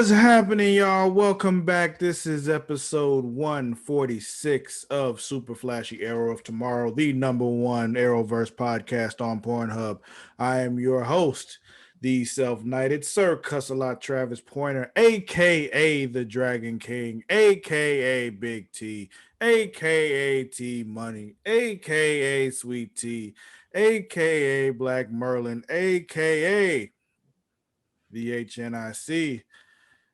What's happening, y'all? Welcome back. This is episode 146 of Super Flashy Arrow of Tomorrow, the number one Arrowverse podcast on Pornhub. I am your host, the self-knighted Sir Cussalott Travis Pointer, aka the Dragon King, aka Big T, aka T Money, aka Sweet T, aka Black Merlin, aka the HNIC.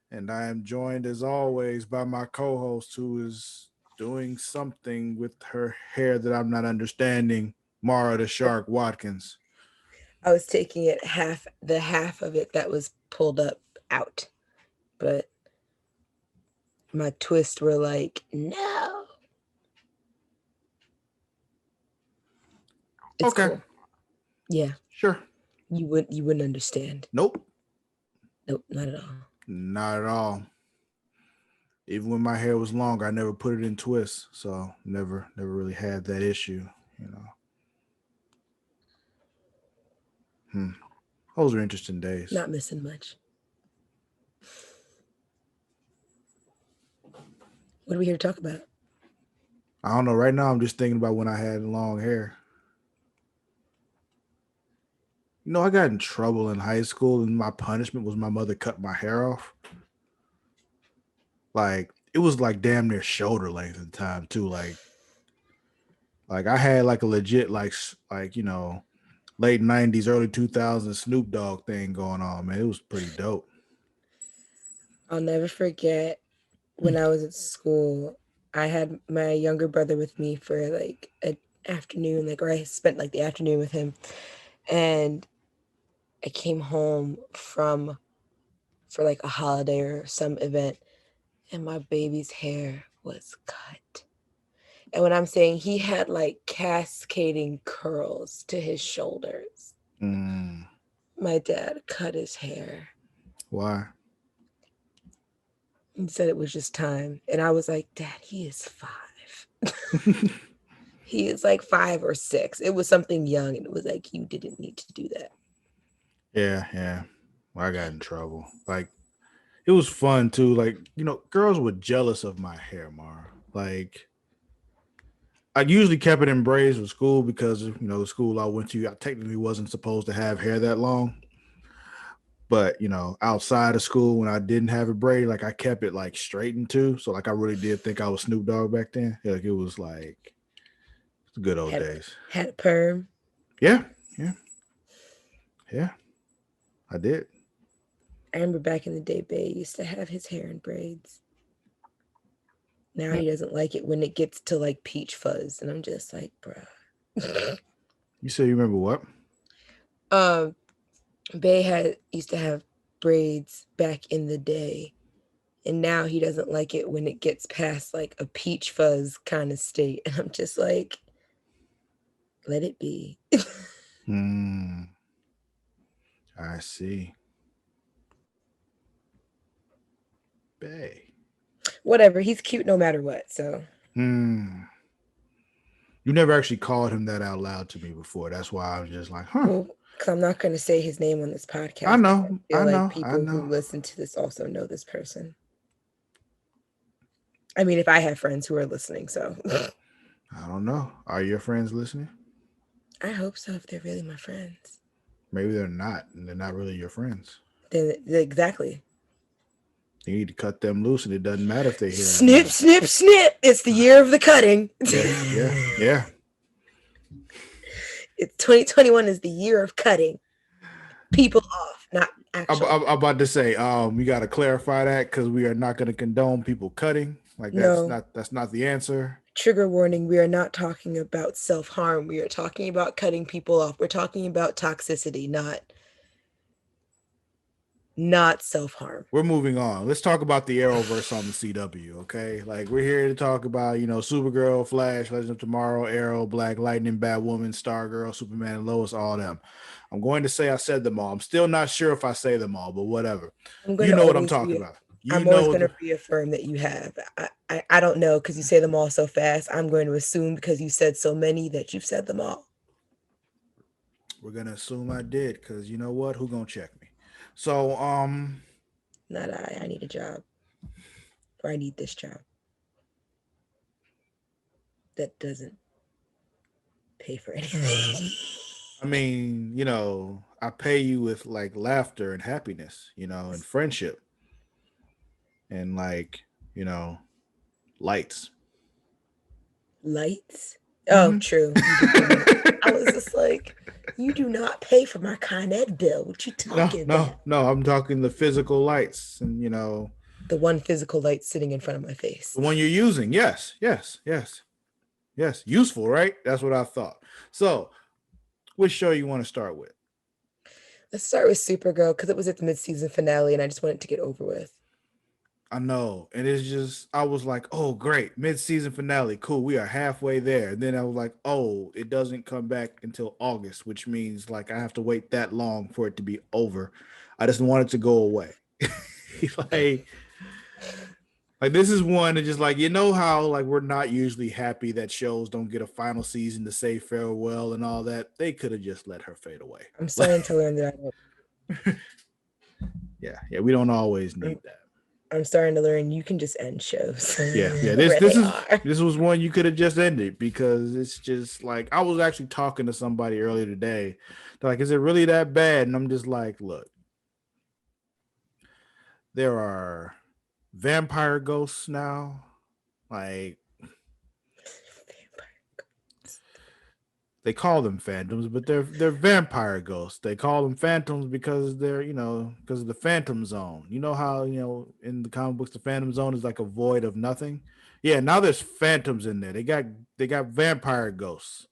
And I am joined as always by my co-host who is doing something with her hair that I'm not understanding, Mara the Shark Watkins. I was taking it the half of it that was pulled up out, but my twists were like, no, it's Okay, cool. Yeah, sure. you wouldn't understand. Nope, Nope, not at all. not at all. Even when my hair was long, I never put it in twists, so never really had that issue, you know. Hmm. Those are interesting days. Not missing much. What are we here to talk about? I don't know. Right now, I'm just thinking about when I had long hair. I got in trouble in high school, and my punishment was my mother cut my hair off. Like it was like damn near shoulder length at the time too. Like I had like a legit late '90s, early 2000s Snoop Dogg thing going on. Man, it was pretty dope. I'll never forget when I was at school. I had my younger brother with me for like an afternoon, or I spent like the afternoon with him, and I came home for like a holiday or some event, and my baby's hair was cut. And when I'm saying he had like cascading curls to his shoulders, Mm, my dad cut his hair why? and said it was just time. And I was like, Dad, he is 5. He is like 5 or 6. It was something young, and it was like, you didn't need to do that. Yeah. Well, I got in trouble. Like it was fun too. Like girls were jealous of my hair, Mara. Like I usually kept it in braids for school because the school I went to, I technically wasn't supposed to have hair that long. But outside of school when I didn't have it braided, like I kept it like straightened too. So like I really did think I was Snoop Dogg back then. Like it was like the good old Had days. had a perm. Yeah, yeah, yeah. I did. I remember back in the day, Bay used to have his hair in braids. Now he doesn't like it when it gets to like peach fuzz, and I'm just like, bruh. You say you remember what? um, Bay had used to have braids back in the day, and now he doesn't like it when it gets past like a peach fuzz kind of state, and I'm just like, let it be. Hmm. I see. Bay. Whatever, he's cute no matter what. So, Hmm. You never actually called him that out loud to me before. That's why I was just like, huh. well, because I'm not going to say his name on this I podcast, because I know. feel I like know. I people who know. listen to this also know this person. I mean, if I have friends who are listening, so I don't know. Are your friends listening? I hope so. If they're really my friends, Maybe they're not, and they're not really your friends. then exactly. You need to cut them loose, and it doesn't matter if they hear it or Snip, not. snip, snip. It's the year of the cutting. Yeah. It's 2021 is the year of cutting people off, not I'm, actually. I'm, I'm about to say, we got to clarify that because we are not going to condone people cutting. Like No, that's not the answer. trigger warning. We are not talking about self harm. We are talking about cutting people off. We're talking about toxicity, not self harm. We're moving on. Let's talk about the Arrowverse on the CW. Okay, like we're here to talk about Supergirl, Flash, Legend of Tomorrow, Arrow, Black Lightning, Batwoman, Stargirl, Superman Lois, all them. I'm going to say I said them all. I'm still not sure if I say them all, but whatever. I'm going You to know what I'm always talking about. You I'm always know going the, to reaffirm that you have. I don't know because you say them all so fast. I'm going to assume because you said so many that you've said them all. we're gonna assume I did because you know what? Who gonna check me? So Not I need a job. Or I need this job. That doesn't pay for anything. I mean, I pay you with like laughter and happiness, and friendship and like, you know, lights. Lights? Oh, Hmm. true. You do pay me. I was just like, you do not pay for my Con Ed bill. What you No, talking no, about? no. I'm talking the physical lights and The one physical light sitting in front of my the face. one you're using. Yes, yes, yes, yes. Useful, right? That's what I thought. So, which show you want to start with? Let's start with Supergirl because it was at the mid-season finale and I just wanted to get over with. I know. And it's just, I was like, oh, great. Mid season finale. Cool. We are halfway there. And then I was like, oh, it doesn't come back until August, which means like I have to wait that long for it to be over. I just want it to go away. like, like this is one that just like, how like we're not usually happy that shows don't get a final season to say farewell and all that. They could have just let her fade away. I'm starting to learn that I don't. Yeah, we don't always need that. I'm starting to learn you can just end shows Yeah. This where this they is are. this was one you could have just ended because it's just like I was actually talking to somebody earlier today. They're like, is it really that bad? And I'm just like, look, there are vampire ghosts now. Like they call them phantoms, but they're vampire ghosts. They call them phantoms because they're because of the phantom zone. You know how in the comic books the phantom zone is like a void of nothing. Yeah, now there's phantoms in there. They got vampire ghosts.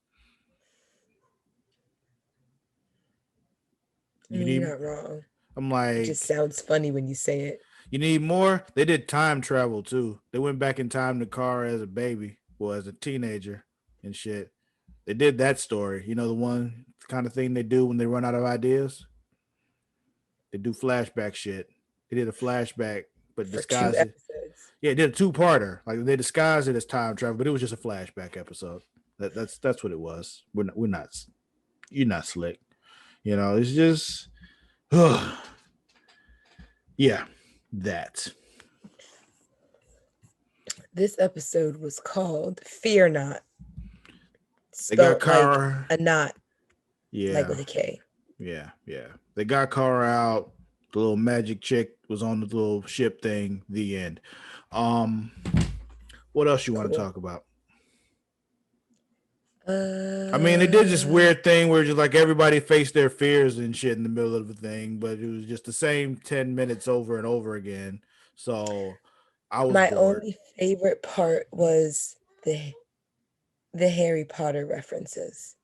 I You mean, you're need. not wrong. I'm It just like, sounds funny when you say it. you need more. They did time travel too. They went back in time to Kara as a baby, well, as a teenager and shit. They did that story. The one kind of thing they do when they run out of ideas. They do flashback shit. They did a flashback, but For two disguised it. episodes. Yeah, they did a two-parter. Like they disguised it as time travel, but it was just a flashback episode. That's what it was. We're not. You're not slick. It's just. Yeah, that. This episode was called Fear Not, They got spelt like Kara. a knot, like Yeah, with a K. yeah. They got Kara out. The little magic chick was on the little ship thing. The end. Um, what else you want to Cool. talk about? I mean, they did this weird thing where just like everybody faced their fears and shit in the middle of the thing, but it was just the same 10 minutes over and over again. So I was My bored. only favorite part was the Harry Potter references.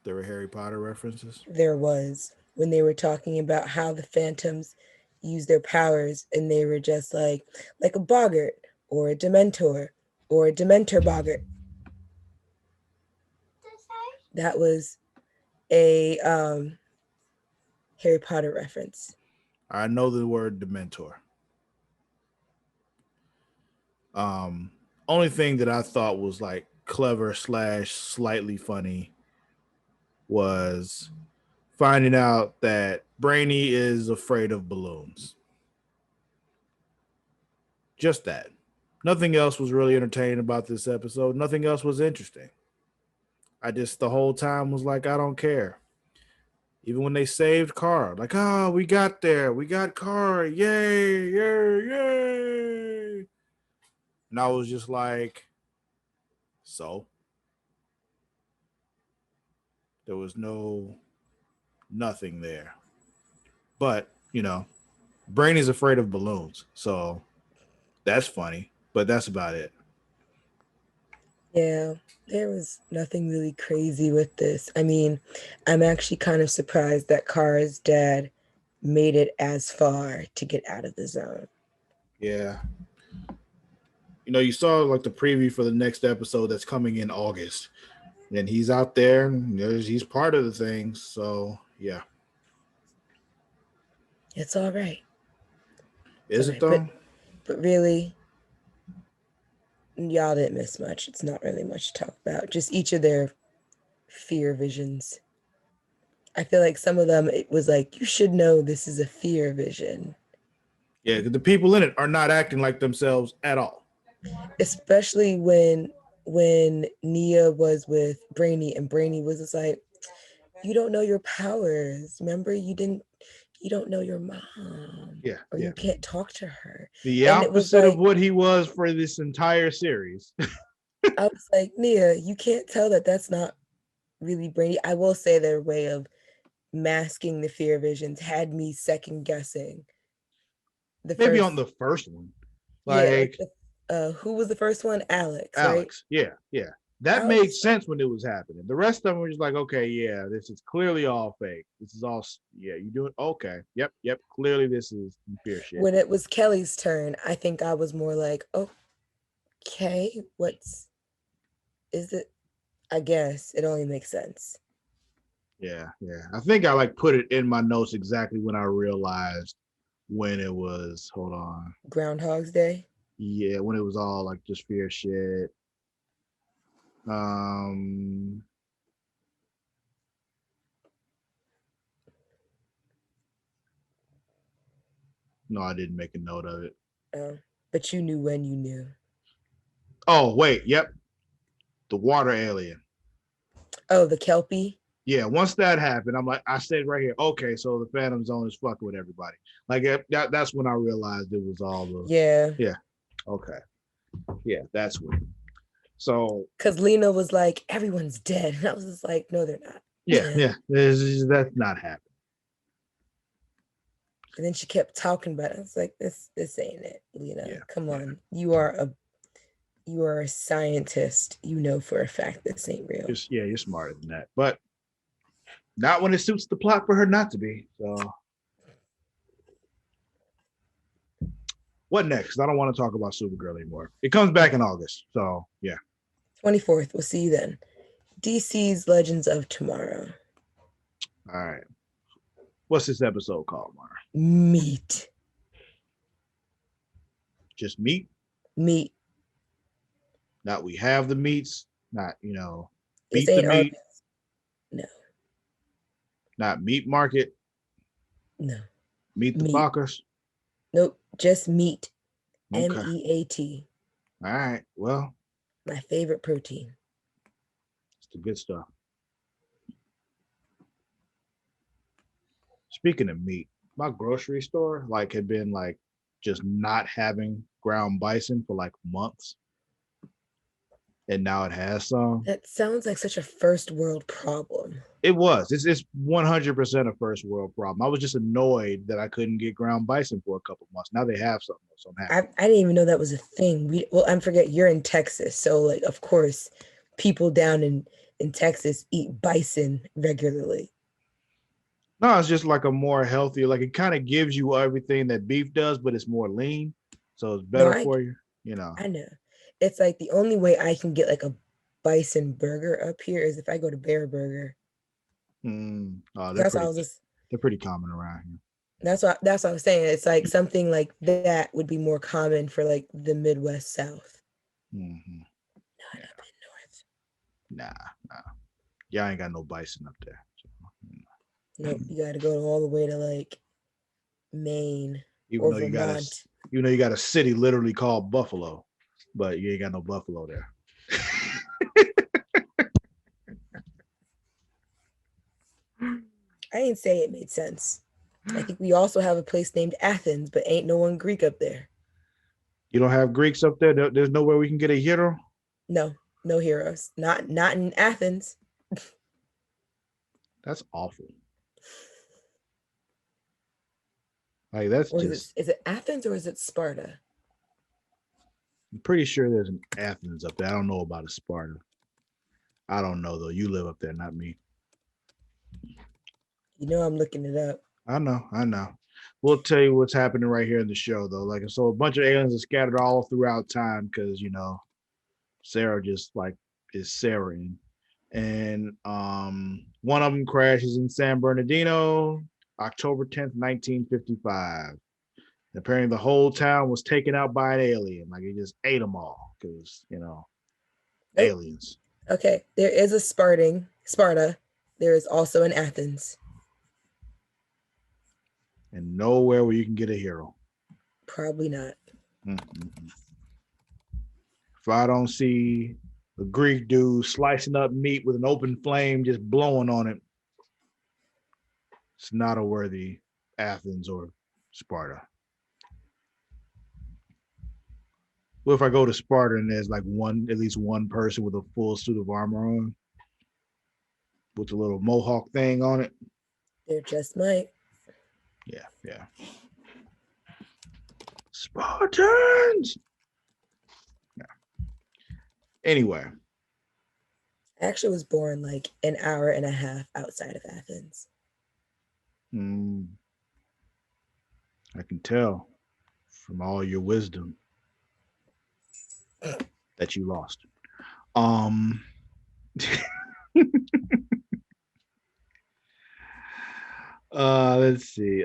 There were Harry Potter references. There was when they were talking about how the Phantoms use their powers, and they were just like a boggart or a Dementor or a Dementor boggart. That was a Harry Potter reference. I know the word Dementor. Um, Only thing that I thought was like clever slash slightly funny was finding out that Brainy is afraid of balloons. Just that. Nothing else was really entertaining about this episode. Nothing else was interesting. I just the whole time was like, I don't care. Even when they saved Carr, like, oh, we got there. We got Carr. Yay, yay, yay. And I was just like, so there was nothing there. But, Brainy's afraid of balloons. So that's funny. But that's about it. Yeah, there was nothing really crazy with this. I mean, I'm actually kind of surprised that Kara's dad made it as far to get out of the zone. Yeah. You saw like the preview for the next episode that's coming in August. And he's out there and he's part of the thing. So yeah. It's all right. It's all Is it right. But though? but really, y'all didn't miss much. It's not really much to talk about. Just each of their fear visions. I feel like some of them it was like you should know this is a fear vision. Yeah, because the people in it are not acting like themselves at all. Especially when Nia was with Brainy and Brainy was just like, you don't know your powers. Remember, you don't know your mom, Yeah, or yeah. you can't talk to her. The And it was opposite of like, what he was for this entire series. I was like, Nia, you can't tell that that's not really Brainy. I will say their way of masking the fear visions had me second guessing the Maybe on first. the first one. Yeah, like Like the who was the first one? Alex, right? Alex. Yeah, yeah. That I made was sense when it was happening. The rest of them were just like, okay, yeah, this is clearly all fake. This is all, yeah, you do it. Okay. Yep, yep. Clearly this is some fear shit. when it was Kelly's turn, I think I was more like, okay, what's is it? I guess it only makes sense. Yeah, yeah. I think I like put it in my notes exactly when I realized when it was, hold on. Groundhog's Day. Yeah, when it was all like just fear shit. Um, no, I didn't make a note of it. But you knew when you knew. Oh, wait, yep. The water alien. Oh, the Kelpie. Yeah, once that happened, I'm like, I said right here, okay, so the Phantom Zone is fucking with everybody. Like that's when I realized it was all the, Yeah. yeah, okay, yeah, that's when. So Because Lena was like, everyone's dead. And I was just like, no, they're not. yeah, yeah, that's not happening. And then she kept talking about it. I was like, this ain't it, Lena. Yeah, Come yeah. on. You are a scientist. You know for a fact this ain't real. You're smarter than that, but not when it suits the plot for her not to be. So what next? I don't want to talk about Supergirl anymore. It comes back in August, so yeah. 24th. We'll see you then. DC's Legends of Tomorrow. All right. What's this episode called, Mara? Meat. Just meat? Meat. Not we have the meats, not, This beat the ain't our meat, no. not meat market, No. meet the Meat. Fockers. Nope. Just meat. Okay. MEAT. All right. Well, My favorite protein. it's the good stuff. Speaking of meat, my grocery store had been just not having ground bison for months, and now it has some. That sounds like such a first world problem. It was. It's 100% a first world problem. I was just annoyed that I couldn't get ground bison for a couple months. Now they have something, so I'm happy. I didn't even know that was a thing. I forget you're in Texas, so of course, people down in Texas eat bison regularly. No, it's just a more healthy. It kind of gives you everything that beef does, but it's more lean, so it's No, better for you. I know. It's the only way I can get a bison burger up here is if I go to Bear Burger. Oh, That's why I was just. they're pretty common around here. That's what I was saying. It's something like that would be more common for the Midwest South. Mm-hmm. Not up in North. Nah. Y'all ain't got no bison up there. So, Nope, you got to go all the way to Maine even or though Vermont. you got a city literally called Buffalo, but you ain't got no buffalo there. I didn't say it made sense. I think we also have a place named Athens, but ain't no one Greek up there. You don't have Greeks up there? There's nowhere we can get a hero? No heroes. Not in Athens. That's awful. That's or just. Is it Athens or is it Sparta? I'm pretty sure there's an Athens up there. I don't know about a Sparta. I don't know though. You live up there, not me. You know I'm looking it up. I know. We'll tell you what's happening right here in the show though. So a bunch of aliens are scattered all throughout time because Sarah just is Sarahing. And one of them crashes in San Bernardino, October 10th, 1955. And apparently the whole town was taken out by an alien. It just ate them all because, Nope. aliens. Okay, there is a Sparta. There is also an Athens. And nowhere where you can get a hero. Probably not. Mm-hmm. If I don't see a Greek dude slicing up meat with an open flame, just blowing on it, it's not a worthy Athens or Sparta. What if I go to Sparta and there's like at least one person with a full suit of armor on, with a little mohawk thing on it? There just might. Yeah, yeah. Spartans. Yeah. Anyway, I actually was born like an hour and a half outside of Athens. I can tell from all your wisdom that you lost. Um, let's see.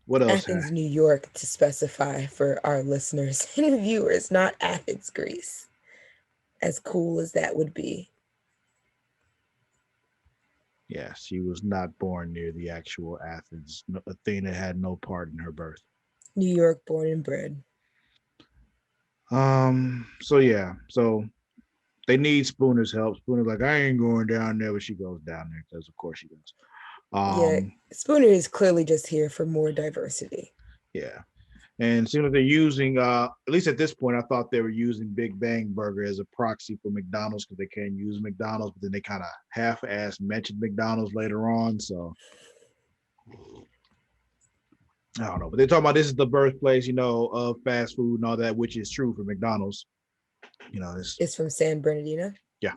What else? Athens, New York, to specify for our listeners and viewers, not Athens, Greece. As cool as that would be. Yeah, she was not born near the actual Athens. Athena had no part in her birth. New York, born and bred. So yeah, so they need Spooner's help. Spooner's like, I ain't going down there, but she goes down there because of course she does. Yeah, Spooner is clearly just here for more diversity. Yeah. And soon as they're using, at least at this point, I thought they were using Big Bang Burger as a proxy for McDonald's because they can't use McDonald's, but then they kind of half-ass mentioned McDonald's later on. So I don't know, but they're talking about this is the birthplace, of fast food and all that, which is true for McDonald's. It's from San Bernardino. Yeah,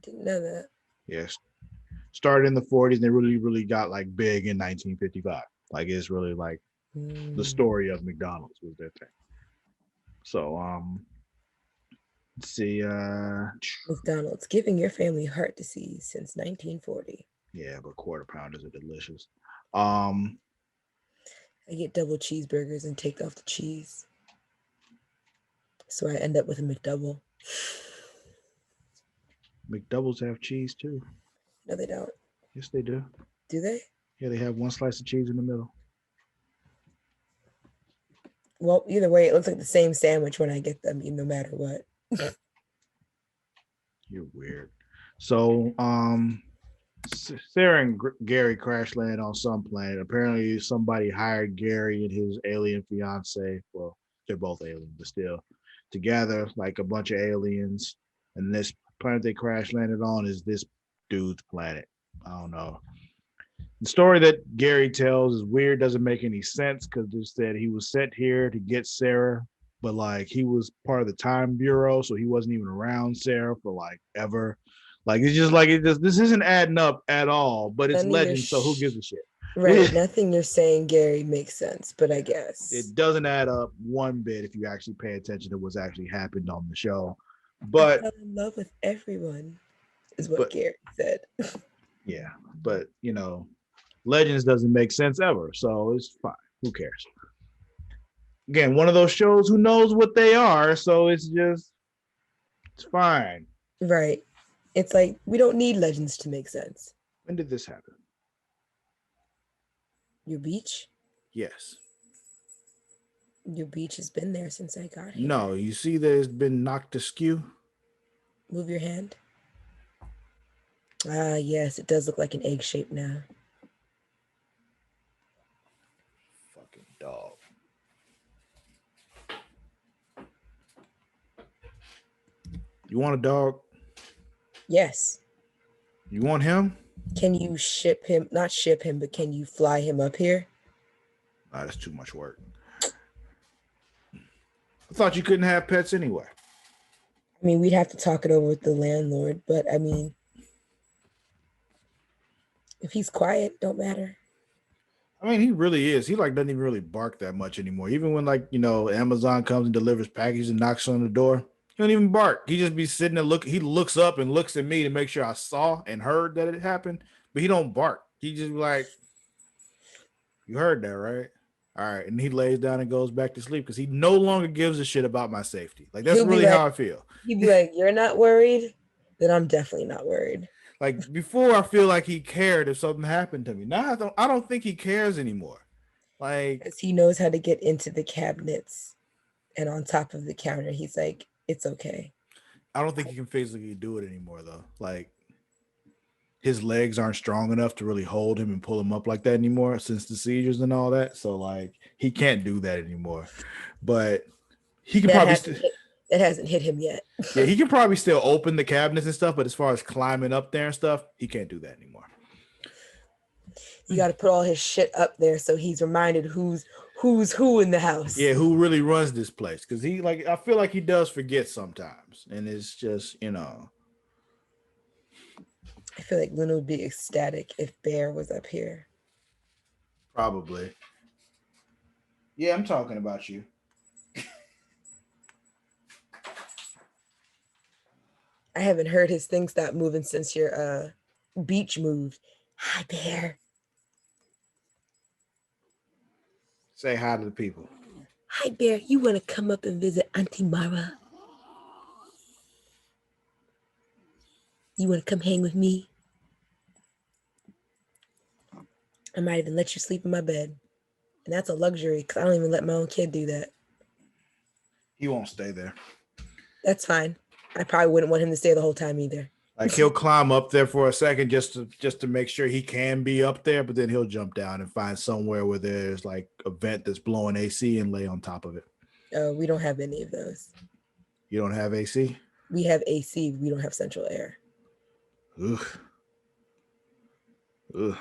didn't know that. Yes, started in the 40s and they really, really got like big in 1955. Like it's really like the story of McDonald's was their thing. So let's see. McDonald's giving your family heart disease since 1940. Yeah, but quarter pounders are delicious. I get double cheeseburgers and take off the cheese. So I end up with a McDouble. McDoubles have cheese too. No, they don't. Yes, they do. Do they? Yeah, they have one slice of cheese in the middle. Well, either way, it looks like the same sandwich when I get them, no matter what. You're weird. So, Sarah and Gary crash land on some planet. Apparently, somebody hired Gary and his alien fiance. Well, they're both aliens, but still, together like a bunch of aliens. And this planet they crash landed on is this dude's planet. I don't know. The story that Gary tells is weird, doesn't make any sense because they said he was sent here to get Sarah, but like he was part of the Time Bureau, so he wasn't even around Sarah for like ever. Like it's just like this isn't adding up at all, but it's legend, so who gives a shit? Right. Nothing you're saying, Gary, makes sense, but I guess it doesn't add up one bit if you actually pay attention to what's actually happened on the show. But I fell in love with everyone, is what Gary said. Yeah, but Legends doesn't make sense ever, so it's fine. Who cares? Again, one of those shows who knows what they are, so it's fine. Right. It's like we don't need Legends to make sense. When did this happen? Your beach? Yes. Your beach has been there since I got here. No, you see that it's been knocked askew? Move your hand. Ah, yes, it does look like an egg shape now. Fucking dog. You want a dog? Yes. You want him? Can you ship him? Not ship him, but can you fly him up here? Nah, that's too much work. I thought you couldn't have pets anyway. I mean, we'd have to talk it over with the landlord, but I mean, if he's quiet, don't matter. I mean, he really is. He doesn't even really bark that much anymore. Even when Amazon comes and delivers packages and knocks on the door, he don't even bark. He just be sitting there he looks up and looks at me to make sure I saw and heard that it happened, but he don't bark. He just be like, you heard that, right? All right. And he lays down and goes back to sleep because he no longer gives a shit about my safety. Like, that's really how I feel. He'd be like, you're not worried? Then I'm definitely not worried. Like, before, I feel like he cared if something happened to me. Now I don't think he cares anymore. Like, Because he knows how to get into the cabinets and on top of the counter. He's like, it's okay. I don't think he can physically do it anymore though. Like his legs aren't strong enough to really hold him and pull him up like that anymore since the seizures and all that. So like he can't do that anymore. But he can That probably hasn't hit, that hasn't hit him yet. yeah, he can probably still open the cabinets and stuff, but as far as climbing up there and stuff, he can't do that anymore. You got to put all his shit up there so he's reminded who's who in the house. Yeah, who really runs this place? Because he like I feel like he does forget sometimes, and it's just I feel like Lynn would be ecstatic if Bear was up here. probably. Yeah, I'm talking about you. I haven't heard his thing stop moving since your beach moved. Hi, Bear. Say hi to the people. Hi, Bear. You want to come up and visit Auntie Mara? You want to come hang with me? I might even let you sleep in my bed. And that's a luxury because I don't even let my own kid do that. He won't stay there. That's fine. I probably wouldn't want him to stay the whole time either. Like he'll climb up there for a second just to make sure he can be up there, but then he'll jump down and find somewhere where there's like a vent that's blowing AC and lay on top of it. We don't have any of those. You don't have AC? We have AC. We don't have central air. Ugh. Ugh.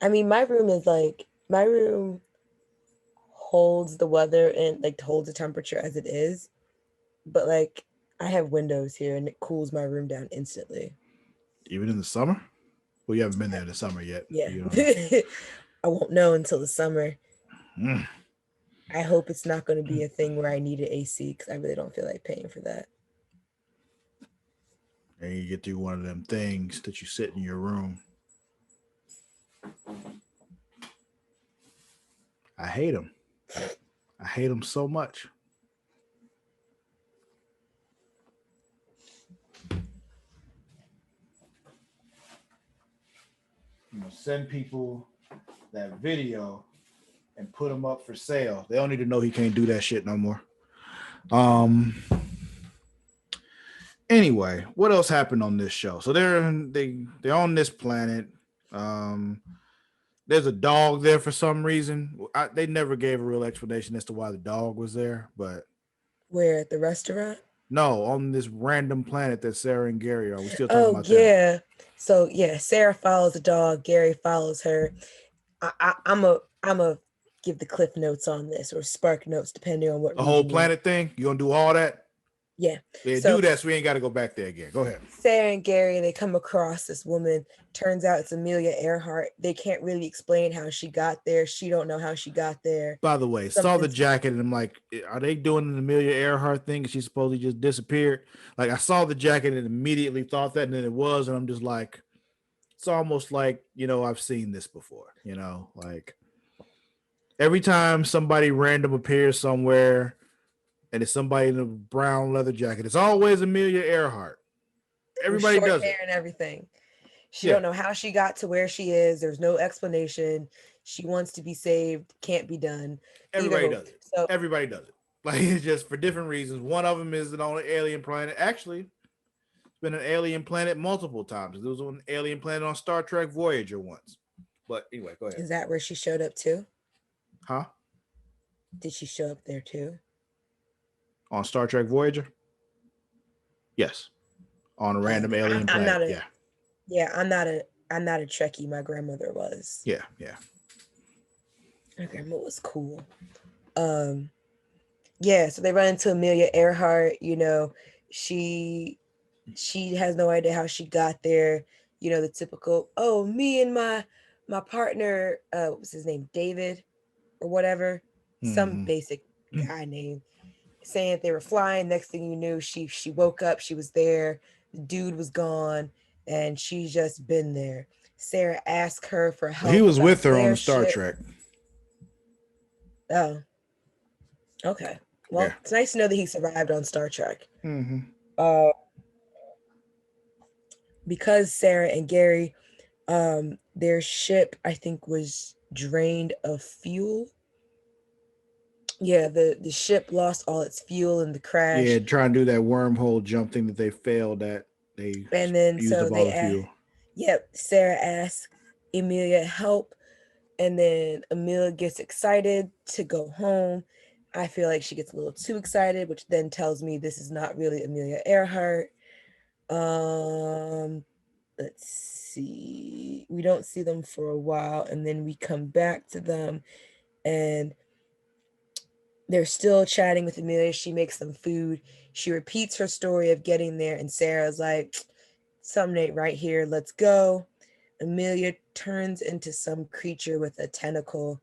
I mean, my room holds the weather and like holds the temperature as it is, but like I have windows here and it cools my room down instantly. Even in the summer? Well, you haven't been there in the summer yet. Yeah. I won't know until the summer. Mm. I hope it's not going to be a thing where I need an AC because I really don't feel like paying for that. And you get through one of them things that you sit in your room. I hate them. I hate them so much. Send people that video and put them up for sale. They don't need to know he can't do that shit no more. Anyway, what else happened on this show? So they're on this planet. There's a dog there for some reason. They never gave a real explanation as to why the dog was there, but where at the restaurant? No, on this random planet that Sarah and Gary are. We still talking about that. Yeah. So yeah, Sarah follows the dog. Gary follows her. I'm a give the cliff notes on this or spark notes depending on what the whole planet thing. You gonna do all that? Yeah. So, do that so we ain't got to go back there again. Go ahead. Sarah and Gary, they come across this woman. Turns out it's Amelia Earhart. They can't really explain how she got there. She don't know how she got there. By the way, saw the jacket and I'm like, are they doing an Amelia Earhart thing? And she supposedly just disappeared. Like I saw the jacket and immediately thought that, and then it was, and I'm just like, it's almost like, I've seen this before, like every time somebody random appears somewhere and it's somebody in a brown leather jacket, it's always Amelia Earhart. Everybody does it. And everything. She don't know how she got to where she is. There's no explanation. She wants to be saved. Can't be done. Everybody does it. So everybody does it. Like it's just for different reasons. One of them is an alien planet. Actually, it's been an alien planet multiple times. There was an alien planet on Star Trek Voyager once. But anyway, go ahead. Is that where she showed up too? Huh? Did she show up there too? On Star Trek Voyager? Yes. On a random alien planet. I'm not a Trekkie. My grandmother was. Yeah. My grandma was cool. Yeah, so they run into Amelia Earhart, she has no idea how she got there, the typical, me and my partner, what was his name, David or whatever, some basic guy name, saying that they were flying. Next thing you knew, she woke up, she was there, the dude was gone, and she's just been there. Sarah asked her for help. He was with her on the Star Trek. Oh, okay. Well, It's nice to know that he survived on Star Trek. Mm-hmm. Because Sarah and Gary Their ship, I think, was drained of fuel. Yeah, the ship lost all its fuel in the Yeah, crash. trying to do that wormhole jump thing that they failed at. They And then used so up all they the fuel. yep, Sarah asks Emilia help, and then Amelia gets excited to go home. I feel like she gets a little too excited, which then tells me this is not really Amelia Earhart. Um, let's see. We don't see them for a while, and then we come back to them, and they're still chatting with Amelia. She makes them food. She repeats her story of getting there, and Sarah's like, something ain't right here. Let's go. Amelia turns into some creature with a tentacle,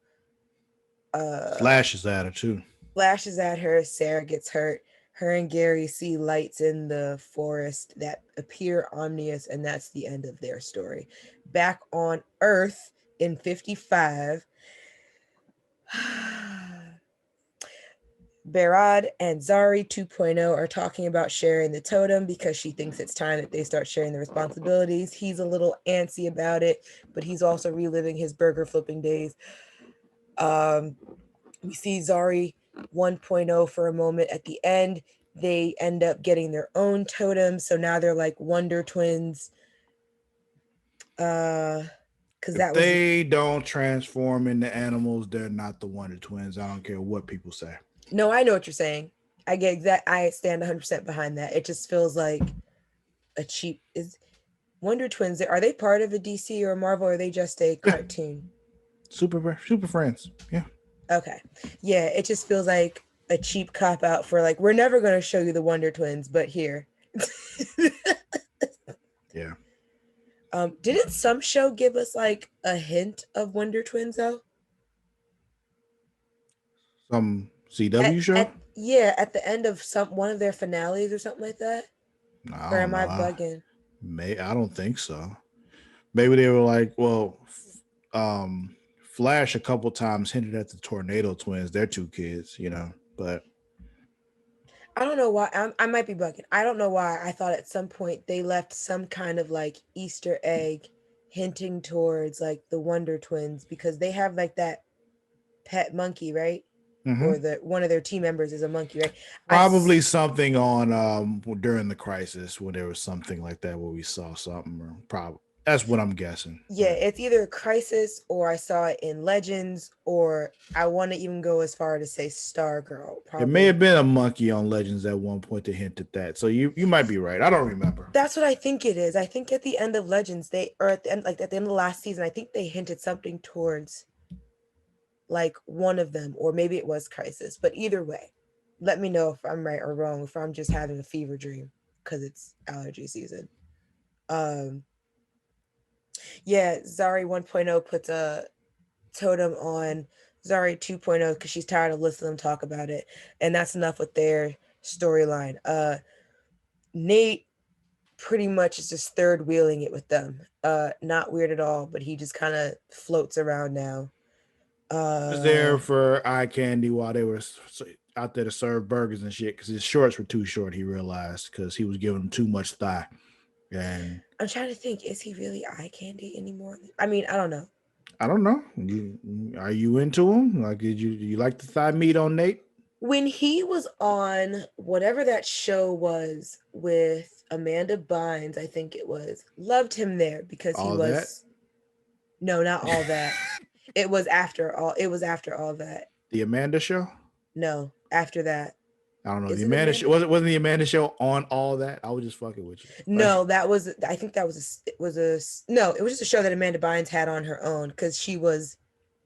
Flashes at her too. flashes at her. Sarah gets hurt. Her and Gary see lights in the forest that appear ominous, and that's the end of their story. Back on Earth in 55, Barad and Zari 2.0 are talking about sharing the totem because she thinks it's time that they start sharing the responsibilities. He's a little antsy about it, but he's also reliving his burger flipping days. Um, we see Zari 1.0 for a moment at the end. They end up getting their own totem, so now they're like Wonder Twins. Because If that was they don't transform into animals, they're not the Wonder Twins. I don't care what people say. no, I know what you're saying. I get exact. I stand 100% behind that. It just feels like a cheap is Wonder Twins. Are they part of a DC or a Marvel? Or are they just a Yeah, cartoon? super friends. Yeah, Okay, yeah. It just feels like a cheap cop out for like we're never going to show you the Wonder Twins, but here. yeah. Didn't some show give us like a hint of Wonder Twins though? Some CW show. At the end of some one of their finales or something like that. No, I Or don't am know. I bugging? I don't think so. Maybe they were like, well, Flash a couple times hinted at the Tornado Twins. They're two kids, but I don't know why. I might be bugging. I don't know why. I thought at some point they left some kind of like Easter egg hinting towards like the Wonder Twins because they have like that pet monkey, right? mm-hmm. Or the one of their team members is a monkey, right? Probably something on during the crisis when there was something like that where we saw something. Or probably that's what I'm guessing. Yeah, But it's either a Crisis or I saw it in Legends, or I want to even go as far to say Stargirl. it may Probably have been a monkey on Legends at one point to hint at that. So you might be right. I don't remember. that's what I think it is. I think at the end of Legends, they or at the end, like at the end of the last season, I think they hinted something towards like one of them, or maybe it was Crisis. But either way, let me know if I'm right or wrong, if I'm just having a fever dream because it's allergy season. Um, yeah, Zari 1.0 puts a totem on Zari 2.0 because she's tired of listening to them talk about it, and that's enough with their storyline. Nate pretty much is just third wheeling it with them. Not weird at all, but he just kind of floats around now. Was there Uh, for eye candy while they were out there to serve burgers and shit because his shorts were too short. He realized because he was giving them too much thigh. And I'm trying to think, is he really eye candy anymore? I mean, I don't know. I don't know. Are you into him? Like, do you like the thigh meat on Nate? When he was on whatever that show was with Amanda Bynes, I think it was, loved him there because he All that? was no, not all that. It was after all that. The Amanda show? No, after that. I don't know. The Is it Amanda show Amanda? wasn't the Amanda show on all that. I was just fucking with you. Like, No, that was I think that was it was a no, it was just a show that Amanda Bynes had on her own because she was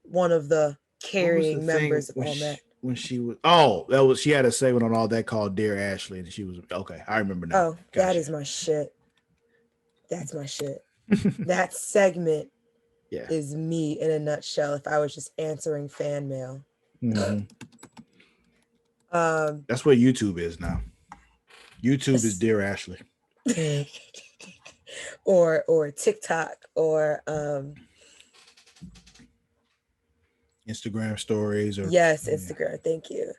one of the what was the carrying thing members of all that. when she was? Oh, that was she had a segment on all that called Dear Ashley, and she was okay. I remember now. Oh, that Gotcha. is my shit. That's my shit. That segment Yeah. is me in a nutshell if I was just answering fan mail. Mm-hmm. Um That's what YouTube is now. YouTube is Dear Ashley. or TikTok or Instagram stories or yes, yeah. Instagram. Thank you.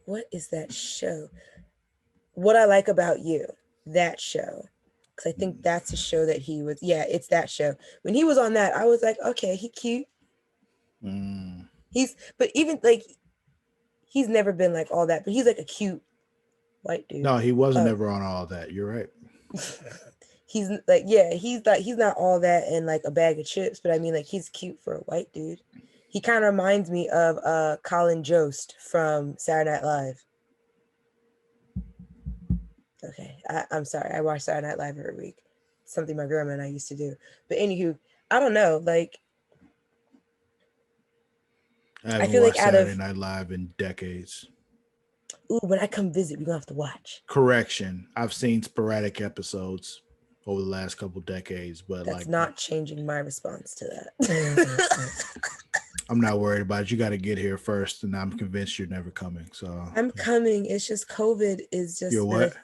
What is that show? What I Like About You, that show. because I think that's a show that he was. Yeah, it's that show. When he was on that, I was like, okay, he cute. But even like he's never been like all that, but he's like a cute white dude. No, he wasn't ever on all that. You're right. He's like, yeah, he's not all that and like a bag of chips, but I mean, like, he's cute for a white dude. He kind of reminds me of Colin Jost from Saturday Night Live. Okay, I'm sorry, I watch Saturday Night Live every week. Something my grandma and I used to do. But anywho, I don't know, like, I haven't watched Saturday Night Live in decades. Ooh, when I come visit, we're gonna have to watch. Correction, I've seen sporadic episodes over the last couple decades, but that's like not changing my response to that. I'm not worried about it. You got to get here first, and I'm convinced you're never coming. So I'm coming. It's just COVID is just you're what?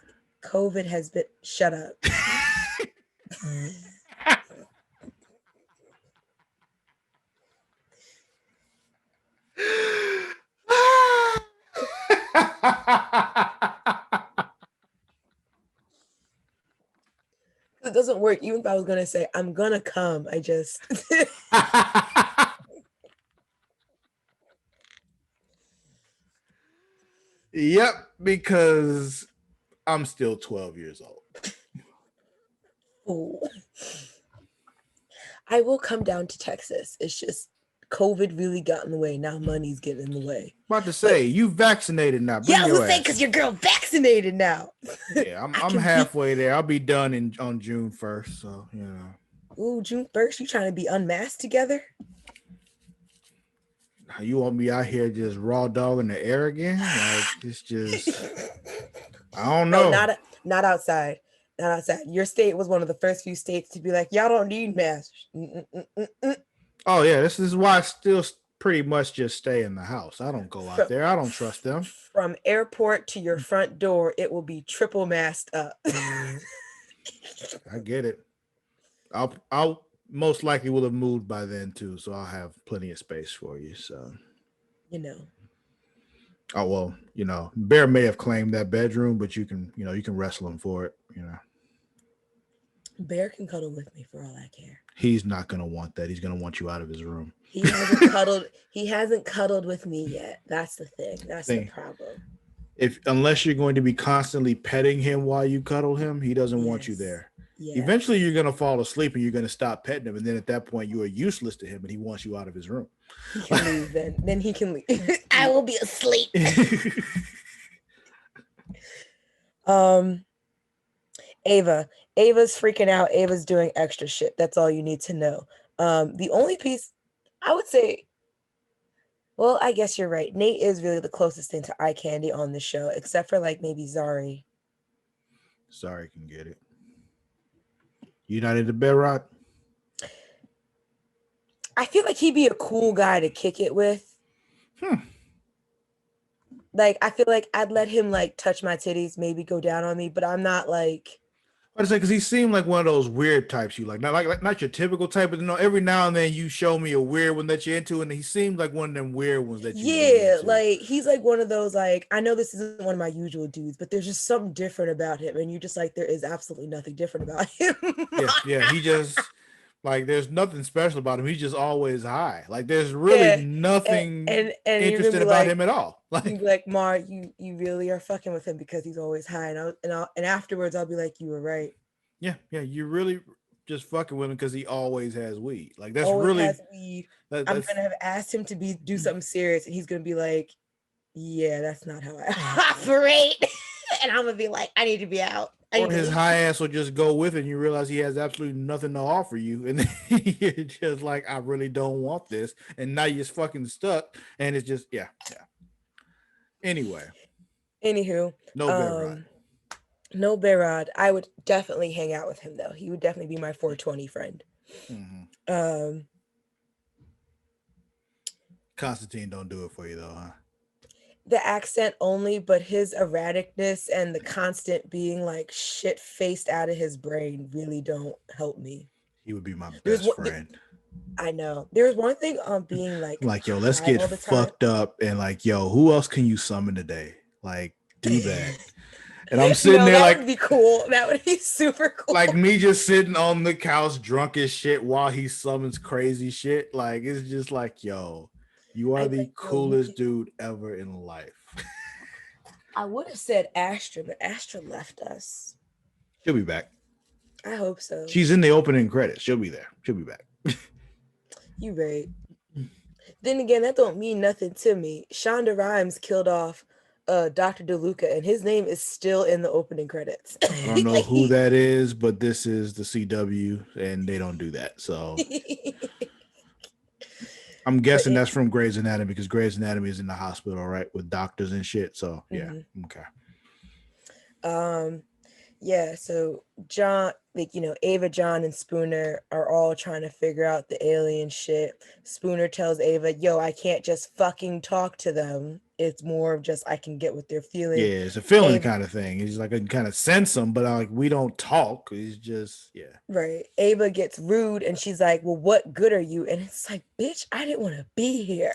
COVID has been shut up. It doesn't work. Even if I was gonna say I'm gonna come, I just Yep, because I'm still 12 years old. Oh. I will come down to Texas. It's just COVID really got in the way. Now money's getting in the way. About to say, you vaccinated now. Yeah, I was gonna say because your girl vaccinated now. Yeah, I'm halfway there. I'll be done on June 1st. So you know. Ooh, June 1st. You trying to be unmasked together? You want me out here just raw dog in the air again? Like it's just I don't know. No, not outside. Not outside. Your state was one of the first few states to be like, y'all don't need masks. Oh yeah, this is why I still pretty much just stay in the house. I don't go out there. I don't trust them. From airport to your front door, it will be triple masked up. I get it. I'll most likely will have moved by then too, so I'll have plenty of space for you. So, you know. Oh well, you know, Bear may have claimed that bedroom, but you can wrestle him for it. You know, Bear can cuddle with me for all I care. He's not gonna want that. He's gonna want you out of his room. He hasn't cuddled. He hasn't cuddled with me yet. That's the thing. That's the problem. Unless you're going to be constantly petting him while you cuddle him, he doesn't want you there. Yes. Eventually, you're gonna fall asleep and you're gonna stop petting him, and then at that point, you are useless to him, and he wants you out of his room. He can leave then. Then he can leave. I will be asleep. Ava's freaking out. Ava's doing extra shit. That's all you need to know. The only piece I would say, well, I guess you're right. Nate is really the closest thing to eye candy on the show, except for like maybe Zari. Zari can get it. You not into Bedrod? I feel like he'd be a cool guy to kick it with. Like, I feel like I'd let him like touch my titties, maybe go down on me, but I'm not like. I'd say because he seemed like one of those weird types you like, not your typical type, but every now and then you show me a weird one that you're into, and he seemed like one of them weird ones that you. Yeah, like he's like one of those like I know this isn't one of my usual dudes, but there's just something different about him, and you just like there is absolutely nothing different about him. yeah, he just like there's nothing special about him. He's just always high. Like there's really nothing and interesting about him at all. Like Mar, you really are fucking with him because he's always high, and afterwards I'll be like, you were right. Yeah, you really just fucking with him because he always has weed. Like that's always really. Has weed. I'm gonna have asked him to do something serious, and he's gonna be like, yeah, that's not how I operate, and I'm gonna be like, I need to be out. Or his high ass will just go with it, and you realize he has absolutely nothing to offer you, and then you're just like, I really don't want this, and now you're fucking stuck, and it's just yeah. Anywho, no Bedrod. No Bedrod. I would definitely hang out with him though. He would definitely be my 420 friend. Mm-hmm. Constantine don't do it for you though, huh? The accent only, but his erraticness and the constant being like shit faced out of his brain really don't help me. He would be my best friend. I know. There's one thing on being like yo, let's get fucked up and like, yo, who else can you summon today? Like, do that. And I'm sitting No, there that like, would be cool. That would be super cool. like me just sitting on the couch drunk as shit while he summons crazy shit. Like, it's just like, yo, you are I'd be the like, yo, you coolest can. dude ever in life. I would have said Astra, but Astra left us. She'll be back. I hope so. She's in the opening credits. She'll be there. She'll be back. You right. Then again, that don't mean nothing to me. Shonda Rhimes killed off Dr. DeLuca, and his name is still in the opening credits. I don't know Like who that is, but this is the CW, and they don't do that. So I'm guessing that's from Grey's Anatomy, because Grey's Anatomy is in the hospital, right, with doctors and shit. So yeah, okay. Yeah, so John, like, Ava, John, and Spooner are all trying to figure out the alien shit. Spooner tells Ava, yo, I can't just fucking talk to them. It's more of just I can get what they're feeling. Yeah, it's a feeling Ava, kind of thing. It's like I can kind of sense them, but like we don't talk. It's just, yeah. right. Ava gets rude and she's like, well, what good are you? And it's like, bitch, I didn't want to be here.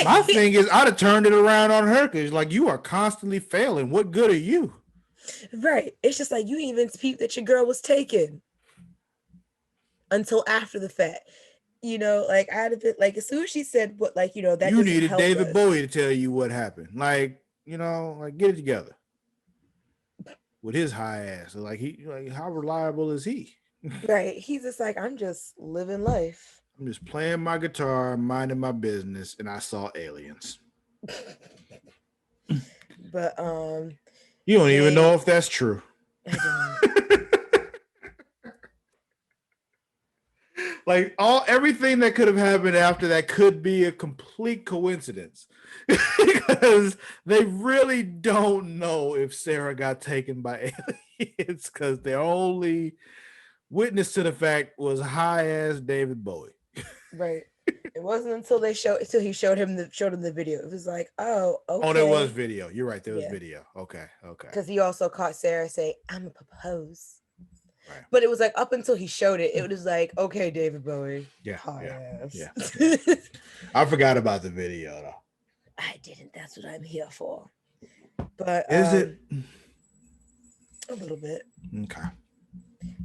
My thing is, I'd have turned it around on her, because like, you are constantly failing. What good are you? Right. It's just like you even peeped that your girl was taken until after the fact. Like I'd have been like, as soon as she said what, like, that You doesn't needed help David us. Bowie to tell you what happened. Like, like, get it together with his high ass. Like, how reliable is he? Right. He's just like, I'm just living life. I'm just playing my guitar, minding my business, and I saw aliens. But you don't even know if that's true. I don't. Like, everything that could have happened after that could be a complete coincidence, because they really don't know if Sarah got taken by aliens, because their only witness to the fact was high ass David Bowie. Right. It wasn't until he showed him the video. It was like, oh, okay. Oh, there was video. You're right. There was video. Okay. Because he also caught Sarah say, "I'm gonna propose." Right. But it was like up until he showed it, it was like, okay, David Bowie. Yeah. Yeah. I forgot about the video though. I didn't. That's what I'm here for. But is it a little bit? Okay.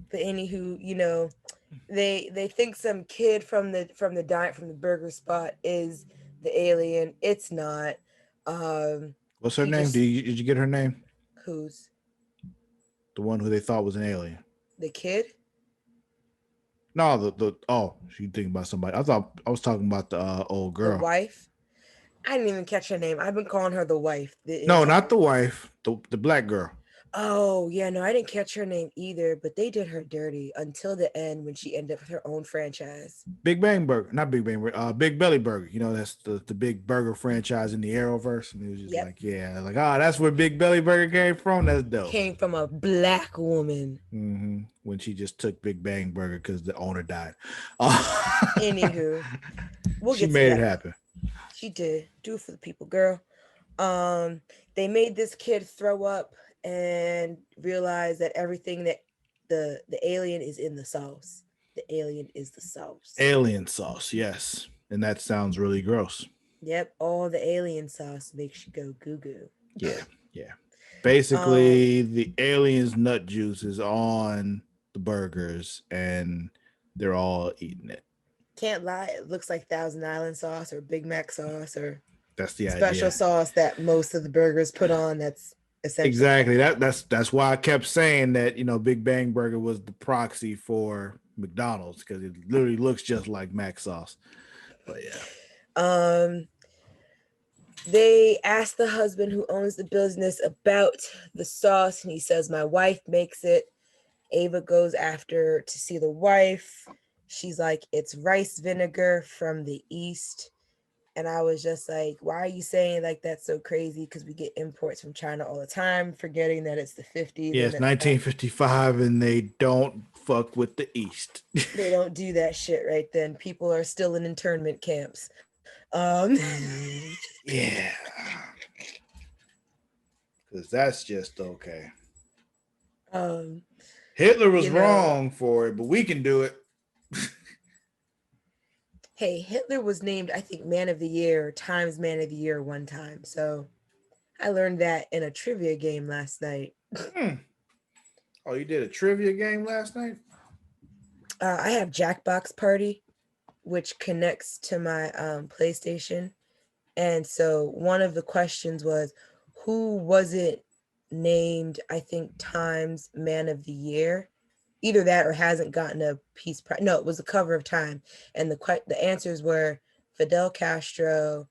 But anywho, they think some kid from the burger spot is the alien. It's not. What's her name? Did you get her name? Who's the one who they thought was an alien? The kid? No, she thinking about somebody. I thought I was talking about the old girl. The wife? I didn't even catch her name. I've been calling her the wife. No, not the wife. The black girl. Oh, yeah, no, I didn't catch her name either, but they did her dirty until the end when she ended up with her own franchise. Big Bang Burger. Not Big Bang Burger. Big Belly Burger. That's the big burger franchise in the Arrowverse. And it was just like, that's where Big Belly Burger came from. That's dope. Came from a black woman. Mm-hmm. When she just took Big Bang Burger because the owner died. Anywho, she made it happen. She did. Do it for the people, girl. They made this kid throw up and realize that everything that the alien is in the sauce. The alien is the sauce. Alien sauce, yes. And that sounds really gross. Yep, all the alien sauce makes you go goo-goo. Yeah. Basically, the alien's nut juice is on the burgers and they're all eating it. Can't lie, it looks like Thousand Island sauce or Big Mac sauce or that's the special idea. Sauce that most of the burgers put on. That's essentially exactly that's why I kept saying that Big Bang Burger was the proxy for McDonald's, because it literally looks just like Mac sauce. But yeah. They asked the husband who owns the business about the sauce, and he says, my wife makes it. Ava goes after to see the wife. She's like, it's rice vinegar from the East. And I was just like, why are you saying like that's so crazy? Because we get imports from China all the time, forgetting that it's the 50s. Yeah, it's 1955 and they don't fuck with the East. They don't do that shit right then. People are still in internment camps. Yeah. Because that's just okay. Hitler was wrong for it, but we can do it. Hey, Hitler was named, I think, Man of the Year, Times Man of the Year one time. So I learned that in a trivia game last night. Hmm. Oh, you did a trivia game last night? I have Jackbox Party, which connects to my PlayStation. And so one of the questions was, who was it named, I think, Times Man of the Year? Either that or hasn't gotten a peace prize. No, it was the cover of Time. And the answers were Fidel Castro,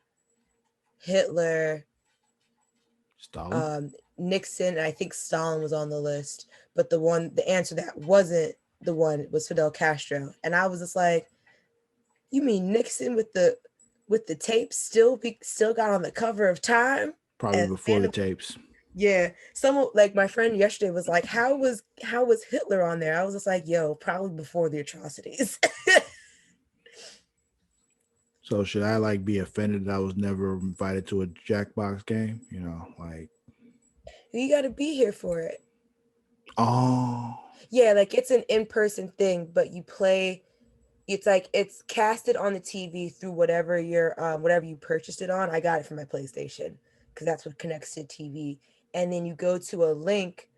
Hitler, Stalin? Nixon, and I think Stalin was on the list. But the answer that wasn't the one was Fidel Castro. And I was just like, you mean Nixon with the tape still got on the cover of Time? Probably And before the tapes. yeah, someone like my friend yesterday was like, how was Hitler on there? I was just like, yo, probably before the atrocities. So should I like be offended that I was never invited to a Jackbox game? You know, like, You got to be here for it. oh, Yeah, like it's an in-person thing, but you play. It's like it's casted on the TV through whatever you purchased it on. I got it from my PlayStation because that's what connects to TV. And then you go to a link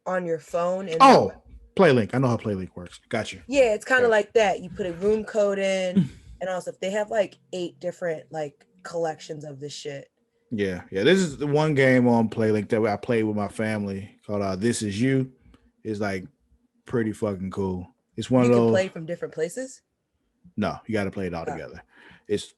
on your phone, and oh, PlayLink. I know how PlayLink works. Got you. yeah, it's kind of Got like that. You put a room code in, you. and also they have like 8 different like collections of this shit. Yeah, yeah. This is the one game on PlayLink that I played with my family called "This Is You." It's like pretty fucking cool. It's one of You can those. play from different places. No, you got to play it all Oh, together.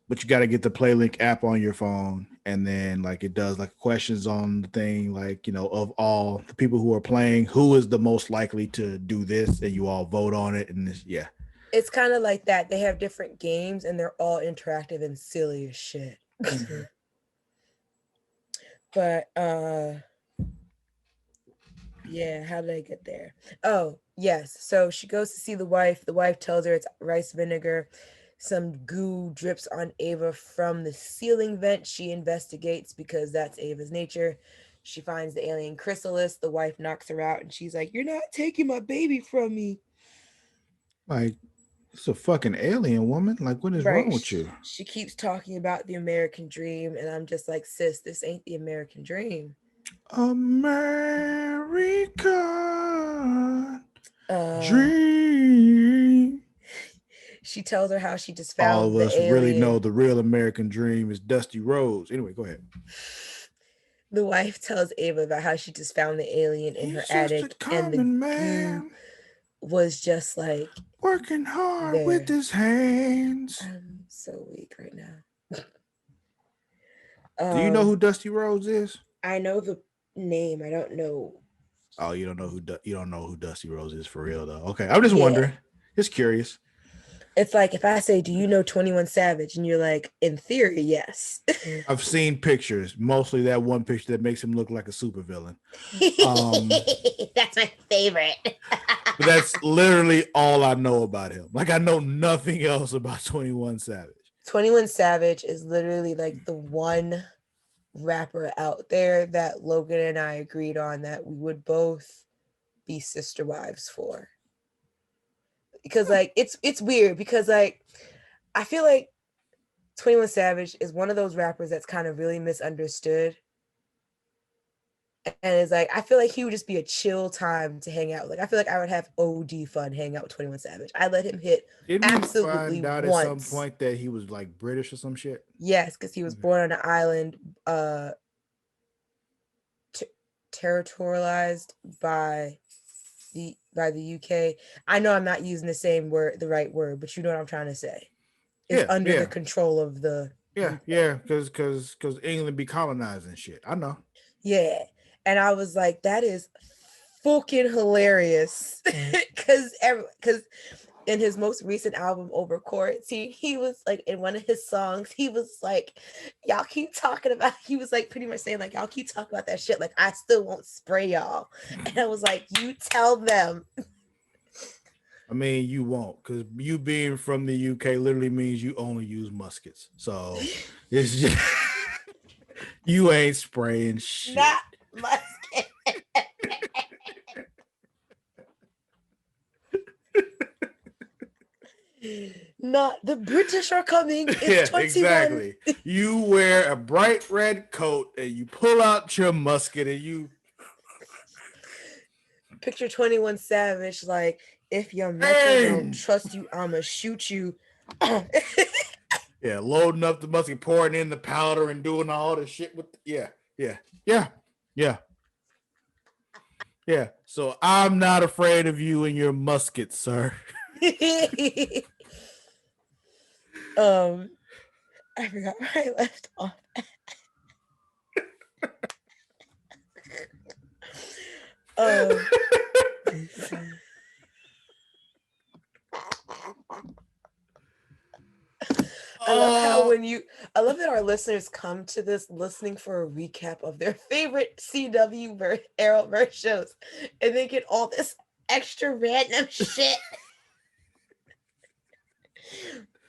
But you got to get the PlayLink app on your phone, and then like it does like questions on the thing, like of all the people who are playing, who is the most likely to do this, and you all vote on it, and this, yeah. it's kind of like that. They have different games, and they're all interactive and silly as shit. But yeah, how did I get there? Oh, yes. So she goes to see the wife. The wife tells her it's rice vinegar. Some goo drips on Ava from the ceiling vent. She investigates because that's Ava's nature. She finds the alien chrysalis. The wife knocks her out and she's like, "You're not taking my baby from me." Like it's a fucking alien woman. Like what is wrong Right. with you? She keeps talking about the American dream. And I'm just like, sis, this ain't the American dream. American dream. She tells her how she just All of found the us really alien. know the real American dream is Dusty Rhodes. Anyway, go ahead. The wife tells Ava about how she just found the alien in her He's just a attic, and the common goo man was just like working hard with there. his hands. I'm so weak right now. Do you know who Dusty Rhodes is? I know the name. I don't know. Oh, you don't know you don't know who Dusty Rhodes is for real though. Okay, I'm just Yeah. wondering, just curious. It's like if I say, "Do you know 21 Savage?" and you're like, "In theory, yes." I've seen pictures, mostly that one picture that makes him look like a supervillain. Um, That's my favorite. but that's literally all I know about him. Like I know nothing else about 21 Savage. 21 Savage is literally like the one rapper out there that Logan and I agreed on that we would both be sister wives for. Because like it's weird because like I feel like 21 Savage is one of those rappers that's kind of really misunderstood. And it's like I feel like he would just be a chill time to hang out. Like I feel like I would have OD fun hanging out with 21 Savage. I let him hit Didn't we absolutely find out at some once. point that he was like British or some shit? Yes, because he was born on an island t- territorialized by the UK. I know I'm not using the right word, but you know what I'm trying to say. Is Yeah, under the yeah, control of the yeah, UK. yeah. Because England be colonizing shit. I know. Yeah. And I was like, that is fucking hilarious. Cause in his most recent album Over Quarantine, he was like in one of his songs, he was like, y'all keep talking about, he was like pretty much saying like, y'all keep talking about that shit. Like I still won't spray y'all. And I was like, you tell them. I mean, you won't, because you being from the UK literally means you only use muskets. So it's just you ain't spraying shit. Not musket. Not the British are coming. It's Yeah, 21. exactly. You wear a bright red coat and you pull out your musket and you Picture 21 Savage, like, if your mentor don't bang. trust you, I'ma shoot you. Yeah, loading up the musket, pouring in the powder and doing all the shit with yeah. Yeah. So I'm not afraid of you and your musket, sir. I forgot where I left off. I love that our listeners come to this listening for a recap of their favorite CW Arrowverse shows, and they get all this extra random shit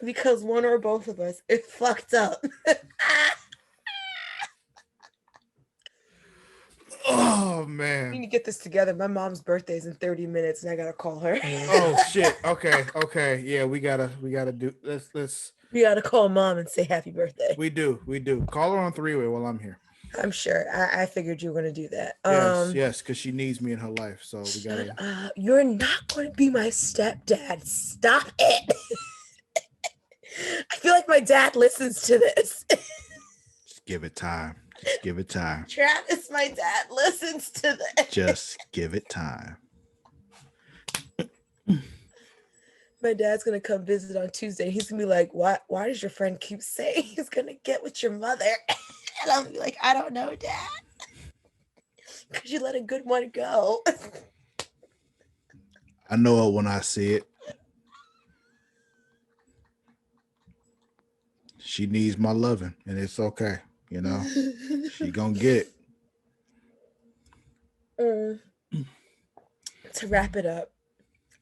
because one or both of us is fucked up. Oh We man. need to get this together. My mom's birthday is in 30 minutes, and I gotta call her. Oh shit. Okay. Yeah, we gotta do let's We gotta call mom and say happy birthday. we do. Call her on 3-way while I'm here. I'm sure. I figured you were gonna do that. Yes, because she needs me in her life. So we gotta Shut up. You're not going to be my stepdad. Stop it. I feel like my dad listens to this. just give it time. Just give it time. Travis, my dad listens to this. Just give it time. My dad's gonna come visit on Tuesday. He's gonna be like, why does your friend keep saying he's gonna get with your mother? And I'll be like, I don't know, Dad. Because you let a good one go. I know it when I see it. She needs my loving, and it's okay. You know, she gonna get it. To wrap it up,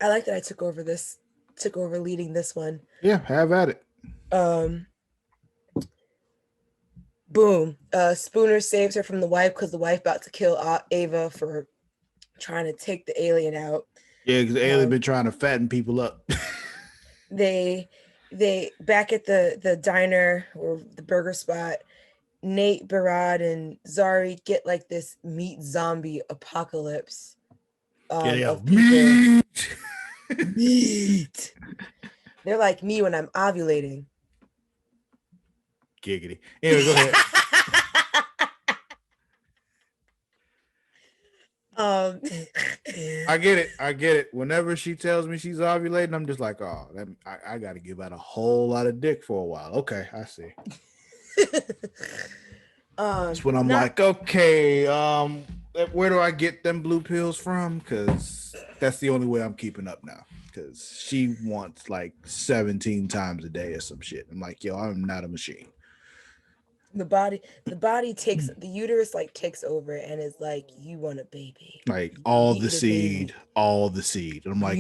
I like that I took over leading this one. Yeah, have at it. Boom. Spooner saves her from the wife because the wife about to kill Ava for trying to take the alien out. Yeah, because the alien been trying to fatten people up. They back at the diner or the burger spot, Nate, Barad, and Zari get like this meat zombie apocalypse. Of people. Meat. They're like me when I'm ovulating. Giggity. Anyway, go ahead. I get it. Whenever she tells me she's ovulating, I'm just like, oh, I got to give out a whole lot of dick for a while. Okay, I see. That's when I'm like, okay, where do I get them blue pills from? Because that's the only way I'm keeping up now. Because she wants like 17 times a day or some shit. I'm like, yo, I'm not a machine. The body takes the uterus like takes over and is like, you want a baby, like all the seed. And I'm like,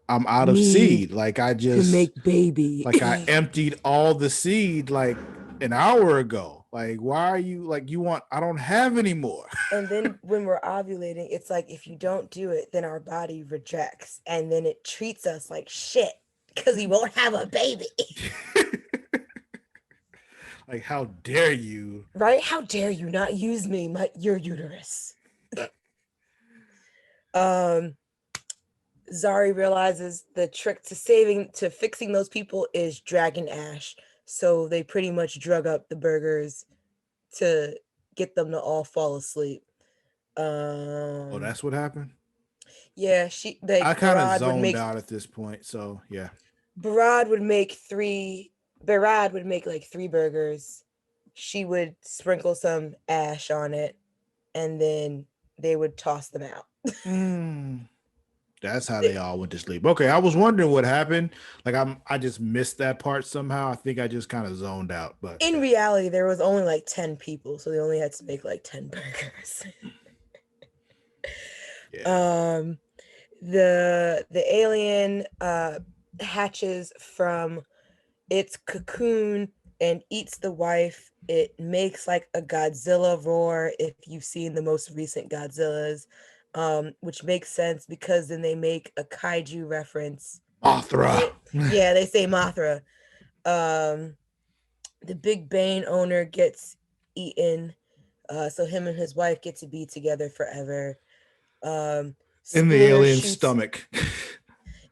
I'm out of seed. Like I just make baby. Like I emptied all the seed like an hour ago. Like, why are you like you want? I don't have any more. And then when we're ovulating, it's like if you don't do it, then our body rejects, and then it treats us like shit because we won't have a baby. Like, how dare you? Right? How dare you not use me, your uterus? Zari realizes the trick to fixing those people is Dragon Ash. So they pretty much drug up the burgers to get them to all fall asleep. Oh, that's what happened? Yeah, I kind of zoned out at this point, so yeah. Barad would make like 3 burgers. She would sprinkle some ash on it, and then they would toss them out. That's how they all went to sleep. Okay, I was wondering what happened. Like I just missed that part somehow. I think I just kind of zoned out. But in reality, there was only like 10 people, so they only had to make like 10 burgers. Yeah. The alien hatches from its cocoon and eats the wife. It makes like a Godzilla roar if you've seen the most recent Godzillas, which makes sense because then they make a kaiju reference Mothra. They say Mothra. The Big Bane owner gets eaten. So him and his wife get to be together forever. In the alien stomach.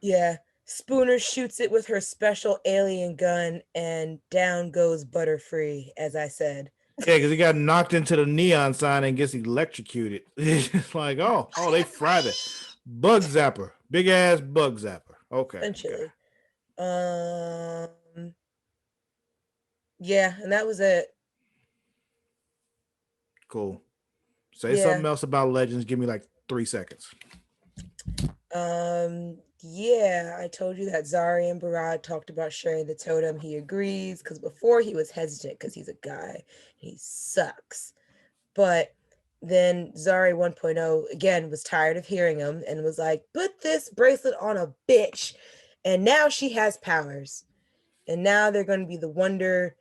Yeah. Spooner shoots it with her special alien gun, and down goes Butterfree, as I said. Yeah, because he got knocked into the neon sign and gets electrocuted. It's like, oh, they fried it. Bug zapper. Big ass bug zapper. Okay. Essentially. Yeah, and that was it. Cool. Say something else about Legends. Give me like 3 seconds. Yeah, I told you that Zari and Barad talked about sharing the totem. He agrees, because before he was hesitant because he's a guy. He sucks. But then Zari 1.0 again was tired of hearing him and was like, put this bracelet on a bitch. And now she has powers. And now they're going to be the Wonder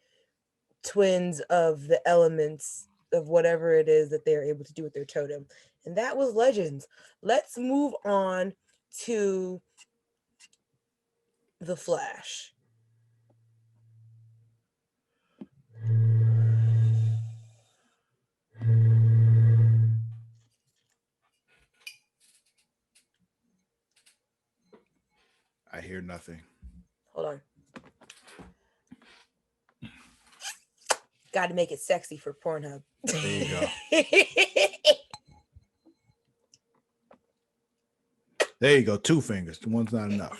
Twins of the elements of whatever it is that they're able to do with their totem. And that was Legends. Let's move on to The Flash. I hear nothing. Hold on. Got to make it sexy for Pornhub. There you go. There you go. 2 fingers. One's not enough.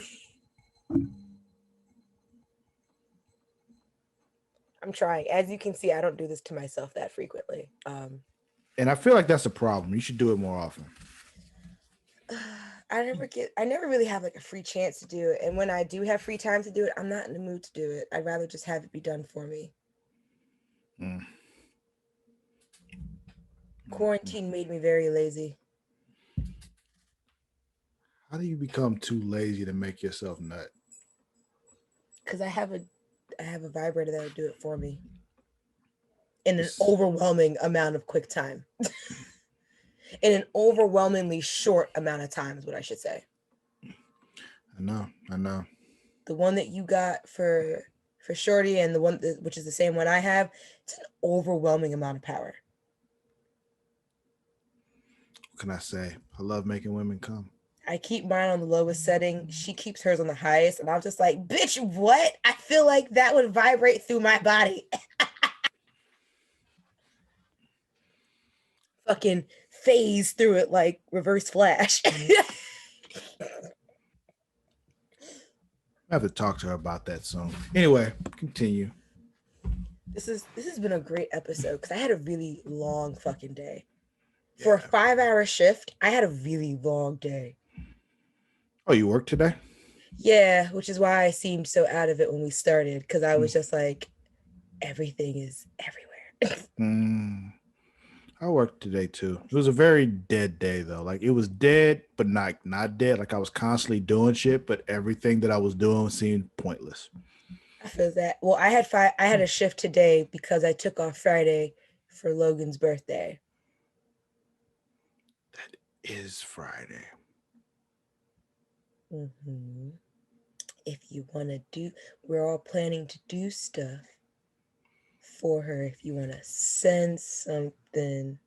I'm trying. As you can see, I don't do this to myself that frequently. And I feel like that's a problem. You should do it more often. I never really have like a free chance to do it. And when I do have free time to do it, I'm not in the mood to do it. I'd rather just have it be done for me. Quarantine made me very lazy. How do you become too lazy to make yourself nut? Because I have a vibrator that would do it for me in an overwhelming amount of quick time. In an overwhelmingly short amount of time is what I should say. I know. The one that you got for Shorty and the one which is the same one I have, it's an overwhelming amount of power. What can I say? I love making women come. I keep mine on the lowest setting. She keeps hers on the highest. And I'm just like, bitch, what? I feel like that would vibrate through my body. Fucking phase through it like Reverse Flash. I have to talk to her about that soon. Anyway, continue. This has been a great episode because I had a really long fucking day. For a 5-hour shift, I had a really long day. Oh, you worked today? Yeah, which is why I seemed so out of it when we started, because I was just like, everything is everywhere. I worked today too. It was a very dead day though. Like it was dead, but not dead. Like I was constantly doing shit, but everything that I was doing seemed pointless. I feel that. Well, I had a shift today because I took off Friday for Logan's birthday. That is Friday. Mm-hmm. If you want to do, we're all planning to do stuff for her. If you want to send something,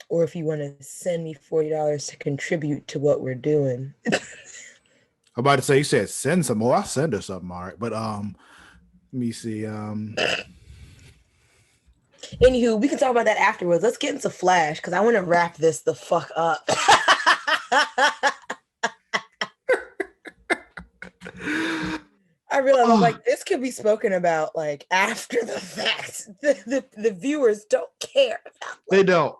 or if you want to send me $40 to contribute to what we're doing. I'm about to say, you said send some more. I'll send her something, all right. But let me see. Anywho, we can talk about that afterwards. Let's get into Flash because I want to wrap this the fuck up. I realized I was like, this could be spoken about like after the fact. The viewers don't care. They don't.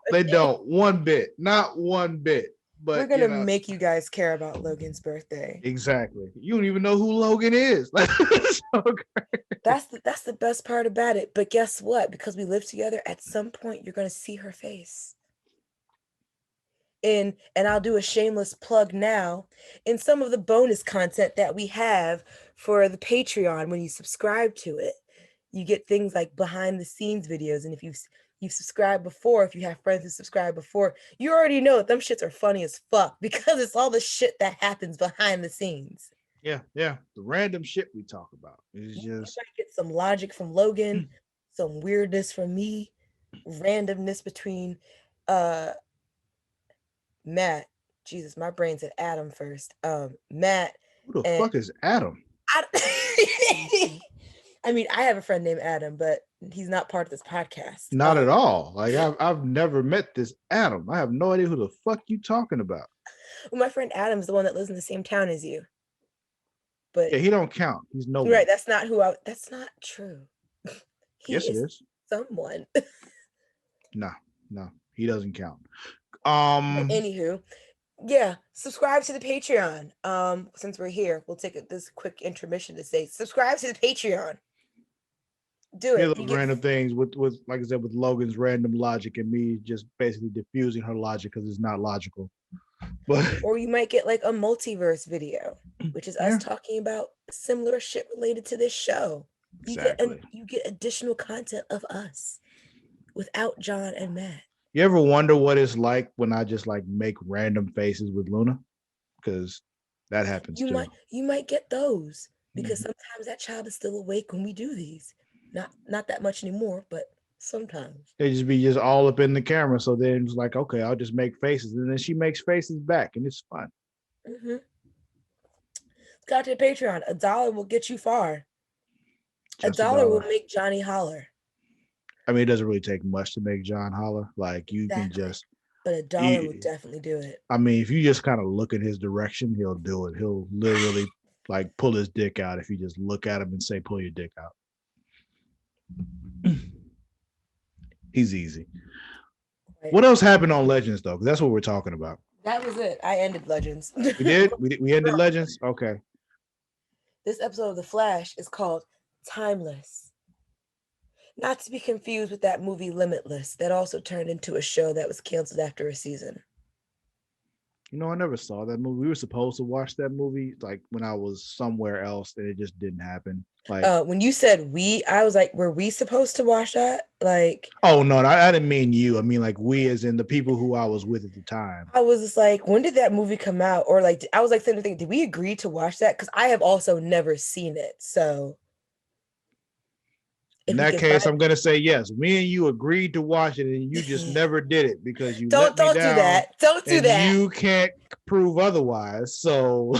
One bit. Not one bit. But we're gonna make you guys care about Logan's birthday. Exactly. You don't even know who Logan is. So that's the best part about it. But guess what? Because we live together, at some point you're gonna see her face. And I'll do a shameless plug now. In some of the bonus content that we have for the Patreon, when you subscribe to it, you get things like behind the scenes videos. And if you've subscribed before, if you have friends who subscribe before, you already know that them shits are funny as fuck because it's all the shit that happens behind the scenes. Yeah. The random shit we talk about. It's You just might get some logic from Logan, some weirdness from me, randomness between Matt. Jesus, my brain's at Adam first. Matt who the and fuck is Adam? I mean, I have a friend named Adam, but he's not part of this podcast. Not at all. Like I've never met this Adam. I have no idea who the fuck you talking about. Well, my friend Adam's the one that lives in the same town as you. But Yeah, he don't count. He's no one. right, that's not true. He Yes, it is is. someone. No, he doesn't count. But anywho, yeah, subscribe to the Patreon. Since we're here, we'll take this quick intermission to say subscribe to the Patreon. Do Hear it. those random things with like I said, with Logan's random logic and me just basically diffusing her logic because it's not logical. But or you might get like a multiverse video, which is us talking about similar shit related to this show. Exactly. You get additional content of us without John and Matt. You ever wonder what it's like when I just like make random faces with Luna? Because that happens too. You might get those because sometimes that child is still awake when we do these. Not that much anymore, but sometimes. They just be all up in the camera. So then it's like, okay, I'll just make faces. And then she makes faces back and it's fun. Got to the Patreon. $1 will get you far. $1 will make Johnny holler. I mean, it doesn't really take much to make John holler. Like you can just. But $1 will definitely do it. I mean, if you just kind of look in his direction, he'll do it. He'll literally like pull his dick out if you just look at him and say, pull your dick out. He's easy. Right. What else happened on Legends though? Because that's what we're talking about. That was it. I ended Legends. We did? We ended Legends? Okay. This episode of The Flash is called Timeless. Not to be confused with that movie Limitless that also turned into a show that was canceled after a season. You know, I never saw that movie. We were supposed to watch that movie like when I was somewhere else and it just didn't happen. Like when you said we, I was like, were we supposed to watch that? Like, oh no, I didn't mean you. I mean like we as in the people who I was with at the time. I was just like, when did that movie come out? Or like, I was like thinking, did we agree to watch that? Because I have also never seen it. So in that case, I'm gonna say yes. Me and you agreed to watch it, and you just never did it because you don't do that. Don't do that. You can't prove otherwise. So,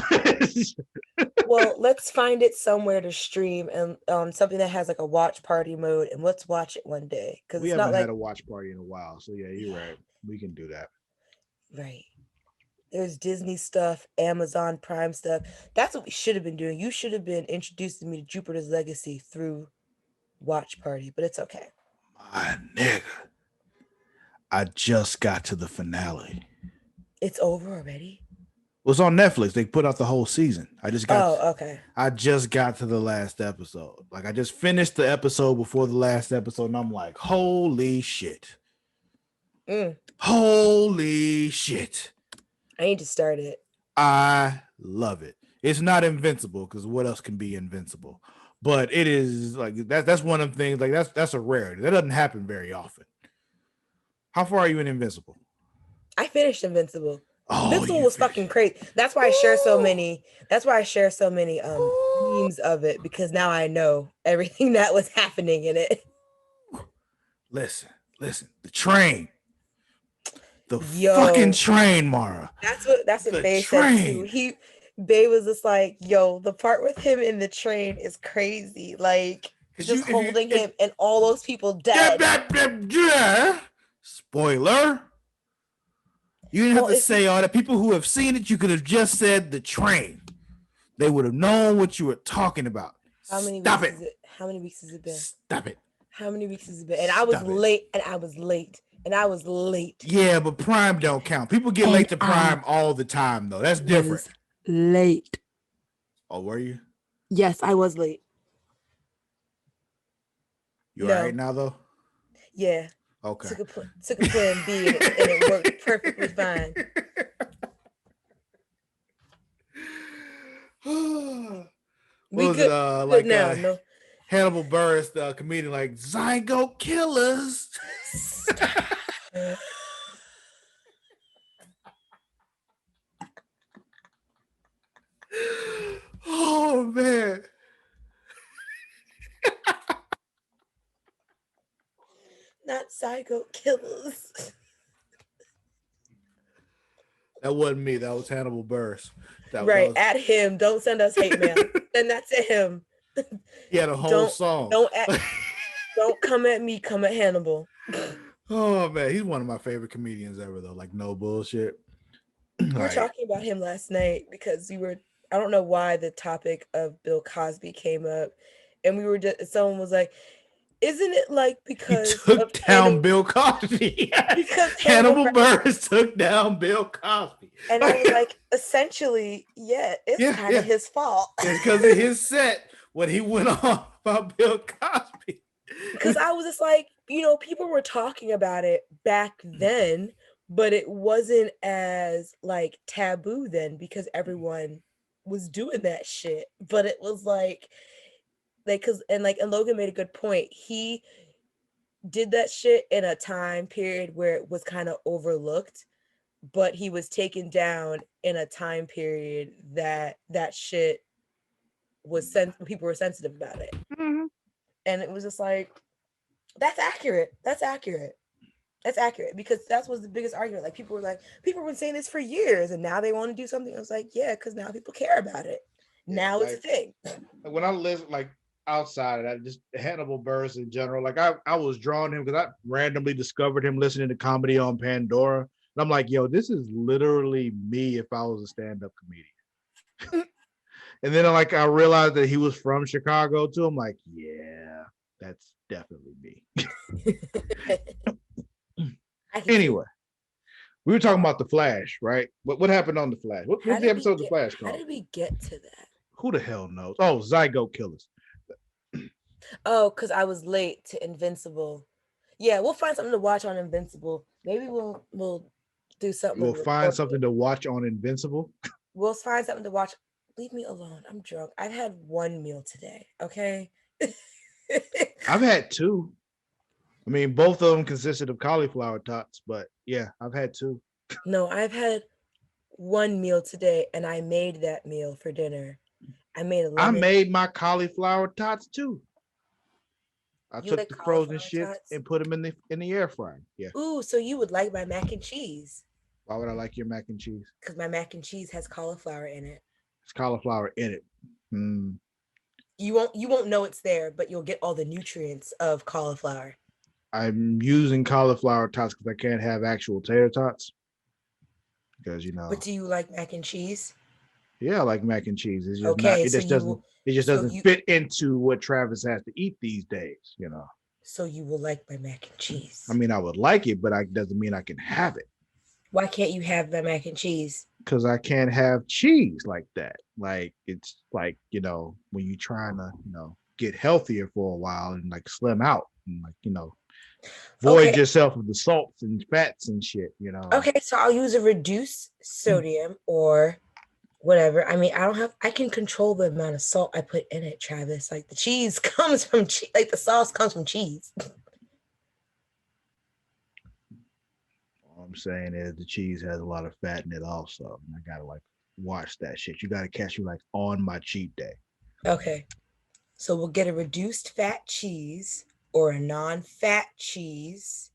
well, let's find it somewhere to stream and something that has like a watch party mode, and let's watch it one day. Because we haven't had a watch party in a while. So yeah, you're right. We can do that. Right. There's Disney stuff, Amazon Prime stuff. That's what we should have been doing. You should have been introducing me to Jupiter's Legacy through watch party, but it's okay. My nigga, I just got to the finale. It's over already? It was on Netflix. They put out the whole season. Okay. I just got to the last episode. Like I just finished the episode before the last episode, and I'm like, holy shit. Holy shit. I need to start it. I love it. It's not invincible because what else can be invincible? But it is like that's one of the things, like that's a rarity. That doesn't happen very often. How far are you in Invincible? I finished Invincible. Oh, Invincible was fucking crazy. That's why I share so many. That's why I share so many memes of it, because now I know everything that was happening in it. Listen. The train. The fucking train, Mara. That's what Bay said too. Bay was just like, yo, the part with him in the train is crazy. Like, just holding him and all those people dead. Spoiler. You didn't have to say all that. People who have seen it, you could have just said the train. They would have known what you were talking about. How many weeks has it been? Stop it. How many weeks has it been? And I was late. Yeah, but Prime don't count. People get late to Prime all the time, though. That's different. Late. Oh, were you? Yes, I was late. You all right now, though? Yeah. Okay. Took a plan B and it worked perfectly fine. Hannibal Buress, the comedian, like Zygo Killers. Stop. Oh man. Not psycho killers. That wasn't me. That was Hannibal Buress. That Right, was. at him. Don't send us hate mail. Send that to him. He had a whole Don't song. don't at, don't come at me. Come at Hannibal. Oh man, he's one of my favorite comedians ever, though. Like no bullshit. We were Like talking about him last night because we were. I don't know why the topic of Bill Cosby came up, and we were just. Someone was like, "Isn't it like he because of took down Hannibal? Bill Cosby. Because Hannibal?" Hannibal Buress took down Bill Cosby. And I was like, essentially, yeah, it's Yeah, kind of yeah. his fault. It's because of his set when he went on about Bill Cosby. Because I was just like, people were talking about it back then, but it wasn't as like taboo then because everyone was doing that shit. But it was like because and Logan made a good point. He did that shit in a time period where it was kind of overlooked, but he was taken down in a time period that shit was people were sensitive about it. Mm-hmm. And it was just like, that's accurate. That's accurate. That's accurate because that was the biggest argument. Like people have been saying this for years, and now they want to do something. I was like, yeah, because now people care about it. Yeah, Now it's a thing. When I listen, like outside of that, just Hannibal Buress in general, like I was drawn to him because I randomly discovered him listening to comedy on Pandora. And I'm like, yo, this is literally me if I was a stand-up comedian. And then I realized that he was from Chicago too. I'm like, yeah, that's definitely me. Anyway, we were talking about the Flash, right? What happened on the Flash? What's the episode of the Flash called? How did we get to that? Who the hell knows? Oh, Zygote Killers. Oh, because I was late to Invincible. Yeah, we'll find something to watch on Invincible. Maybe we'll do something. We'll find something to watch on Invincible. We'll find something to watch. Leave me alone. I'm drunk. I've had one meal today. Okay. I've had two. I mean, both of them consisted of cauliflower tots, but yeah, I've had two. No, I've had one meal today, and I made that meal for dinner. I made my cauliflower tots too. I took like the frozen shits and put them in the air fryer. Yeah. Ooh, so you would like my mac and cheese? Why would I like your mac and cheese? Because my mac and cheese has cauliflower in it. It's cauliflower in it. You won't know it's there, but you'll get all the nutrients of cauliflower. I'm using cauliflower tots because I can't have actual tater tots. Because But do you like mac and cheese? Yeah, I like mac and cheese. It's just it just doesn't fit into what Travis has to eat these days. So you will like my mac and cheese. I mean, I would like it, but it doesn't mean I can have it. Why can't you have my mac and cheese? Because I can't have cheese like that. Like it's like, when you're trying to, get healthier for a while and slim out and void yourself of the salts and fats and shit, Okay, so I'll use a reduced sodium or whatever. I mean, I can control the amount of salt I put in it, Travis. Like the cheese comes from the sauce comes from cheese. All I'm saying is the cheese has a lot of fat in it also. And I gotta watch that shit. You gotta catch me on my cheat day. Okay. So we'll get a reduced fat cheese or a non-fat cheese.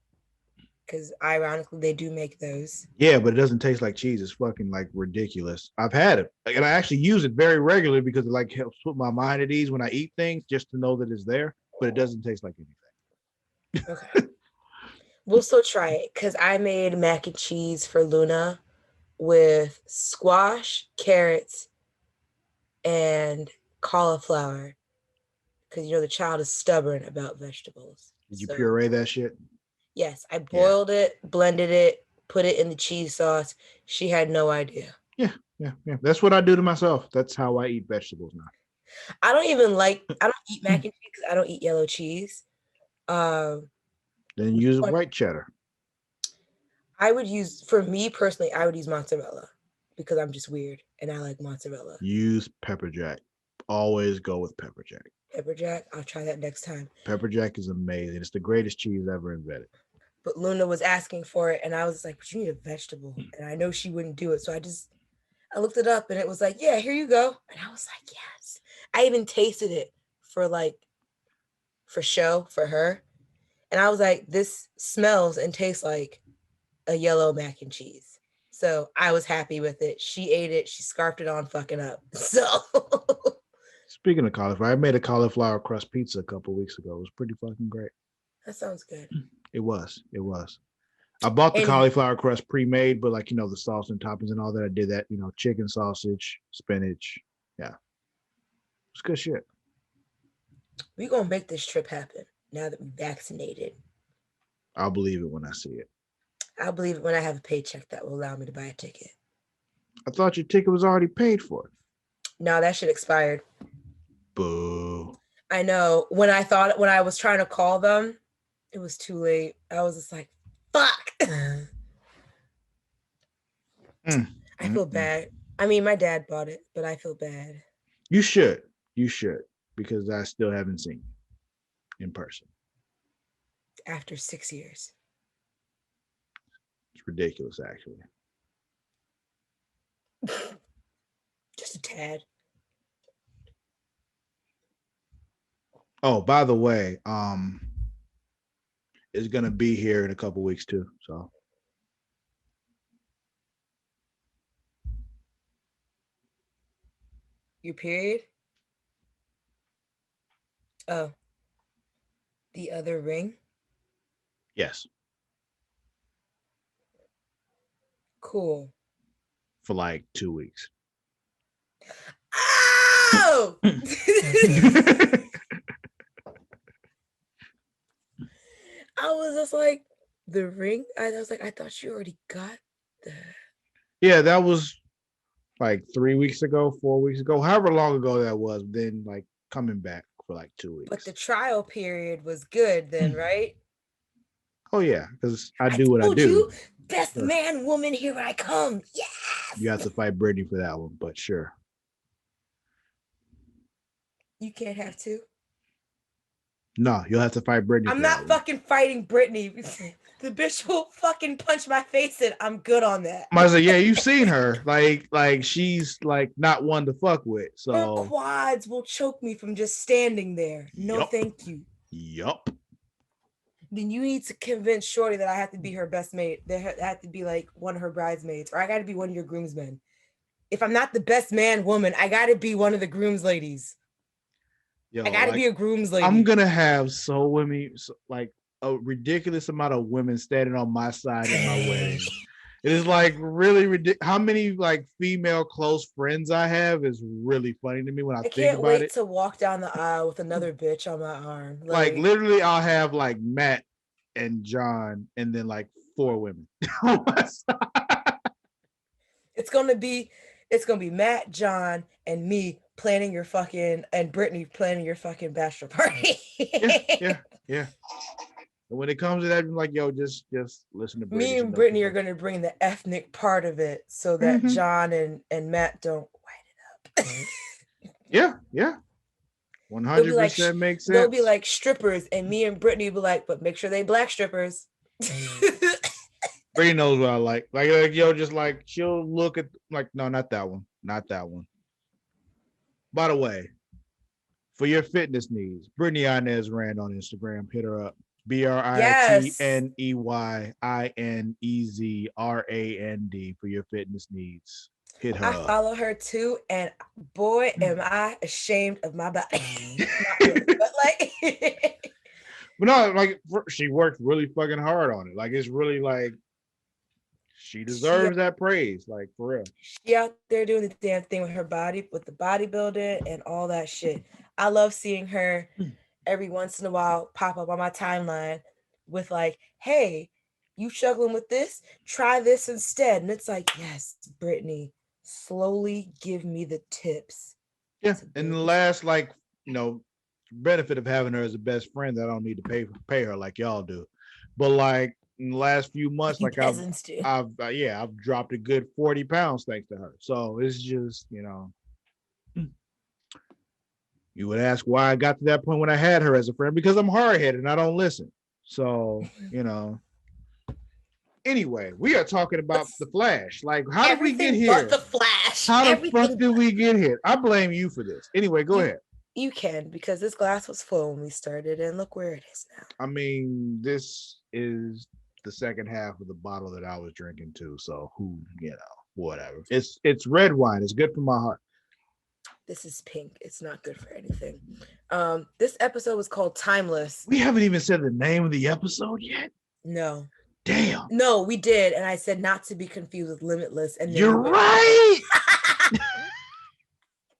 Because ironically, they do make those. Yeah, but it doesn't taste like cheese. It's fucking ridiculous. I've had it, and I actually use it very regularly because it helps put my mind at ease when I eat things, just to know that it's there. But it doesn't taste like anything. Okay, we'll still try it because I made mac and cheese for Luna with squash, carrots, and cauliflower. Because the child is stubborn about vegetables. Did you puree that shit? Yes, I boiled it, blended it, put it in the cheese sauce. She had no idea. Yeah. That's what I do to myself. That's how I eat vegetables now. I don't eat mac and cheese because I don't eat yellow cheese. Then use white cheddar. For me personally, I would use mozzarella because I'm just weird and I like mozzarella. Use pepper jack. Always go with pepper jack. Pepper jack? I'll try that next time. Pepper jack is amazing. It's the greatest cheese ever invented. but Luna was asking for it, and I was like, but you need a vegetable. And I know she wouldn't do it. So I looked it up and it was like, yeah, here you go. And I was like, yes. I even tasted it for show for her. And I was like, this smells and tastes like a yellow mac and cheese. So I was happy with it. She ate it. She scarfed it on fucking up. So Speaking of cauliflower, I made a cauliflower crust pizza a couple weeks ago. It was pretty fucking great. that sounds good. It was. It was. I bought the And cauliflower crust pre-made, but like the sauce and toppings and all that. I did that. Chicken, sausage, spinach. Yeah, it's good shit. we gonna make this trip happen now that we're vaccinated. I'll believe it when I see it. I'll believe it when I have a paycheck that will allow me to buy a ticket. I thought your ticket was already paid for. No, that shit expired. Boo. I know. When I was trying to call them, it was too late. I was just like, fuck. I feel bad. I mean, my dad bought it, but I feel bad. You should. You should. Because I still haven't seen you in person. After 6 years. It's ridiculous, actually. Just a tad. Oh, by the way, it's gonna be here in a couple weeks too. So Your period? Oh. The other ring? yes, Cool. for like 2 weeks. Oh! I was just like, the ring? I was like, I thought you already got that. Yeah, that was like 3 weeks ago, 4 weeks ago, however long ago that was. Then like coming back for like 2 weeks. But the trial period was good then, right? Oh yeah, because I do what I told do. You, best sure. Man, woman, here I come. Yes. You have to fight Brittany for that one, but sure. You can't have two. No, you'll have to fight Brittany. I'm not fucking fighting Brittany. The bitch will fucking punch my face in. I'm good on that. I was like, yeah, you've seen her. Like she's like not one to fuck with. So her quads will choke me from just standing there. No, thank you. Yup. Then you need to convince Shorty that I have to be her best mate. That I have to be like one of her bridesmaids, or I got to be one of your groomsmen. If I'm not the best man woman, I got to be one of the grooms ladies. Yo, I got to be a grooms lady. I'm gonna have like a ridiculous amount of women standing on my side at my wedding. It is like really ridiculous. How many like female close friends I have is really funny to me when I think about it. I can't wait to walk down the aisle with another bitch on my arm. Like literally, I'll have like Matt and John, and then like 4 women on my side. It's gonna be Matt, John, and me planning your fucking, and Brittany planning your fucking bachelor party. Yeah. And when it comes to that, I'm like, yo, just listen to Brittany. Me and Brittany are gonna bring the ethnic part of it so that John and Matt don't white it up. Yeah. 100% makes sense. They'll be like strippers, and me and Brittany will be like, but make sure they black strippers. Brittany knows what I like. Like, yo, just like she'll look at like, no, not that one. By the way, for your fitness needs, Brittany Inez Rand on Instagram. Hit her up. BritneYinezRand for your fitness needs. Hit her up. I follow her too, and boy, am I ashamed of my body. Not really, but like, but no, like she worked really fucking hard on it. Like it's really like she deserves that praise, like for real. She out there doing the damn thing with her body, with the bodybuilding and all that shit. I love seeing her every once in a while pop up on my timeline with like, hey, you struggling with this? Try this instead. And it's like, yes, Brittany, slowly give me the tips. Yeah. And the last, like, benefit of having her as a best friend, I don't need to pay her like y'all do. But like in the last few months, like I've dropped a good 40 pounds thanks to her. So it's just, you would ask why I got to that point when I had her as a friend, because I'm hard-headed and I don't listen. So, Anyway, we are talking about the Flash. Like, how did we get Everything here? but the Flash. How the Everything fuck did we get here? I blame you for this. Anyway, go ahead. You can, because this glass was full when we started, and look where it is now. I mean, this is the second half of the bottle that I was drinking too. So who, whatever. It's red wine. It's good for my heart. This is pink. It's not good for anything. This episode was called Timeless. We haven't even said the name of the episode yet. No. Damn. No, we did, and I said not to be confused with Limitless. And you're right.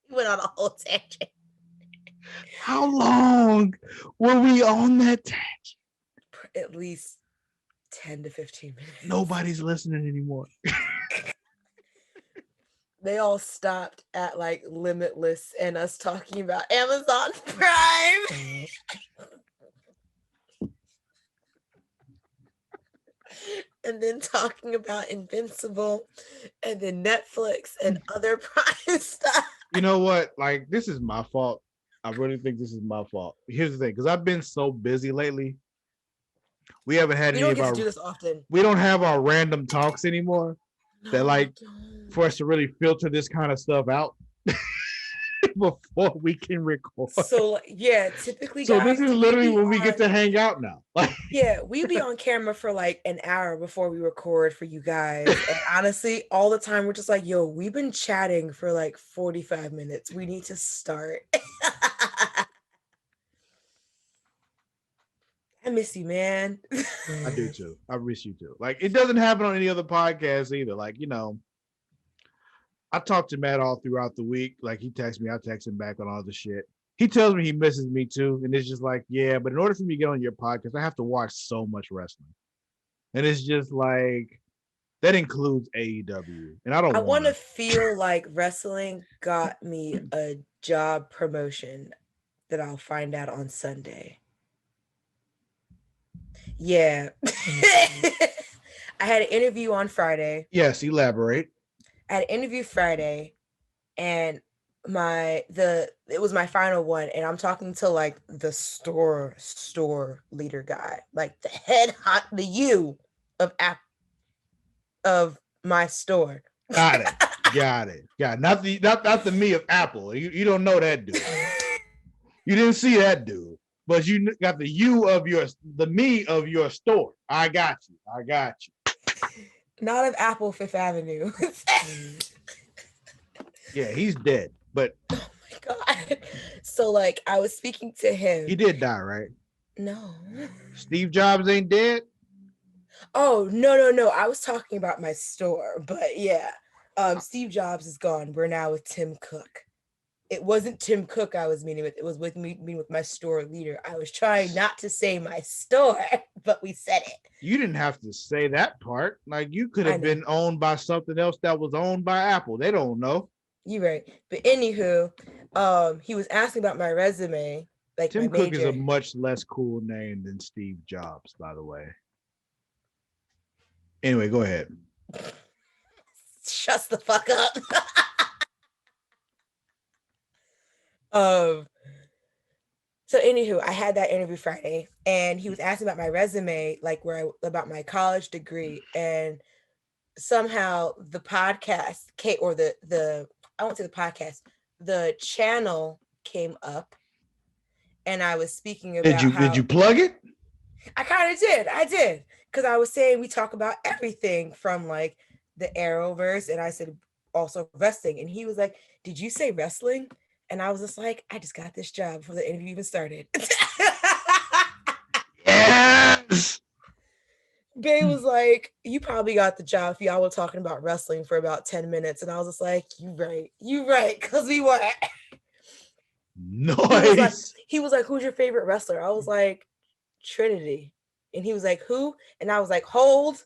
Went on a whole tangent. How long were we on that tangent? At least 10 to 15 minutes. Nobody's listening anymore. They all stopped at like Limitless and us talking about Amazon Prime. And then talking about Invincible and then Netflix and other Prime stuff. You know what? Like, this is my fault. I really think this is my fault. Here's the thing, because I've been so busy lately. We haven't had any of our. Do this often. We don't have our random talks anymore. That like for us to really filter this kind of stuff out before we can record. So yeah, typically. So this is literally when we get to hang out now. Yeah, we be on camera for like an hour before we record for you guys. And honestly, all the time we're just like, yo, we've been chatting for like 45 minutes. We need to start. I miss you, man. I do too. I miss you too. Like, it doesn't happen on any other podcast either. Like, I talk to Matt all throughout the week. Like, he texts me, I text him back on all the shit. He tells me he misses me too. And it's just like, yeah, but in order for me to get on your podcast, I have to watch so much wrestling. And it's just like, that includes AEW. And I want to feel like wrestling got me a job promotion that I'll find out on Sunday. Yeah. I had an interview on Friday. Yes, elaborate. I had an interview Friday, and it was my final one, and I'm talking to like the store leader guy, like the head the you of my store. Got it. Not the me of Apple. You don't know that dude. You didn't see that dude. But you got the me of your store. I got you. Not of Apple Fifth Avenue. Yeah, he's dead. But oh my God. So like I was speaking to him. He did die, right? No. Steve Jobs ain't dead? Oh, no. I was talking about my store, but yeah. Steve Jobs is gone. We're now with Tim Cook. It wasn't Tim Cook I was meeting with. It was with me with my store leader. I was trying not to say my store, but we said it. You didn't have to say that part. Like, you could have been owned by something else that was owned by Apple. They don't know. You're right. But anywho, he was asking about my resume. Like Tim Cook is a much less cool name than Steve Jobs, by the way. Anyway, go ahead. Shut the fuck up. So anywho, I had that interview Friday, and he was asking about my resume, like about my college degree, and somehow the podcast I won't say the podcast, the channel came up, and I was speaking about did you plug it? I kind of did. I did, because I was saying we talk about everything from like the Arrowverse, and I said also wrestling, and he was like, "Did you say wrestling?" And I was just like, I just got this job before the interview even started. Yes. Babe was like, you probably got the job if y'all were talking about wrestling for about 10 minutes. And I was just like, you right, because we were. Nice. He was like, who's your favorite wrestler? I was like, Trinity. And he was like, who? And I was like, hold.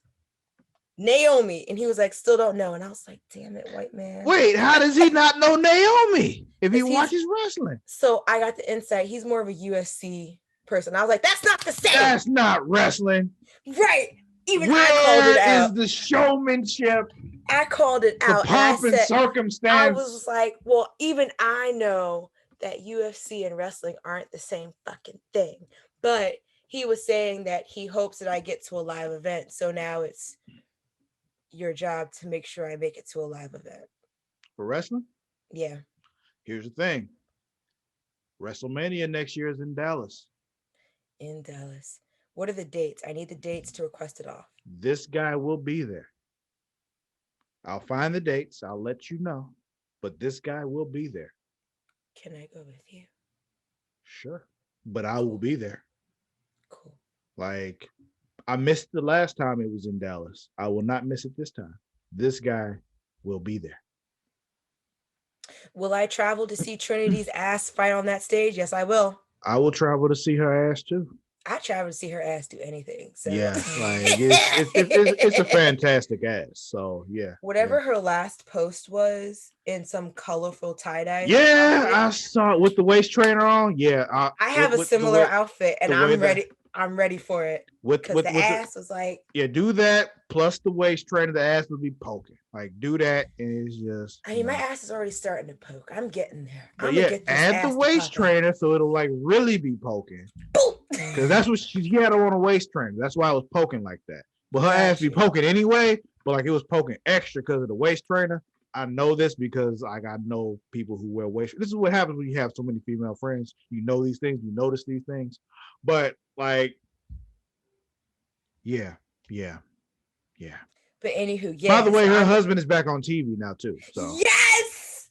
Naomi. And he was like, still don't know. And I was like, damn it, white man. Wait, how does he not know Naomi if he watches wrestling? So I got the insight. He's more of a USC person. I was like, that's not the same. That's not wrestling. Right. Even Where I called it out. is the showmanship? I called it out. The pomp and circumstance. I was like, well, even I know that UFC and wrestling aren't the same fucking thing. But he was saying that he hopes that I get to a live event. So now it's your job to make sure I make it to a live event. For wrestling, Yeah, here's the thing: WrestleMania next year is in Dallas. in Dallas. What are the dates? I need the dates to request it off. This guy will be there. I'll find the dates. I'll let you know. But this guy will be there. Can I go with you? Sure. But I will Cool. be there. Cool. Like, I missed the last time it was in Dallas. I will not miss it this time. This guy will be there. Will I travel to see Trinity's ass fight on that stage? Yes, I will. I will travel to see her ass too. I travel to see her ass do anything. So Yeah, like it's a fantastic ass. So yeah, whatever her last post was in some colorful tie-dye yeah. outfit, I saw it with the waist trainer on. Yeah, I have a with the similar way outfit and the way I'm that ready. I'm ready for it because the with the ass was like, yeah, do that plus the waist trainer. The ass will be poking. Like do that, and it's just I mean, my ass is already starting to poke. I'm getting there. But I'm gonna yeah, get this add the ass to waist pop out. trainer so it'll like really be poking. Boom. Because that's what she had her on a waist trainer. That's why it was poking like that. But her ass be Gotcha. poking anyway. But like it was poking extra because of the waist trainer. I know this because like I know people who wear waist. This is what happens when you have so many female friends. You know these things. You notice these things. But like, yeah, yeah, yeah. But anywho, By the yeah. way, So her I'm husband is back on TV now too. So yes.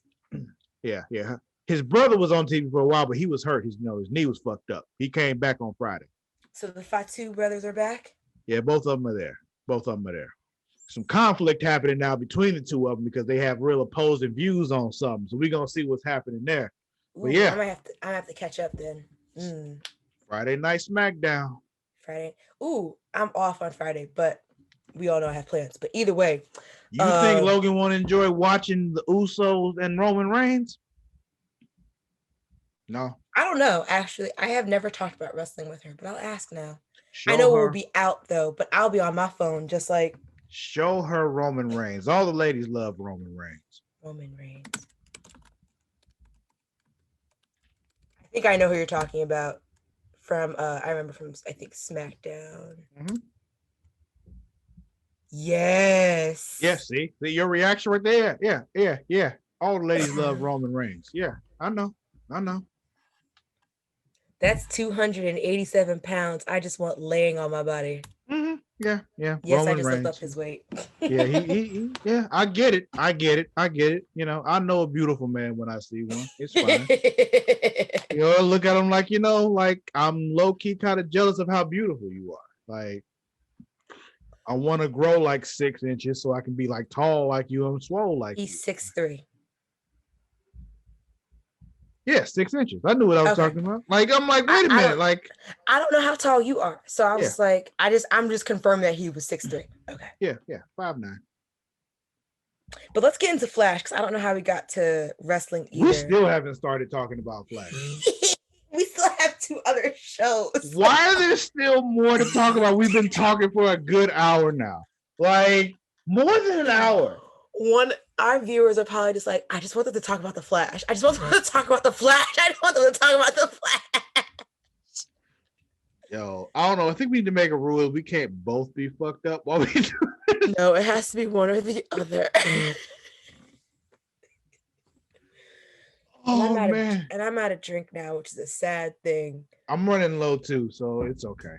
yeah, yeah. His brother was on TV for a while, but he was hurt. His his knee was fucked up. He came back on Friday. So the Fatu brothers are back. Yeah, both of them are there. Both of them are there. Some conflict happening now between the two of them because they have real opposing views on something. So we're gonna see what's happening there. But Ooh, yeah, I have to catch up then. Friday Night SmackDown. Friday. Ooh, I'm off on Friday, but we all know I have plans. But either way, You think Logan won't enjoy watching the Usos and Roman Reigns? No. I don't know. Actually, I have never talked about wrestling with her, but I'll ask now. I Show know her. we'll be out though, but I'll be on my phone just like Show her Roman Reigns. All the ladies love Roman Reigns. Roman Reigns. I think I know who you're talking about from I remember from I think SmackDown. Mm-hmm. Yes. Yeah, see your reaction right there. Yeah, yeah, yeah. All the ladies love Roman Reigns. Yeah, I know. That's 287 pounds. I just want laying on my body. Mm-hmm. Yeah. Yes, Roman I just Reigns. looked up his weight. Yeah, he yeah, I get it. I know a beautiful man when I see one. It's fine. Look at him like, like I'm low-key kind of jealous of how beautiful you are. Like, I want to grow like 6 inches so I can be like tall like you and swole like He's you. 6'3". Yeah, 6 inches. I knew what I was talking about. Like, I'm like, wait a minute. I don't know how tall you are. So I was like, I'm just confirming that he was 6'3". Okay. Yeah, 5'9". But let's get into Flash because I don't know how we got to wrestling either. We still haven't started talking about Flash. We still have 2 other shows. Why are there still more to talk about? We've been talking for a good hour now. Like, more than an hour. Our viewers are probably just like, I just want them to talk about the Flash. I just want them to talk about the Flash. I just want them to talk about the Flash. Yo, I don't know. I think we need to make a rule. We can't both be fucked up while we do it. No, it has to be one or the other. Man. I'm out of drink now, which is a sad thing. I'm running low too, so it's okay.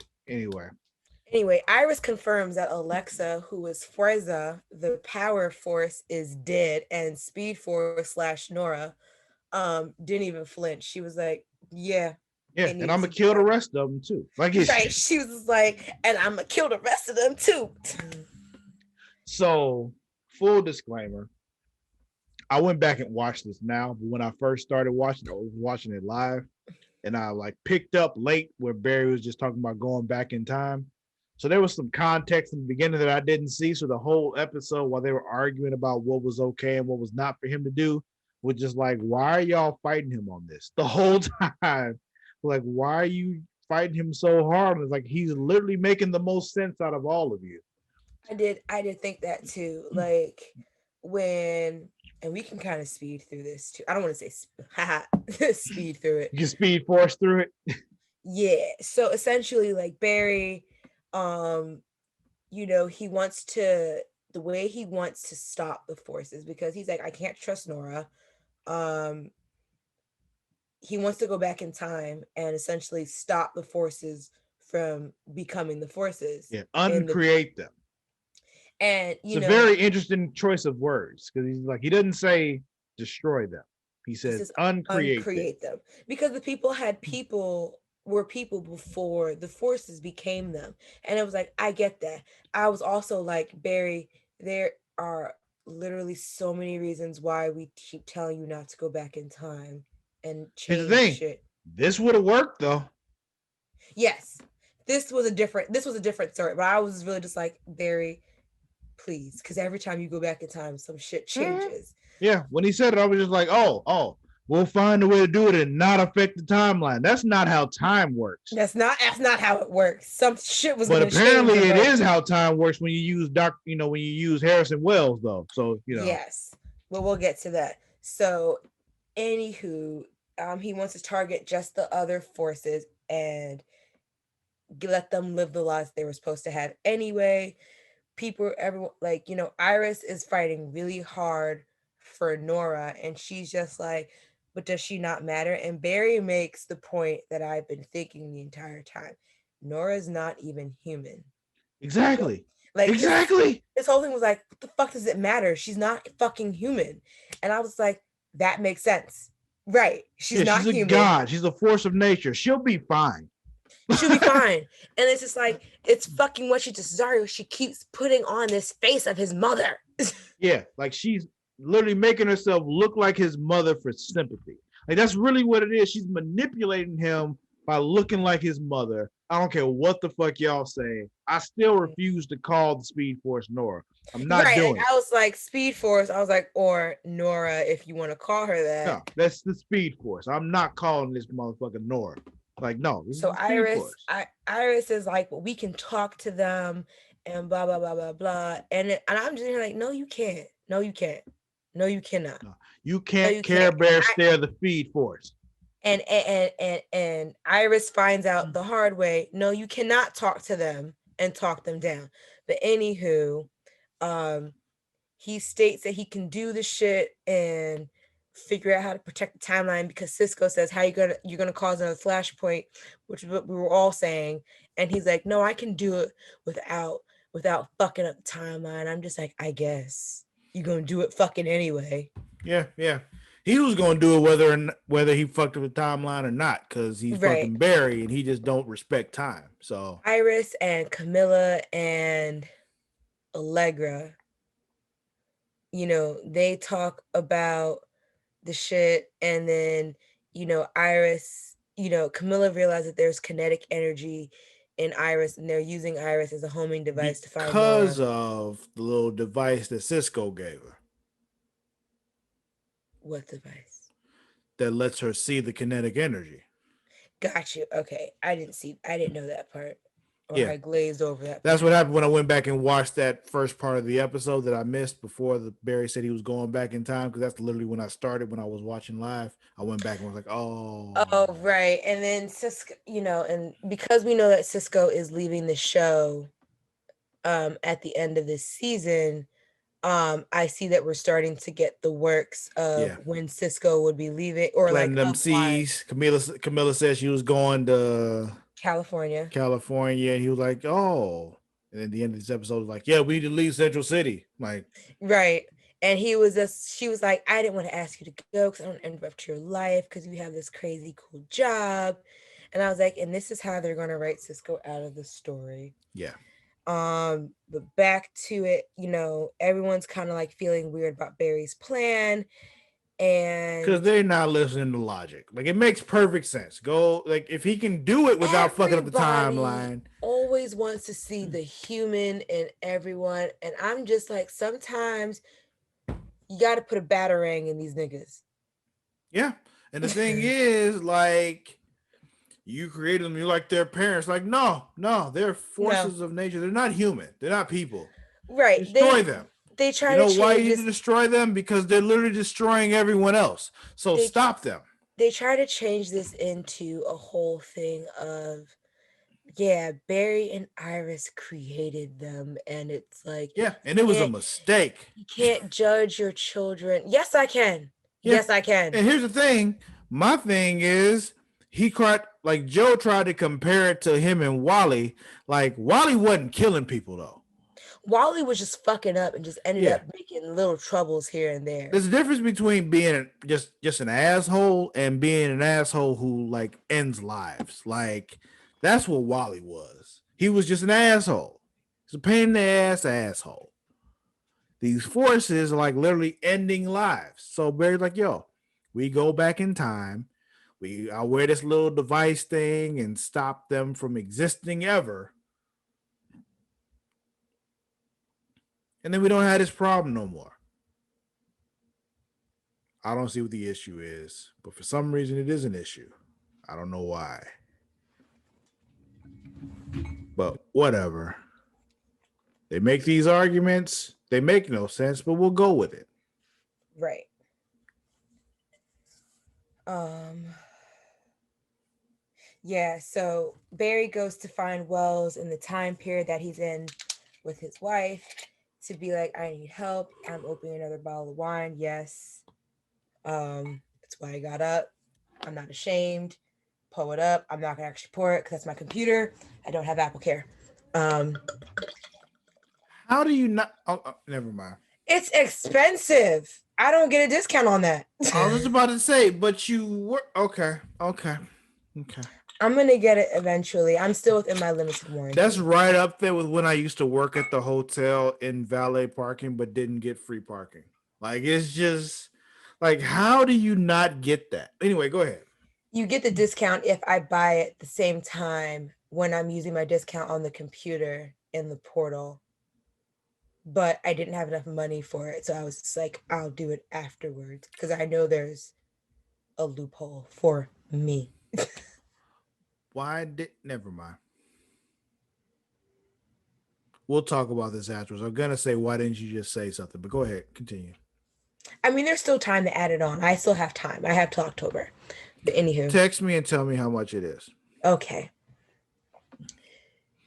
Anyway, Iris confirms that Alexa, who is Frieza, the Power Force, is dead, and Speed Force / Nora didn't even flinch. She was like, yeah, and I'm gonna kill the rest of them too. Like, right? She was like, and I'm gonna kill the rest of them too. So, full disclaimer, I went back and watched this now, but when I first started watching it, I was watching it live, and I like picked up late where Barry was just talking about going back in time. So there was some context in the beginning that I didn't see. So the whole episode, while they were arguing about what was okay and what was not for him to do, was just like, why are y'all fighting him on this the whole time? Like, why are you fighting him so hard? It's like he's literally making the most sense out of all of you. I did think that too. Like when, and we can kind of speed through this too. I don't want to say speed through it. You can speed force through it. Yeah. So essentially, like Barry, um, he wants to the way he wants to stop the forces because he's like, I can't trust Nora. Um, he wants to go back in time and essentially stop the forces from becoming the forces Yeah, in the uncreate them. and It's a very interesting choice of words because he's like, he doesn't say destroy them. He he says says uncreate them. uncreate them because the people had people were people before the forces became them, and it was like, I get that. I was also like, Barry, there are literally so many reasons why we keep telling you not to go back in time and Here's the change thing. shit. This would have worked though. Yes, this was a different story, but I was really just like, Barry, please, because every time you go back in time some shit changes. Yeah, when he said it, I was just like, oh, we'll find a way to do it and not affect the timeline. That's not how time works. That's not how it works. Some shit was But gonna change apparently, it is eventually. how time works when you use when you use Harrison Wells, though. So Yes, but we'll get to that. So, anywho, he wants to target just the other forces and let them live the lives they were supposed to have anyway. People, everyone, like, Iris is fighting really hard for Nora, and she's just like, but does she not matter? And Barry makes the point that I've been thinking the entire time. Nora's not even human. exactly, Like exactly. his whole thing was like, what the fuck does it matter? She's not fucking human. And I was like, that makes sense. Right. She's Yeah, not she's a human. god. She's a force of nature. She'll be fine. She'll be fine. And it's just like, it's fucking what she desires. She keeps putting on this face of his mother. Yeah, like she's literally making herself look like his mother for sympathy. Like that's really what it is. She's manipulating him by looking like his mother. I don't care what the fuck y'all say. I still refuse to call the Speed Force Nora. I'm not Right. doing Like it. I was like, Speed Force. I was like, or Nora, if you want to call her that. No, that's the Speed Force. I'm not calling this motherfucker Nora. Like, no, this is So the Speed Force. Iris is like, well, we can talk to them and blah blah blah blah blah. And I'm just like, no, you can't. No, you can't. No, you cannot. No, you No, can't you can't. Care Bear stare the Speed Force. And Iris finds out the hard way. No, you cannot talk to them and talk them down. But anywho, um, he states that he can do the shit and figure out how to protect the timeline because Cisco says, how you're gonna cause another flashpoint, which is what we were all saying. And he's like, no, I can do it without fucking up the timeline. I'm just like, I guess you're gonna do it fucking anyway. Yeah. He was gonna do it whether he fucked up the timeline or not, because he's Right. fucking Barry and he just don't respect time. So Iris and Camilla and Allegra, they talk about the shit, and then, Iris, Camilla realized that there's kinetic energy in Iris, and they're using Iris as a homing device to find because Nora. of the little device that Cisco gave her What device? that lets her see the kinetic energy. Got you. Okay. I didn't know that part. Or Yeah. I glazed over that That's part. what happened when I went back and watched that first part of the episode that I missed before the Barry said he was going back in time, because that's literally when I started when I was watching live. I went back and was like, Oh, oh. right. And then Cisco, and because we know that Cisco is leaving the show at the end of this season, I see that we're starting to get the works of Yeah. when Cisco would be leaving, or Planting like them of why seeds. Camilla said she was going to California. California, and he was like, oh. And then the end of this episode was like, yeah, we need to leave Central City. Like, Right. And she was like, I didn't want to ask you to go because I don't want to interrupt your life because you have this crazy cool job. And I was like, and this is how they're going to write Cisco out of the story. yeah. But back to it, everyone's kind of like feeling weird about Barry's plan. Because And they're not listening to logic. Like, it makes perfect sense. Go, like, if he can do it without fucking up the everybody timeline. always wants to see the human in everyone. And I'm just like, sometimes you got to put a batarang in these niggas. Yeah. And the thing is, like, you created them, you're like their parents. Like, no, they're No. forces of nature. They're not human. They're not people. Right. Destroy them. They You try to know why you change need this. to destroy them? Because they're literally destroying everyone else. So They stop them. they try to change this into a whole thing of, yeah, Barry and Iris created them, and it's like Yeah, and it was a mistake. you can't judge your children. Yes, I can. Yeah, Yes, I can. and here's the thing. My thing is, he tried, like Joe tried to compare it to him and Wally. Like Wally wasn't killing people though. Wally was just fucking up and just ended Yeah, up making little troubles here and there. there's a difference between being just an asshole and being an asshole who like ends lives. Like that's what Wally was. He was just an asshole. He's a pain in the ass asshole. These forces are like literally ending lives. So Barry's like, yo, we go back in time. I'll wear this little device thing and stop them from existing ever. And then we don't have this problem no more. I don't see what the issue is, but for some reason it is an issue. I don't know why. But whatever. They make these arguments, they make no sense, but we'll go with it. Right. Yeah, so Barry goes to find Wells in the time period that he's in with his wife to be like, I need help. I'm opening another bottle of wine. Yes. That's why I got up. I'm not ashamed. Pull it up. I'm not gonna actually pour it because that's my computer. I don't have Apple Care. How do you not? Never mind. It's expensive. I don't get a discount on that. I was just about to say, but you were okay. I'm gonna get it eventually. I'm still within my limited warranty. That's right up there with when I used to work at the hotel in valet parking, but didn't get free parking. Like it's just like, how do you not get that? Anyway, go ahead. You get the discount if I buy it at the same time when I'm using my discount on the computer in the portal. But I didn't have enough money for it, so I was just like, I'll do it afterwards because I know there's a loophole for me. Never mind. We'll talk about this afterwards. I'm gonna say, why didn't you just say something? But go ahead, continue. I mean, there's still time to add it on. I still have time. I have till October. But anywho. Text me and tell me how much it is. Okay.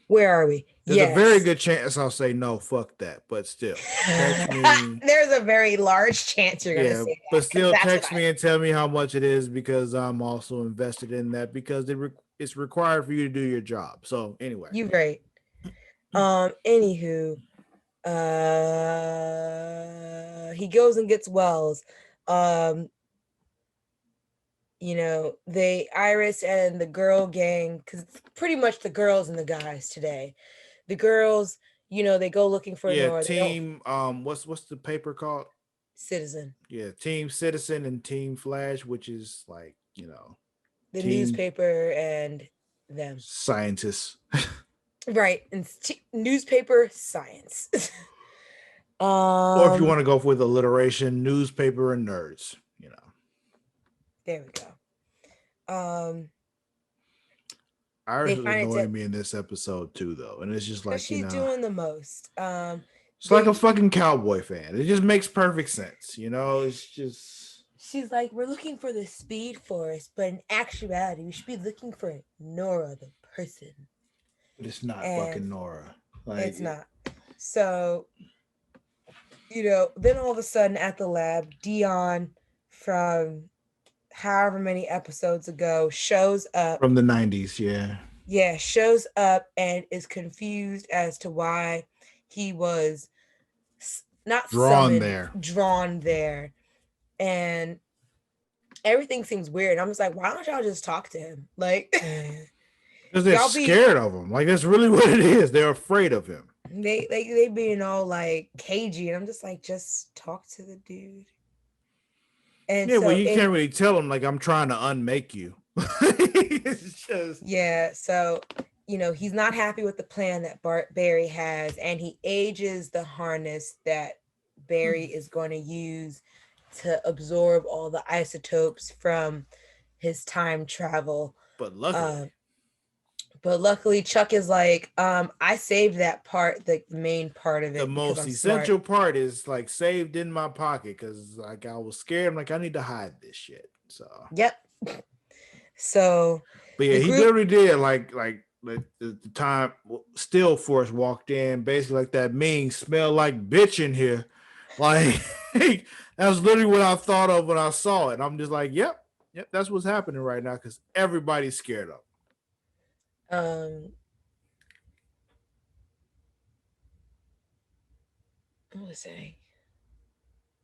Where are we? There's a very good chance I'll say no, fuck that. But still, text me. There's a very large chance you're gonna say that. But still, text me and tell me how much it is because I'm also invested in that because it's required for you to do your job. So anyway, you right. Anywho, he goes and gets Wells. You know, Iris and the girl gang, because it's pretty much the girls and the guys today. The girls, you know, they go looking for Nora. Team. What's the paper called? Citizen. Yeah, Team Citizen and Team Flash, which is like, you know, the newspaper and them scientists. Right, and newspaper science. Or if you want to go with alliteration, newspaper and nerds. You know. There we go. Iris is annoying me in this episode too, though, and it's just like she's doing the most. It's like a fucking cowboy fan. It just makes perfect sense, you know. It's just she's like, we're looking for the Speed Force, but in actuality, we should be looking for Nora, the person. But it's not fucking Nora. Like, it's not. So, you know, then all of a sudden at the lab, Dion from however many episodes ago shows up from the 90s. Yeah, shows up and is confused as to why he was not drawn there, and everything seems weird. I'm just like, why don't y'all just talk to him? Like, because they're scared of him. Like, that's really what it is. They're afraid of him. They being all like cagey, and I'm just like, just talk to the dude. And yeah, so well, you can't really tell him like, I'm trying to unmake you. It's just... Yeah, so you know, he's not happy with the plan that Barry has, and he ages the harness that Barry is going to use to absorb all the isotopes from his time travel. But luckily, Chuck is like, I saved that part, the main part of it. The most essential part is like saved in my pocket because like I was scared. I'm like, I need to hide this shit. So yep. So But yeah, the he group, literally did like the time Still Force walked in, basically like that mean smell like bitch in here. Like that was literally what I thought of when I saw it. I'm just like, yep, that's what's happening right now because everybody's scared of. um, what was I saying?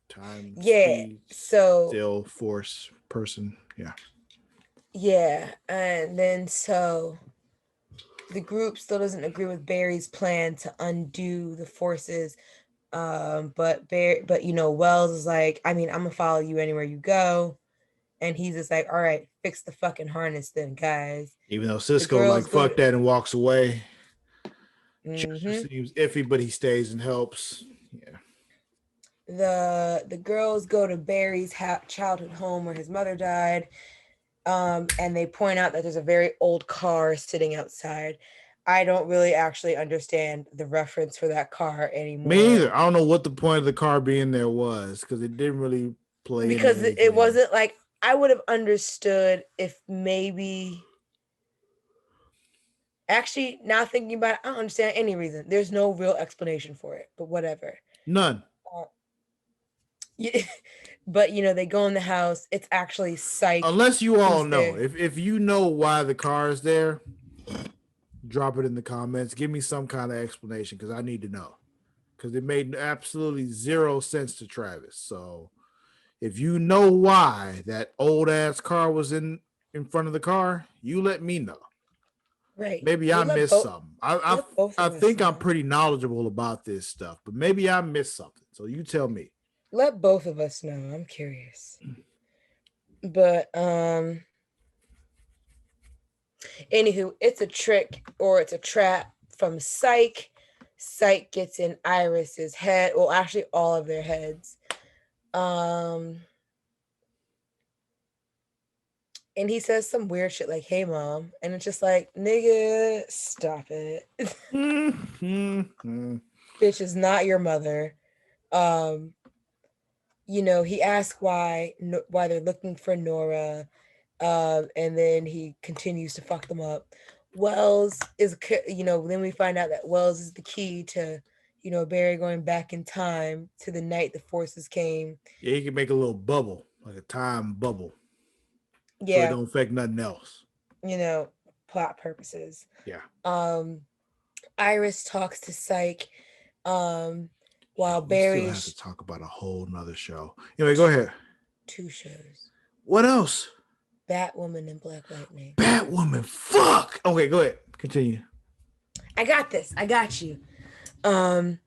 Time, Yeah. speed, So still force person. Yeah. yeah, and then so the group still doesn't agree with Barry's plan to undo the forces. But Wells is like, I mean, I'm gonna follow you anywhere you go, and he's just like, all right, fix the fucking harness then, guys. Even though The Cisco like girls go fuck to. that and walks away. Chester Mm-hmm. seems iffy, but he stays and helps. Yeah. The girls go to Barry's childhood home where his mother died, and they point out that there's a very old car sitting outside. I don't really actually understand the reference for that car Me anymore either. I don't know what the point of the car being there was because it didn't really play into because it anything. wasn't like I would have understood if maybe. Actually, now thinking about it, I don't understand any reason. There's no real explanation for it, but whatever. None. Uh, yeah, but they go in the house. It's actually Psych Unless you all who's know. there. If you know why the car is there, drop it in the comments. Give me some kind of explanation because I need to know. Because it made absolutely zero sense to Travis. So if you know why that old ass car was in front of the car, you let me know. Right. Maybe I Well, let missed both something. let both I of us think I'm know. pretty knowledgeable about this stuff, but maybe I missed something. So you tell me. Let both of us know. I'm curious. But anywho, it's a trick or it's a trap from Psych. Psych gets in Iris's head. Well, actually, all of their heads. Um, and he says some weird shit like, "Hey, mom," and it's just like, "Nigga, stop it." Bitch is not your mother. Um, he asks why they're looking for Nora, and then he continues to fuck them up. Wells is, then we find out that Wells is the key to, Barry going back in time to the night the forces came. Yeah, you can make a little bubble, like a time bubble, so it Yeah, don't affect nothing else. you know, plot purposes. Yeah. Um, Iris talks to Psych, um, while Yo, we still Barry have to is talk about a whole nother show. Anyway, go ahead. two shows. What else? Batwoman and Black Lightning. Batwoman. Fuck. Okay, go ahead. Continue. I got this. I got you. Um,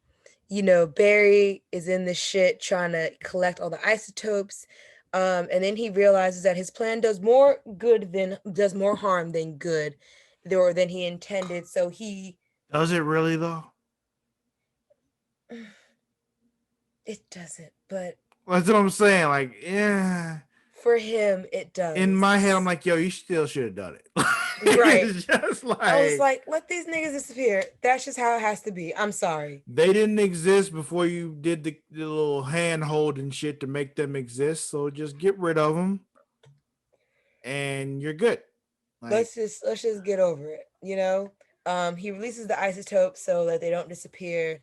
Barry is in the shit trying to collect all the isotopes. And then he realizes that his plan does more harm than good, or than he intended. So Does it really though? it doesn't, but That's what I'm saying. Like, yeah. for him, it In my head, I'm does. like, yo, you still should have done it. Right. It's just I was like like, let these niggas disappear. That's just how it has to be. I'm sorry. they didn't exist before you did the little hand holding shit to make them exist. So just get rid of them, and you're good. Like, Let's just get over it. He releases the isotopes so that they don't disappear.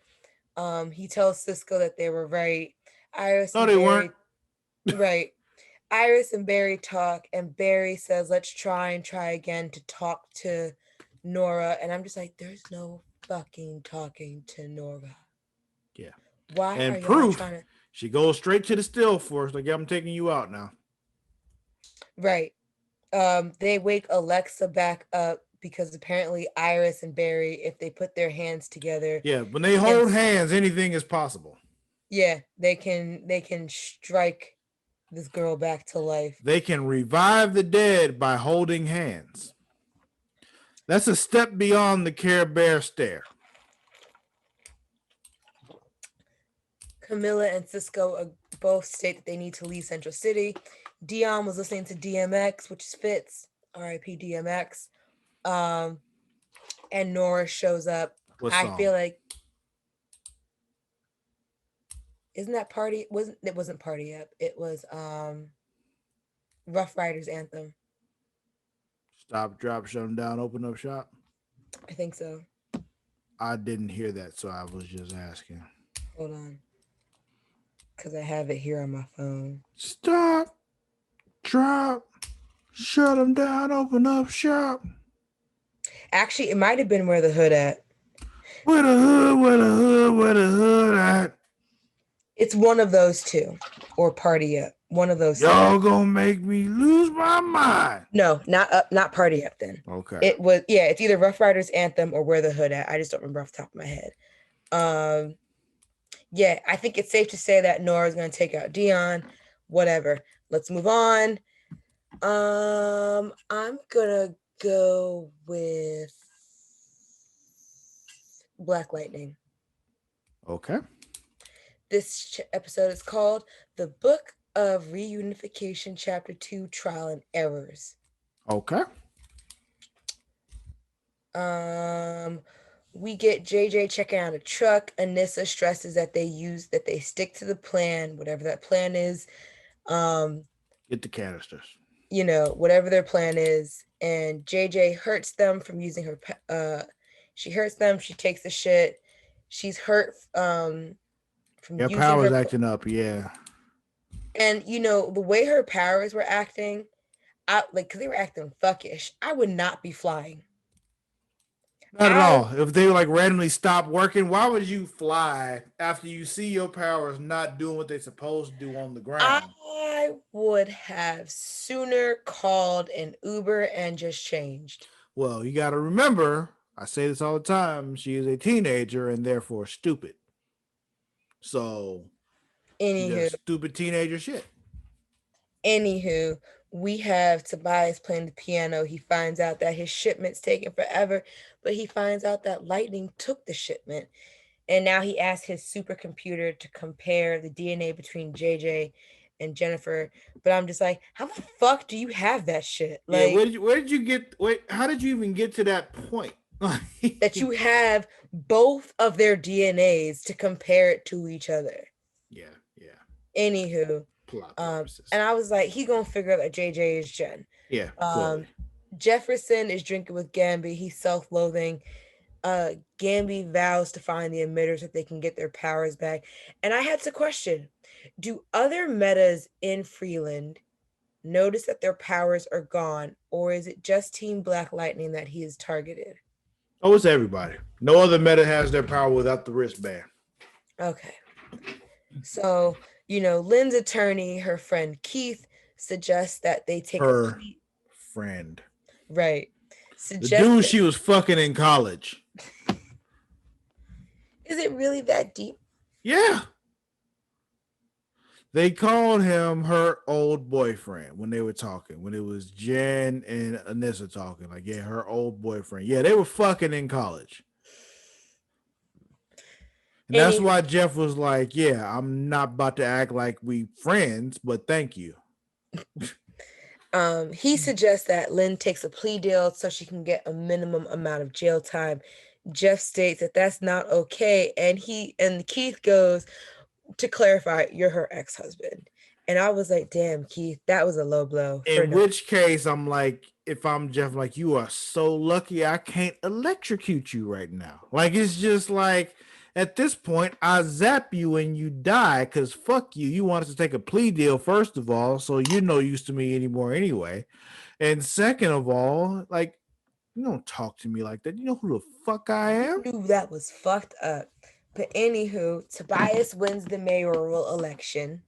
He tells Cisco that they were right. Iris no, and they weren't. Barry, right. Iris and Barry talk, and Barry says, let's try and try again to talk to Nora. And I'm just like, there's no fucking talking to Nora. Yeah. Why are And y'all proof, trying to? she goes straight to the still force. Like, yeah, I'm taking you out now. Right. They wake Alexa back up because apparently Iris and Barry, if they put their hands together, Yeah, when they can hold hands, anything is possible. yeah, they can strike this girl back to life. They can revive the dead by holding hands. That's a step beyond the Care Bear stare. Camilla and Cisco both state that they need to leave Central City. Dion was listening to DMX, which is Fitz, R.I.P. DMX. Um, and Nora shows up. What I song? feel like isn't that party? Wasn't Party Up? It was Rough Riders anthem. Stop, drop, shut them down, open up shop. I think so. I didn't hear that, so I was just asking. Hold on, because I have it here on my phone. Stop, drop, shut them down, open up shop. Actually, it might have been Where the Hood At. Where the hood, where the hood, where the hood at? It's one of those two, or Party Up. One of those. Y'all gonna make me lose my mind. No, not up, not Party Up. Then Okay. it was it's either Rough Riders anthem or Where the Hood At. I just don't remember off the top of my head. Yeah, I think it's safe to say that Nora's gonna take out Dion. Whatever. Let's move on. I'm gonna go with Black Lightning. Okay. This episode is called The Book of Reunification, Chapter 2, Trial and Errors. Okay. We get JJ checking out a truck. Anissa stresses that they stick to the plan, whatever that plan is. Get the canisters. Whatever their plan is. And JJ hurts them from using her. She hurts them. She takes the shit. She's hurt from Your using power's her acting up, yeah. And the way her powers were acting, because they were acting fuckish. I would not be flying. Not at all. If they like randomly stop working, why would you fly after you see your powers not doing what they're supposed to do on the ground? I would have sooner called an Uber and just changed. Well, you got to remember, I say this all the time, she is a teenager and therefore stupid. So, she does stupid teenager shit. Anywho, we have Tobias playing the piano. He finds out that his shipment's taking forever, but he finds out that Lightning took the shipment. And now he asks his supercomputer to compare the DNA between JJ and Jennifer. But I'm just like, how the fuck do you have that shit? Like, yeah, where did you get? Wait, how did you even get to that point? That you have both of their DNAs to compare it to each other. Yeah. Anywho, and I was like, he gonna figure out that JJ is Jen. Yeah. Clearly. Jefferson is drinking with Gamby. He's self-loathing. Gamby vows to find the emitters so they can get their powers back. And I had to question, do other metas in Freeland notice that their powers are gone, or is it just Team Black Lightning that he is targeted? Oh, it's everybody. No other meta has their power without the wristband. Okay. So, Lynn's attorney, her friend Keith, suggests that they take her friend. Right. The dude she was fucking in college. Is it really that deep? Yeah. They called him her old boyfriend when they were talking, when it was Jen and Anissa talking. Like, yeah, her old boyfriend. Yeah, they were fucking in college. And that's why Jeff was like, yeah, I'm not about to act like we friends, but thank you. He suggests that Lynn takes a plea deal so she can get a minimum amount of jail time. Jeff states that that's not okay. And Keith goes, to clarify, you're her ex-husband. And I was like, damn, Keith, that was a low blow. In which case, I'm like, if I'm Jeff, like, you are so lucky I can't electrocute you right now. Like, it's just like, at this point, I zap you and you die because fuck you. You wanted to take a plea deal, first of all, so you're no use to me anymore anyway. And second of all, like, you don't talk to me like that. You know who the fuck I am? You knew that was fucked up. But anywho, Tobias wins the mayoral election.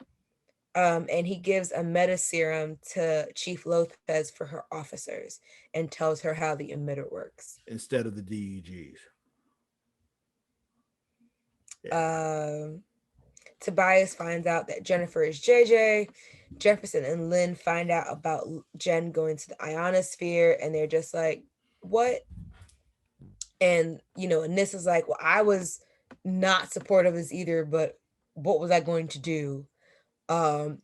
And he gives a meta serum to Chief Lopez for her officers and tells her how the emitter works. Instead of the DEGs. Yeah. Tobias finds out that Jennifer is JJ. Jefferson and Lynn find out about Jen going to the ionosphere, and they're just like, what? And, Anissa's like, well, I was not supportive of this either, but what was I going to do?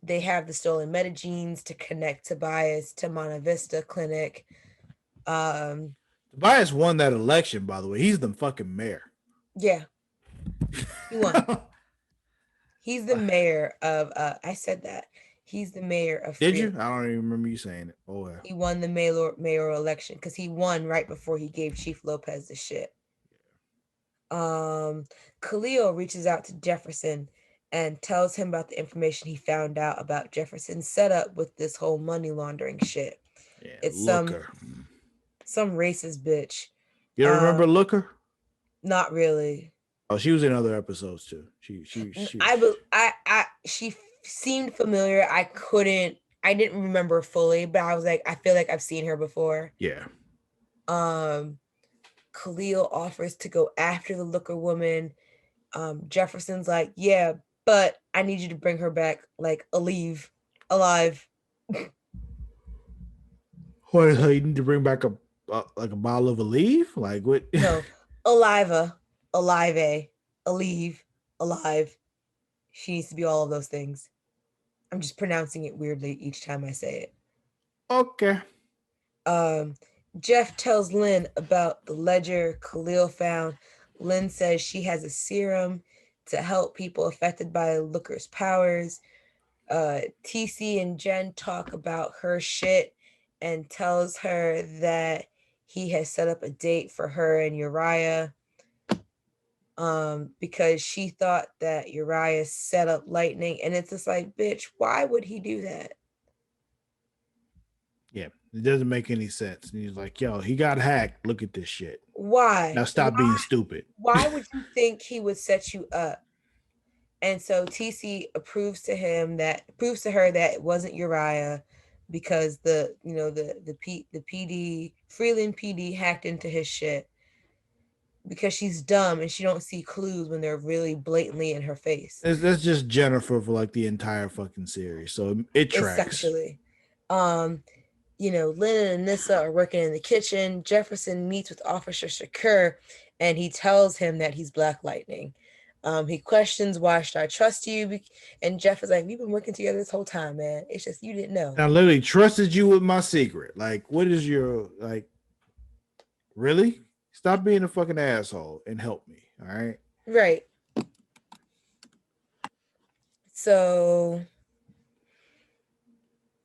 They have the stolen metagenes to connect Tobias to Monta Vista Clinic. Tobias won that election, by the way. He's the fucking mayor. Yeah. He won. He's the mayor of, I said that. He's the mayor of Did you? Freeland. I don't even remember you saying it. Oh yeah. He won the mayoral election because he won right before he gave Chief Lopez the shit. Um, Khalil reaches out to Jefferson and tells him about the information he found out about Jefferson's setup with this whole money laundering shit. Yeah, It's Looker. some racist bitch. You remember Looker? Not really. Oh, she was in other episodes too. She was. She seemed familiar. I didn't remember fully, but I was like, I feel like I've seen her before. Yeah. Um, Khalil offers to go after the Looker woman. Jefferson's like, yeah, but I need you to bring her back like alive. What? You need to bring back a like a bottle of Aleve? Like what? No, alive, alive, alive. She needs to be all of those things. I'm just pronouncing it weirdly each time I say it. Okay. Um, Jeff tells Lynn about the ledger Khalil found. Lynn says she has a serum to help people affected by Looker's powers. TC and Jen talk about her shit and tells her that he has set up a date for her and Uriah because she thought that Uriah set up lightning, and it's just like, bitch, why would he do that? Yeah, it doesn't make any sense. And he's like, "Yo, he got hacked. Look at this shit. Why? Now stop being stupid." Why would you think he would set you up? And so TC proves to her that it wasn't Uriah because the PD Freeland PD hacked into his shit because she's dumb and she don't see clues when they're really blatantly in her face. That's just Jennifer for like the entire fucking series, so it tracks. Essentially. Lynn and Nissa are working in the kitchen. Jefferson meets with Officer Shakur and he tells him that he's Black Lightning. He questions, why should I trust you? And Jeff is like, we've been working together this whole time, man. It's just you didn't know. I literally trusted you with my secret. Like, what is your like? Really? Stop being a fucking asshole and help me. All right. Right. So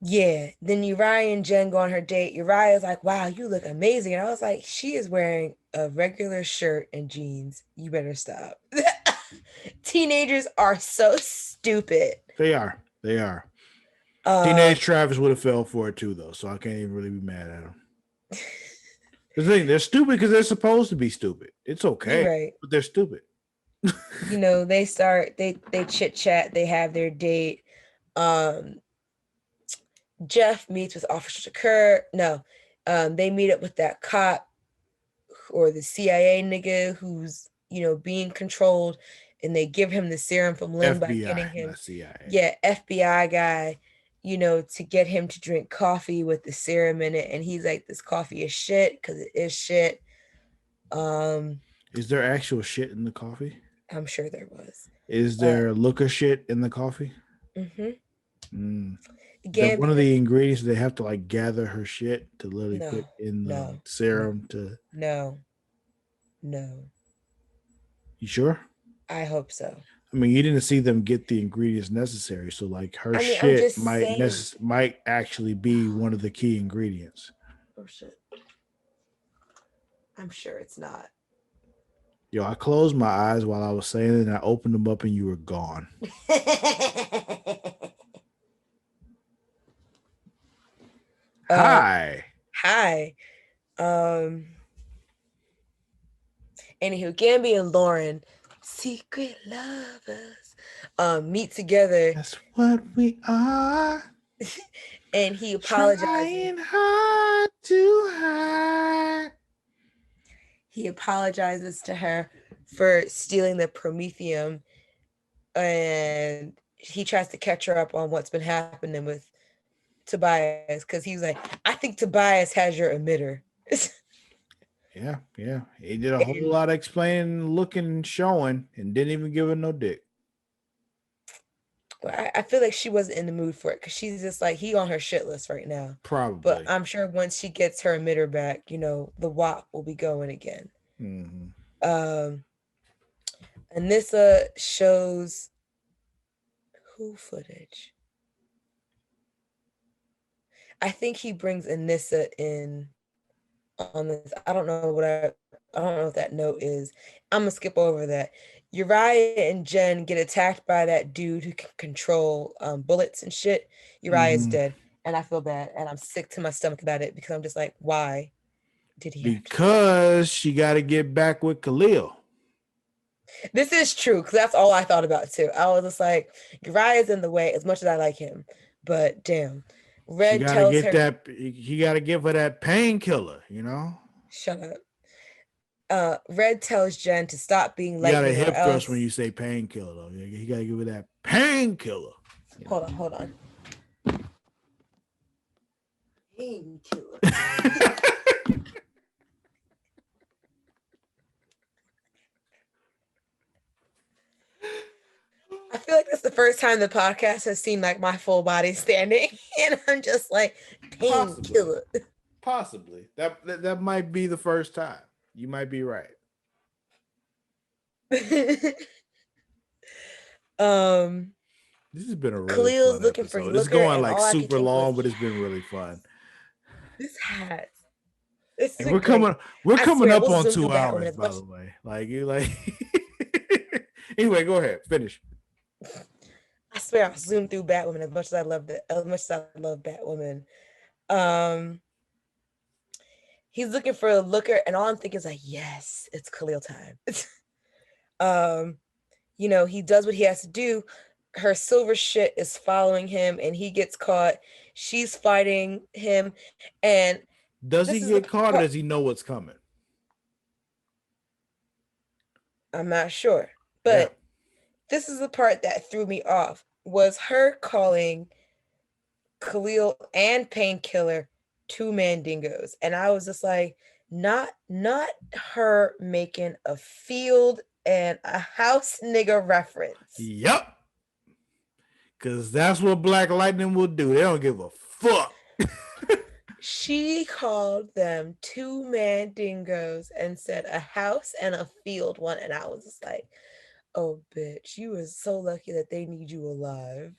yeah, then Uriah and Jen go on her date. Uriah's like, wow, you look amazing. And I was like, she is wearing a regular shirt and jeans. You better stop. Teenagers are so stupid. They are. Teenage Travis would have fell for it too, though, so I can't even really be mad at them. The thing, they're stupid because they're supposed to be stupid. It's okay, right. But they're stupid. They chit chat. They have their date. Jeff meets with Officer Shakur. No, they meet up with that cop or the CIA nigga who's being controlled, and they give him the serum from Lynn by getting him, not CIA. Yeah, FBI guy, to get him to drink coffee with the serum in it, and he's like, this coffee is shit because it is shit. Is there actual shit in the coffee? I'm sure there was. Is there Looker shit in the coffee? Mm-hmm. One of the ingredients they have to like gather her shit to literally put in the serum to. No. You sure? I hope so. I mean, you didn't see them get the ingredients necessary, so like her shit might actually be one of the key ingredients. Oh shit! I'm sure it's not. Yo, I closed my eyes while I was saying it, and I opened them up, and you were gone. Hi. Anywho, Gamby and Lauren, secret lovers, meet together. That's what we are. And he apologizes. Trying hard to hide. He apologizes to her for stealing the Prometheum, and he tries to catch her up on what's been happening with Tobias, because he's like, I think Tobias has your emitter. Yeah. He did a whole lot of explaining, looking, showing, and didn't even give her no dick. I feel like she wasn't in the mood for it because she's just like, he on her shit list right now. Probably. But I'm sure once she gets her emitter back, the WAP will be going again. Mm-hmm. Anissa shows who footage? I think he brings Anissa in on this. I don't know what that note is. I'm gonna skip over that. Uriah and Jen get attacked by that dude who can control bullets and shit. Uriah's Hmm. dead, and I feel bad, and I'm sick to my stomach about it because I'm just like, why did he have to die? Because she got to get back with Khalil. This is true because that's all I thought about too. I was just like, Uriah's in the way as much as I like him, but damn. She Red got to tells get her, that. He got to give her that painkiller. You know. shut up. Red tells Jen to stop being You got a lightning or hip thrust when else. you say painkiller, though. You got to give her that painkiller. You Hold know. on, hold on. Painkiller. I feel like that's the first time the podcast has seen like my full body standing, and I'm just like Possibly. painkiller. Possibly. That might be the first time. You might be right. um, This has been a really Khalil's fun looking for episode. It's Looker, going and like all I could super think was, long, but it's been really yes, fun. this hat. This is And a great. we're I coming swear, up we'll on zoom through 2 hours, Batwoman as by much. the way. Like you like anyway, go ahead. Finish. I swear, I'll zoom through Batwoman as much as I love it. As much as I love Batwoman. Um, he's looking for a Looker, and all I'm thinking is like, yes, it's Khalil time. um, he does what he has to do. Her silver shit is following him, and he gets caught. She's fighting him, and Does this he is the get caught or part does he know what's coming? I'm not sure, Yeah. but this is the part that threw me off was her calling Khalil and Painkiller two mandingos, and I was just like, not her making a field and a house nigga reference. Yep. Cause that's what Black Lightning will do. They don't give a fuck. She called them two mandingos and said a house and a field one, and I was just like, oh bitch, you are so lucky that they need you alive.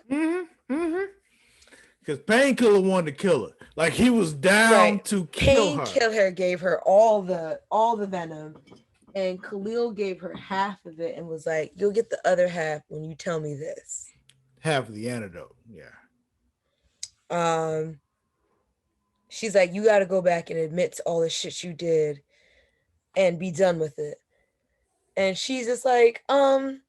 Mm-hmm. Mm-hmm. Because Painkiller wanted to kill her. Like he was down Right. to kill her. Painkiller gave her all the venom, and Khalil gave her half of it and was like, "You'll get the other half when you tell me this." Half of the antidote. Yeah. Um, she's like, "You got to go back and admit to all the shit you did and be done with it." And she's just like, I'm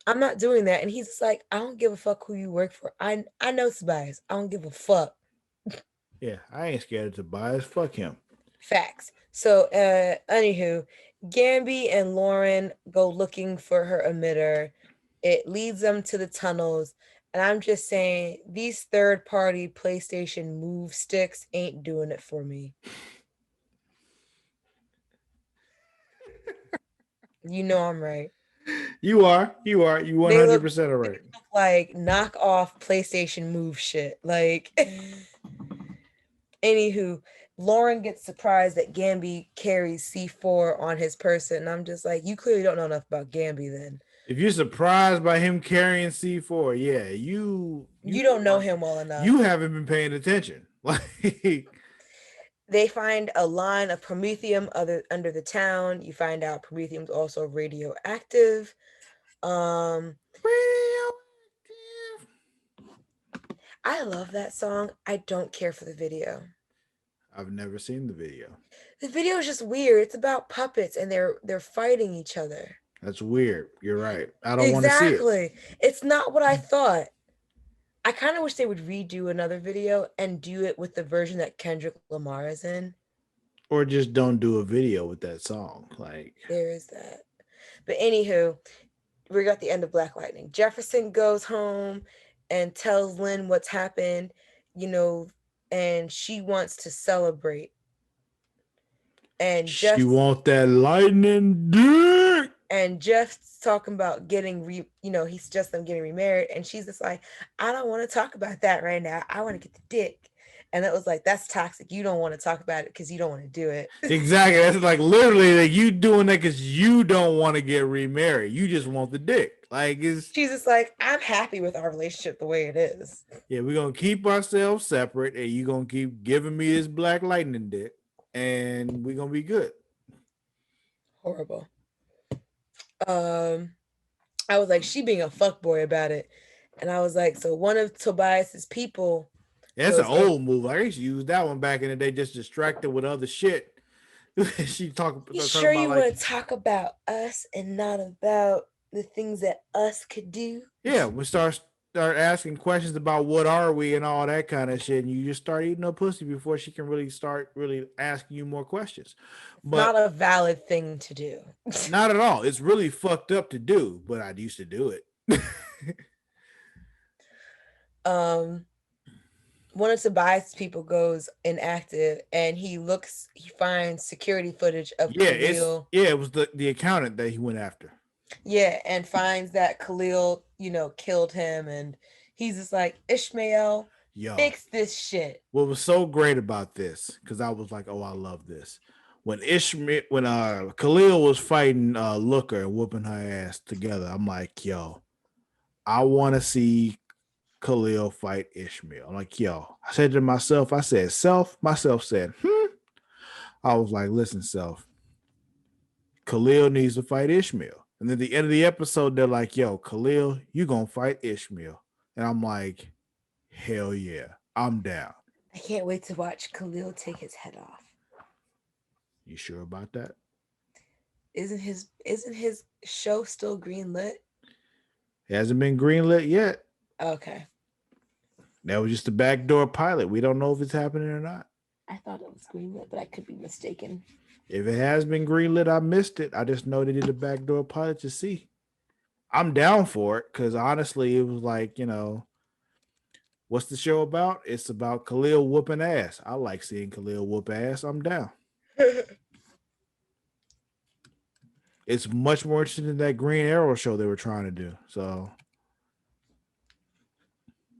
not doing that. And he's just like, I don't give a fuck who you work for. I know Tobias. I don't give a fuck. Yeah. I ain't scared of Tobias. Fuck him. Facts. So, anywho, Gamby and Lauren go looking for her emitter. It leads them to the tunnels. And I'm just saying, these third party PlayStation move sticks ain't doing it for me. You know I'm right. You are. You are. You They look 100% are right. like knockoff PlayStation move shit. Like, anywho, Lauren gets surprised that Gamby carries C4 on his person. And I'm just like, you clearly don't know enough about Gamby then. If you're surprised by him carrying C4, yeah, You don't know him well you enough. haven't been paying attention. Like They find a line of promethium under the town. You find out promethium's also radioactive. Um, I love that song. I don't care for the video. I've never seen the video. The video is just weird. It's about puppets and they're fighting each other. That's weird. You're right. I don't want to see it. Exactly. It's not what I thought. I kind of wish they would redo another video and do it with the version that Kendrick Lamar is in. Or just don't do a video with that song. Like There is that. But anywho, we got the end of Black Lightning. Jefferson goes home and tells Lynn what's happened, and she wants to celebrate. And she want that lightning dick. And Jeff's talking about he's just them getting remarried, and she's just like, I don't want to talk about that right now. I want to get the dick. And it was like, that's toxic. You don't want to talk about it because you don't want to do it. Exactly. That's like literally like you doing that because you don't want to get remarried. You just want the dick. Like it's She's just like, I'm happy with our relationship the way it is. yeah, we're gonna keep ourselves separate, and you're gonna keep giving me this black lightning dick, and we're gonna be good. Horrible. Um, I was like, she being a fuckboy about it. And I was like, so one of Tobias's people That's an goes in. old move. I used to use that one back in the day, just distracted with other shit. She You talking sure about you like want to talk about us and not about the things that us could do? yeah, we start asking questions about what are we and all that kind of shit, and you just start eating her pussy before she can really start really asking you more questions. Not But a valid thing to do. not at all. It's really fucked up to do, but I used to do it. um One of Tobias' people goes inactive and he finds security footage of Khalil. it was the accountant that he went after. Yeah, and finds that Khalil, killed him, and he's just like, Ishmael, Yo, fix this shit. what was so great about this? Because I was like, oh, I love this. When Khalil was fighting Looker and whooping her ass together, I'm like, yo, I want to see Khalil fight Ishmael. I'm like, yo, I said to myself, I said, self, myself said, I was like, listen, self, Khalil needs to fight Ishmael. And then at the end of the episode, they're like, yo, Khalil, you gonna fight Ishmael. And I'm like, hell yeah, I'm down. I can't wait to watch Khalil take his head off. You sure about that? Isn't his show still green lit? It hasn't been greenlit yet. Okay. That was just a backdoor pilot. We don't know if it's happening or not. I thought it was green lit, but I could be mistaken. If it has been greenlit, I missed it. I just know they did a backdoor pilot to see. I'm down for it because honestly, it was like, what's the show about? It's about Khalil whooping ass. I like seeing Khalil whoop ass. I'm down. It's much more interesting than that Green Arrow show they were trying to do. So,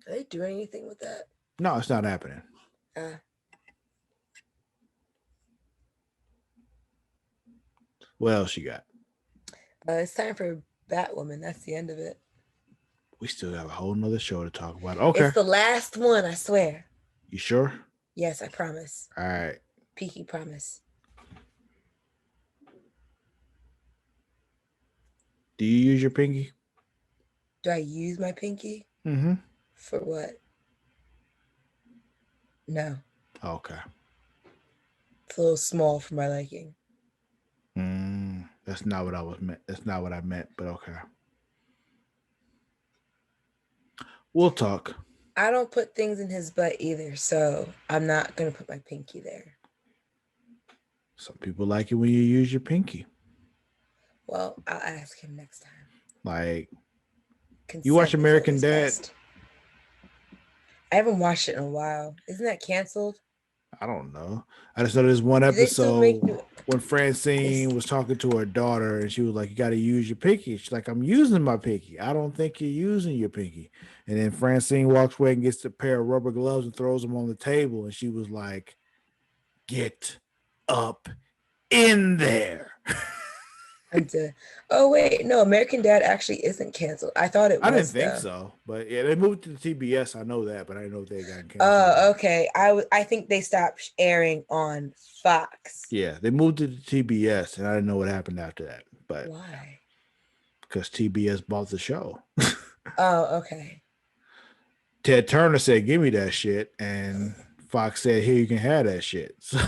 Are they doing anything with that? no, it's not happening. What else you got? It's time for Batwoman. That's the end of it. We still have a whole nother show to talk about. Okay. It's the last one, I swear. You sure? Yes, I promise. All right. Peaky promise. Do you use your pinky? Do I use my pinky? Mm-hmm. For what? No. Okay. It's a little small for my liking. That's not what I was meant. That's not what I meant, but okay. We'll talk. I don't put things in his butt either, so I'm not going to put my pinky there. Some people like it when you use your pinky. Well, I'll ask him next time. Like, Consent you watch is American always Dad? best. I haven't watched it in a while. Isn't that canceled? I don't know. I just know there's one Do they still make episode when Francine was talking to her daughter and she was like, you got to use your pinky. She's like, I'm using my pinky. I don't think you're using your pinky. And then Francine walks away and gets a pair of rubber gloves and throws them on the table. And she was like, get up in there. Oh wait, no, American Dad actually isn't canceled. I thought it was. I didn't think so, but yeah, they moved to the TBS. I know that, but I didn't know if they got canceled. Oh, okay. I think they stopped airing on Fox. Yeah, they moved to the TBS, and I didn't know what happened after that. But why? Because TBS bought the show. Oh, okay. Ted Turner said, "Give me that shit," and Fox said, "Here, you can have that shit." So,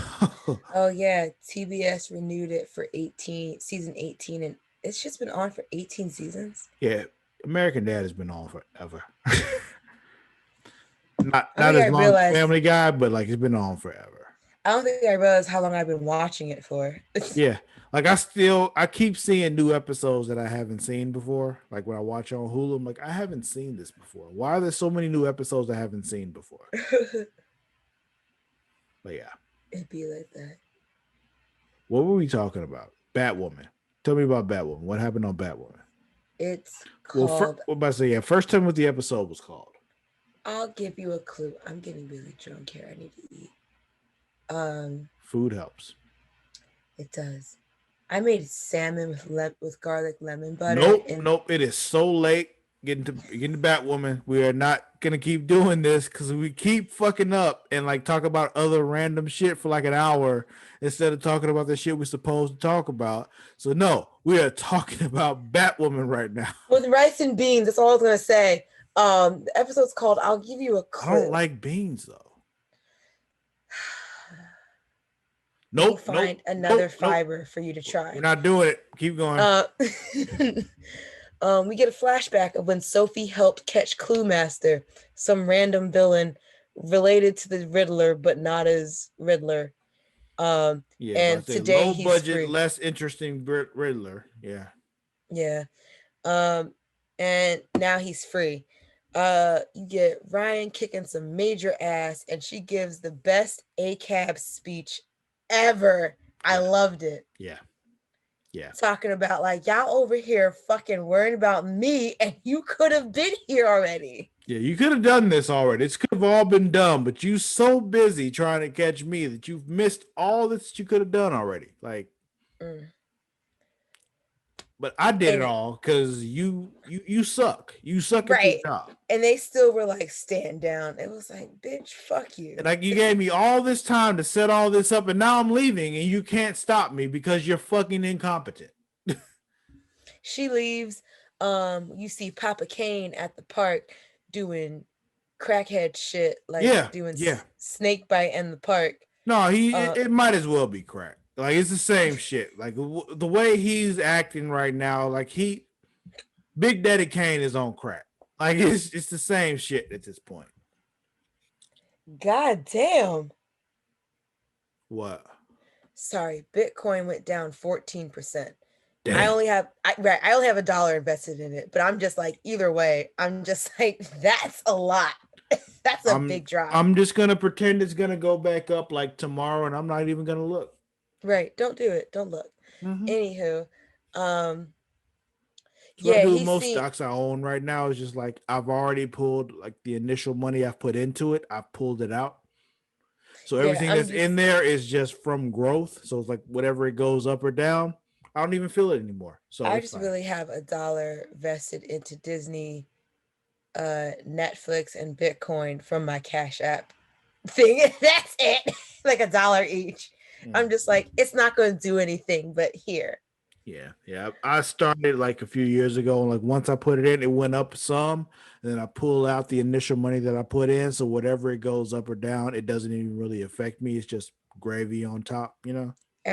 oh yeah, TBS renewed it for season 18, and it's just been on for 18 seasons. Yeah, American Dad has been on forever. not as long as Family Guy, but like it's been on forever. I don't think I realized how long I've been watching it for. Yeah, like I keep seeing new episodes that I haven't seen before. Like when I watch on Hulu, I'm like, I haven't seen this before. Why are there so many new episodes I haven't seen before? But yeah, it'd be like that. What were we talking about? Batwoman. Tell me about Batwoman. What happened on Batwoman? It's called. First tell me what the episode was called. I'll give you a clue. I'm getting really drunk here. I need to eat. Um, Food helps. it does. I made salmon with garlic lemon butter Nope, and nope. It is so late. Getting to Batwoman. We are not gonna keep doing this because we keep fucking up and like talk about other random shit for like an hour instead of talking about the shit we're supposed to talk about. So no, we are talking about Batwoman right now. with rice and beans. That's all I was gonna say. The episode's called "I'll Give You a I don't Clue." like beans though. We will Nope, nope, find another nope, nope. fiber for you to We're try. not doing it. Keep going. Uh, we get a flashback of when Sophie helped catch Clue Master, some random villain related to the Riddler, but not as Riddler. Um, Yeah, but I and say today low he's budget, free. less interesting Riddler. Yeah. Yeah. Um, and now he's free. You get Ryan kicking some major ass, and she gives the best ACAB speech ever. I Yeah. loved it. Yeah. Yeah. Talking about like y'all over here fucking worrying about me, and you could have been here already. Yeah, you could have done this already. This could have all been done, but you so busy trying to catch me that you've missed all that you could have done already. Like, Mm. but I did it And all because you suck. You suck at your right, job. and they still were like stand down. It was like, bitch, fuck And you. like you gave me all this time to set all this up, and now I'm leaving, and you can't stop me because you're fucking incompetent. She leaves. You see Papa Kane at the park doing crackhead shit, like Yeah, doing yeah. snake bite in the park. No, Uh, it might as well be crack. Like it's the same shit. Like the way he's acting right now, like Big Daddy Kane is on crack. Like it's the same shit at this point. God damn. What? Sorry, Bitcoin went down 14%. Damn. I only have $1 invested in it, but I'm just like either way, I'm just like that's a lot. That's a I'm big drop. I'm just gonna pretend it's gonna go back up like tomorrow, and I'm not even gonna look. Right, don't do it. Don't look. Mm-hmm. Anywho, um So what I yeah, do with he's most seen stocks I own right now is just like I've already pulled like the initial money I've put into it. I've pulled it out. So yeah, everything I'm that's in just there is just from growth. So it's like whatever it goes up or down, I don't even feel it anymore. So I it's just fine. really have $1 vested into Disney, Netflix, and Bitcoin from my Cash App thing. That's it. Like $1 each. I'm Mm. just like, it's not going to do anything, but here. Yeah, yeah. I started like a few years ago, and like once I put it in, it went up some. And then I pull out the initial money that I put in. So whatever it goes up or down, it doesn't even really affect me. It's just gravy on top, you know. But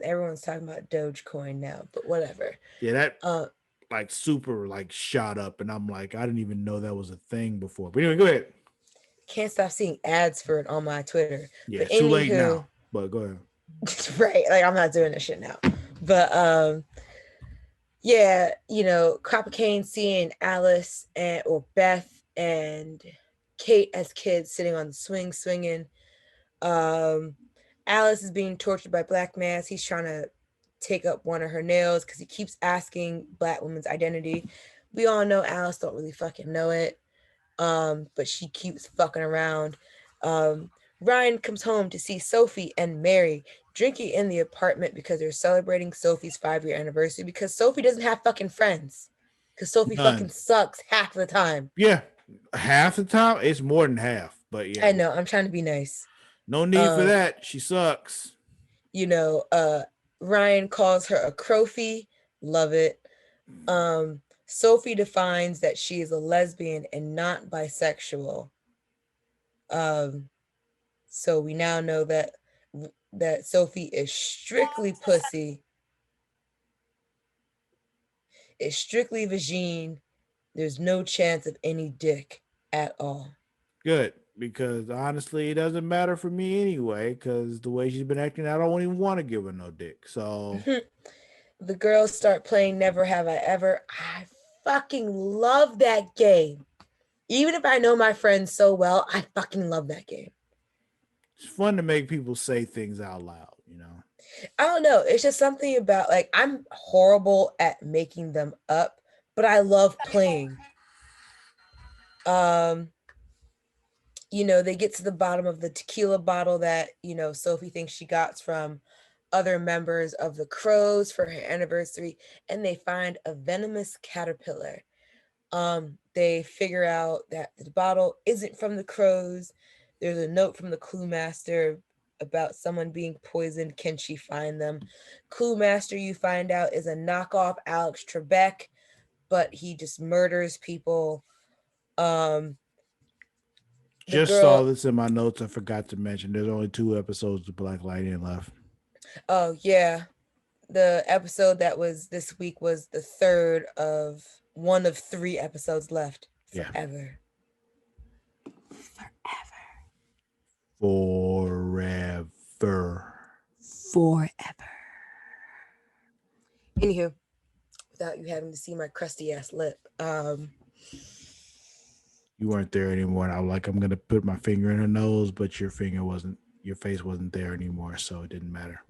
Everyone's talking about Dogecoin now, but whatever. yeah, that Uh, like super like shot up, and I'm like, I didn't even know that was a thing before. But anyway, go ahead. can't stop seeing ads for it on my Twitter. Yeah, But it's too late anywho, now. But go ahead. right, like I'm not doing this shit now. But yeah, Copper Kane seeing Alice and or Beth and Kate as kids sitting on the swing swinging. Um, Alice is being tortured by Black Mass. He's trying to take up one of her nails because he keeps asking Black woman's identity. We all know Alice don't really fucking know it, but she keeps fucking around. Um, Ryan comes home to see Sophie and Mary drinking in the apartment because they're celebrating Sophie's 5-year anniversary because Sophie doesn't have fucking friends. Because Sophie fucking None. sucks half the time. Yeah, half the time it's more than half. But yeah, I know, I'm trying to be nice. no need for Um, that. She sucks. you know, uh Ryan calls her a crofy. Love it. Sophie defines that she is a lesbian and not bisexual. Um, so we now know that Sophie is strictly pussy, is strictly vagine. There's no chance of any dick at all. Good, because honestly, it doesn't matter for me anyway. Because the way she's been acting, I don't even want to give her no dick. So The girls start playing Never Have I Ever. I fucking love that game. Even if I know my friends so well, I fucking love that game. it's fun to make people say things out loud. You know. I don't know. It's just something about like I'm horrible at making them up, but I love playing. Um they get to the bottom of the tequila bottle that, Sophie thinks she got from other members of the Crows for her anniversary, and they find a venomous caterpillar. They figure out that the bottle isn't from the Crows. There's a note from the Clue Master about someone being poisoned. Can she find them? Clue Master, you find out, is a knockoff Alex Trebek, but he just murders people. Um, the Just saw girl, this in my notes. I forgot to mention there's only 2 episodes of Black Lightning left. oh yeah, the episode that was this week was the third of one of 3 episodes left. Yeah. Forever. Forever. Forever. Anywho, without you having to see my crusty ass lip, You weren't there anymore. And I was like, I'm gonna put my finger in her nose, but your face wasn't there anymore, so it didn't matter.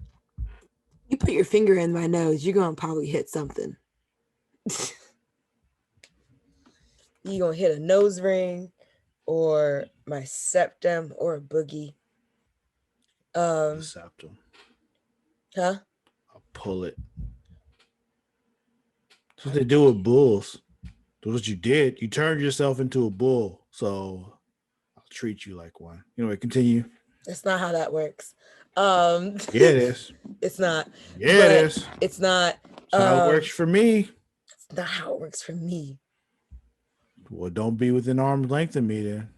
you put your finger in my nose, you're gonna probably hit something. You gonna hit a nose ring, or my septum, or a boogie. The septum. Huh? I'll pull it. That's what they do with bulls. That's what you did. You turned yourself into a bull, so I'll treat you like one. Anyway, continue. That's not how that works. Yeah, it is. It's not. Yeah, it is. It's not. That's how it works for me. It's not how it works for me. Well, don't be within arm's length of me then.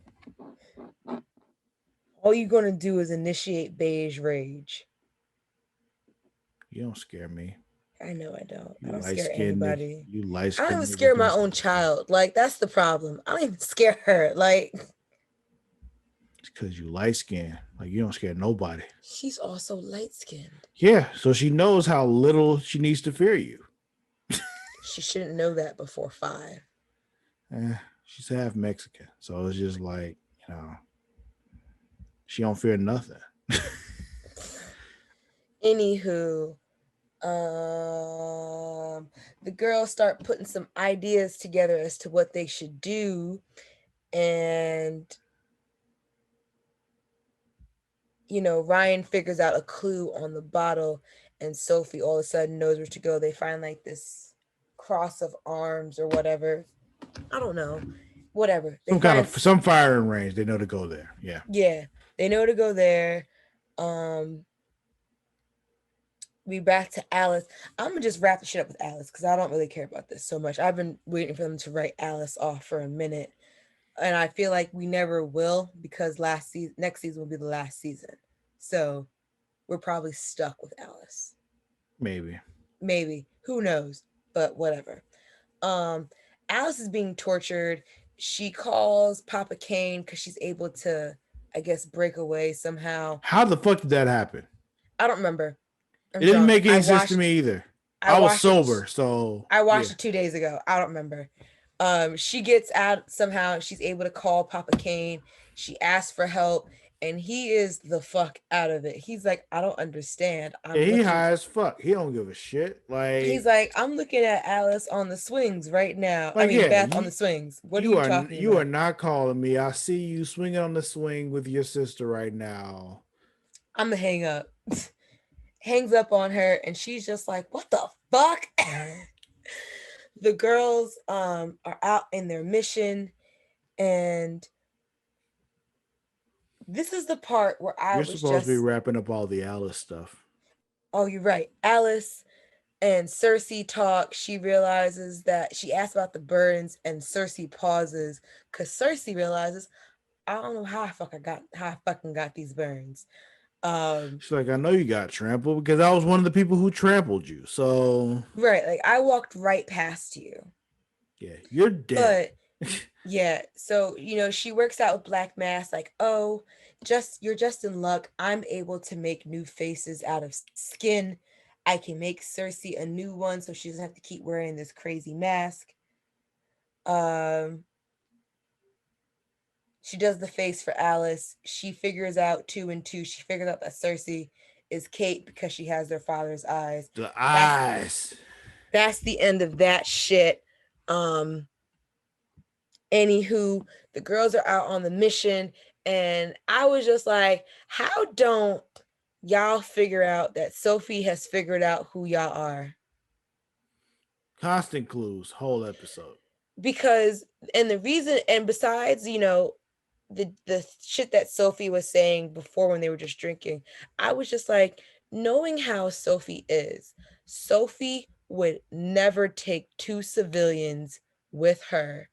All you're gonna do is initiate beige rage. You don't scare me. I know I don't. You I don't light scare skinned. anybody. You light I don't skinned. even scare my own child. Like, that's the problem. I don't even scare her. Like, it's because you light skinned. Like, you don't scare nobody. she's also light skinned. Yeah, so she knows how little she needs to fear you. She shouldn't know that before 5. She's half Mexican, so it's just like, she don't fear nothing. Anywho, the girls start putting some ideas together as to what they should do, and Ryan figures out a clue on the bottle, and Sophie all of a sudden knows where to go. They find like this cross of arms or whatever. I don't know. Whatever. Some firing range. They know to go there. Yeah. Yeah. They know to go there. We back to Alice. I'm gonna just wrap the shit up with Alice because I don't really care about this so much. I've been waiting for them to write Alice off for a minute, and I feel like we never will because next season will be the last season. So we're probably stuck with Alice. Maybe. Who knows? But whatever. Alice is being tortured. She calls Papa Kane because she's able to, I guess, break away somehow. How the fuck did that happen? I don't remember. It didn't make any sense to me either. I was sober, so I watched it 2 days ago. I don't remember. She gets out somehow. She's able to call Papa Kane. She asks for help, and he is the fuck out of it. He's like, I don't understand. He high as fuck. He don't give a shit. Like, he's like, I'm looking at Alice on the swings right now. Like, Beth on the swings. What are you talking about? You are not calling me. I see you swinging on the swing with your sister right now. I'm gonna hang up. Hangs up on her, and she's just like, what the fuck? The girls are out in their mission, and this is the part where You're supposed to be wrapping up all the Alice stuff. Oh, you're right. Alice and Cersei talk. She realizes that she asks about the burns, and Cersei pauses because Cersei realizes, I don't know how I fucking got these burns. She's like, I know you got trampled because I was one of the people who trampled you. So right, like I walked right past you. Yeah, you're dead. But yeah, so she works out with Black Mass, like, oh, you're just in luck. I'm able to make new faces out of skin. I can make Cersei a new one so she doesn't have to keep wearing this crazy mask. She does the face for Alice. She figures out 2 and 2. She figures out that Cersei is Kate because she has their father's eyes. The eyes. That's the end of that shit. Anywho, the girls are out on the mission, And I was just like, how don't y'all figure out that Sophie has figured out who y'all are? Constant clues, whole episode. Because, and the reason, and besides, the shit that Sophie was saying before when they were just drinking, I was just like, knowing how Sophie is, Sophie would never take two civilians with her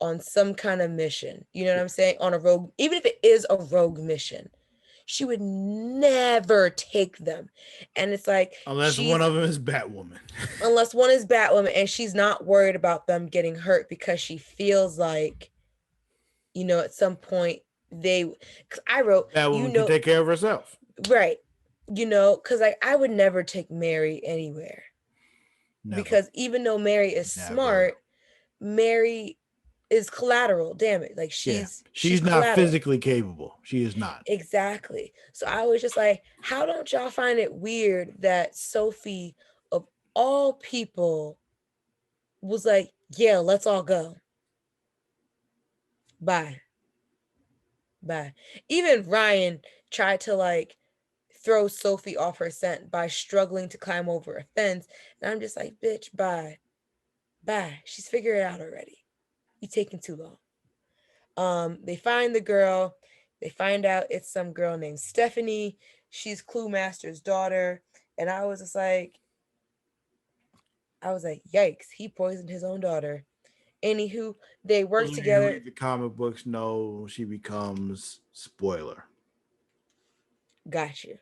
on some kind of mission. You know what Yeah. I'm saying? On a rogue, even if it is a rogue mission, she would never take them. And it's like, Unless one she's, of them is Batwoman. unless one is Batwoman and she's not worried about them getting hurt because she feels like, at some point because I wrote, Batwoman can take care of herself. right, because like I would never take Mary anywhere. Never. Because even though Mary is Never. smart, Mary is collateral. Damn it. Like Yeah. she's She's not collateral. physically capable. She is not. Exactly. So I was just like, how don't y'all find it weird that Sophie, of all people, was like, yeah, let's all go. Bye. Bye. Even Ryan tried to like throw Sophie off her scent by struggling to climb over a fence. And I'm just like, bitch, bye. Bye. She's figured it out already. You taking too long. They find the girl. They find out it's some girl named Stephanie. She's Clue Master's daughter. And I was like, yikes, he poisoned his own daughter. Anywho, they work Those of you who together. read the comic books know she becomes spoiler. Got you.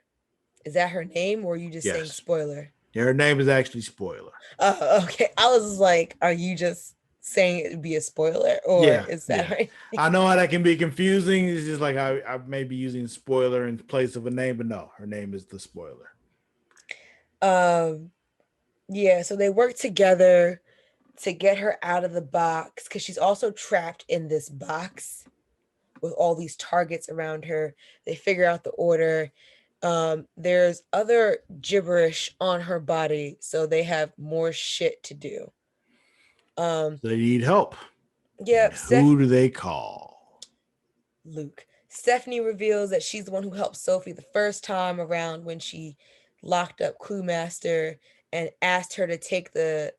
Is that her name or are you just saying Yes. spoiler? Yeah, her name is actually spoiler. Okay. I was like, are you just saying it would be a spoiler or Yeah, is that yeah. her name? I know how that can be confusing. It's just like I may be using spoiler in place of a name, but no, her name is the spoiler. Um, yeah, so they work together to get her out of the box because she's also trapped in this box with all these targets around her. They figure out the order. There's other gibberish on her body, so they have more shit to do. So they need help. And Yep, who do they call? Luke. Stephanie reveals that she's the one who helped Sophie the first time around when she locked up Clue Master and asked her to take the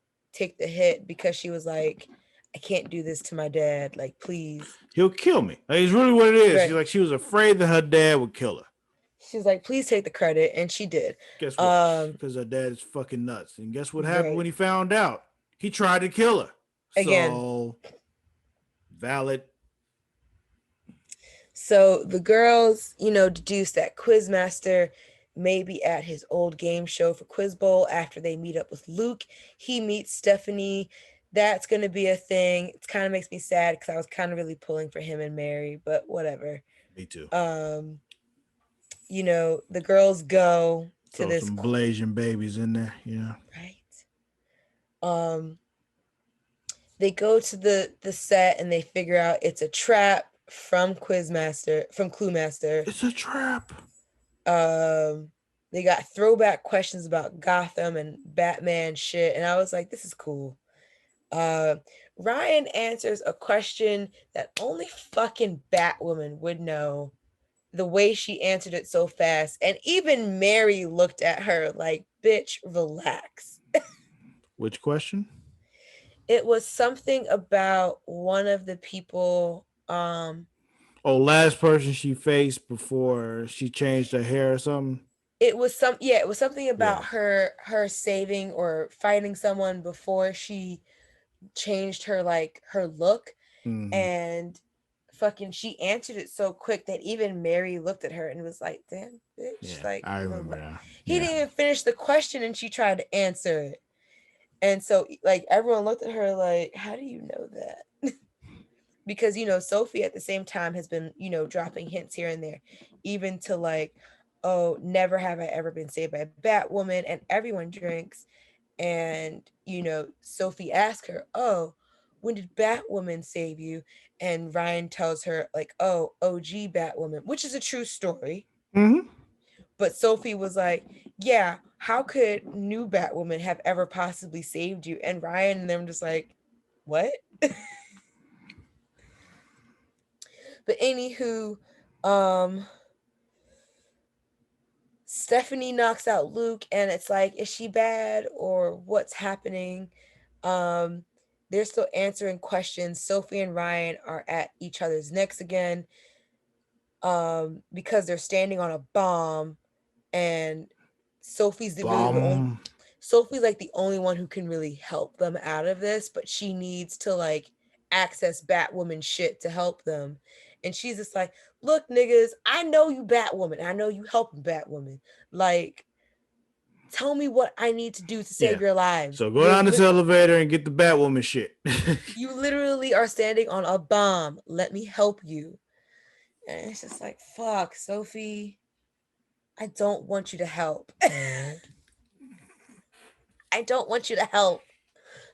hit because she was like, I can't do this to my dad. Like, please. He'll kill me. Like, it's really what it is. Right. She's like, she was afraid that her dad would kill her. She's like, please take the credit. And she did. Guess what? Um, Because her dad is fucking nuts. And guess what happened right. when he found out? He tried to kill her. Again. So valid. So the girls, deduce that Quizmaster may be at his old game show for Quiz Bowl after they meet up with Luke. He meets Stephanie. That's going to be a thing. It kind of makes me sad because I was kind of really pulling for him and Mary, but whatever. Me too. The girls go to Throw this, some blazing babies in there, right. They go to the set and they figure out it's a trap from Clue Master. It's a trap. They got throwback questions about Gotham and Batman shit, and I was like, this is cool. Ryan answers a question that only fucking Batwoman would know. The way she answered it so fast, and even Mary looked at her like, bitch, relax. Which question? It was something about one of the people. Last person she faced before she changed her hair or something. It was something about her saving or fighting someone before she changed her look. Mm-hmm. And fucking she answered it so quick that even Mary looked at her and was like, damn bitch. Yeah, Like, I remember that. He didn't even finish the question and she tried to answer it. And so like everyone looked at her like, how do you know that? Because Sophie at the same time has been dropping hints here and there, even to like, oh, never have I ever been saved by a Batwoman, and everyone drinks. And Sophie asks her, oh, when did Batwoman save you? And Ryan tells her like, oh, OG Batwoman, which is a true story. Mm-hmm. But Sophie was like, yeah, how could new Batwoman have ever possibly saved you? And Ryan and them just like, what? But anywho, um, Stephanie knocks out Luke, and it's like, is she bad or what's happening? Um, they're still answering questions. Sophie and Ryan are at each other's necks again, because they're standing on a bomb, and Sophie's the really the only Bomb. Sophie's like the only one who can really help them out of this, but she needs to like access Batwoman shit to help them. And she's just like, look, niggas, I know you Batwoman. I know you helping Batwoman. Like, tell me what I need to do to Yeah. save your lives. So go down this elevator and get the Batwoman shit. You literally are standing on a bomb. Let me help you. And it's just like, fuck, Sophie, I don't want you to help. I don't want you to help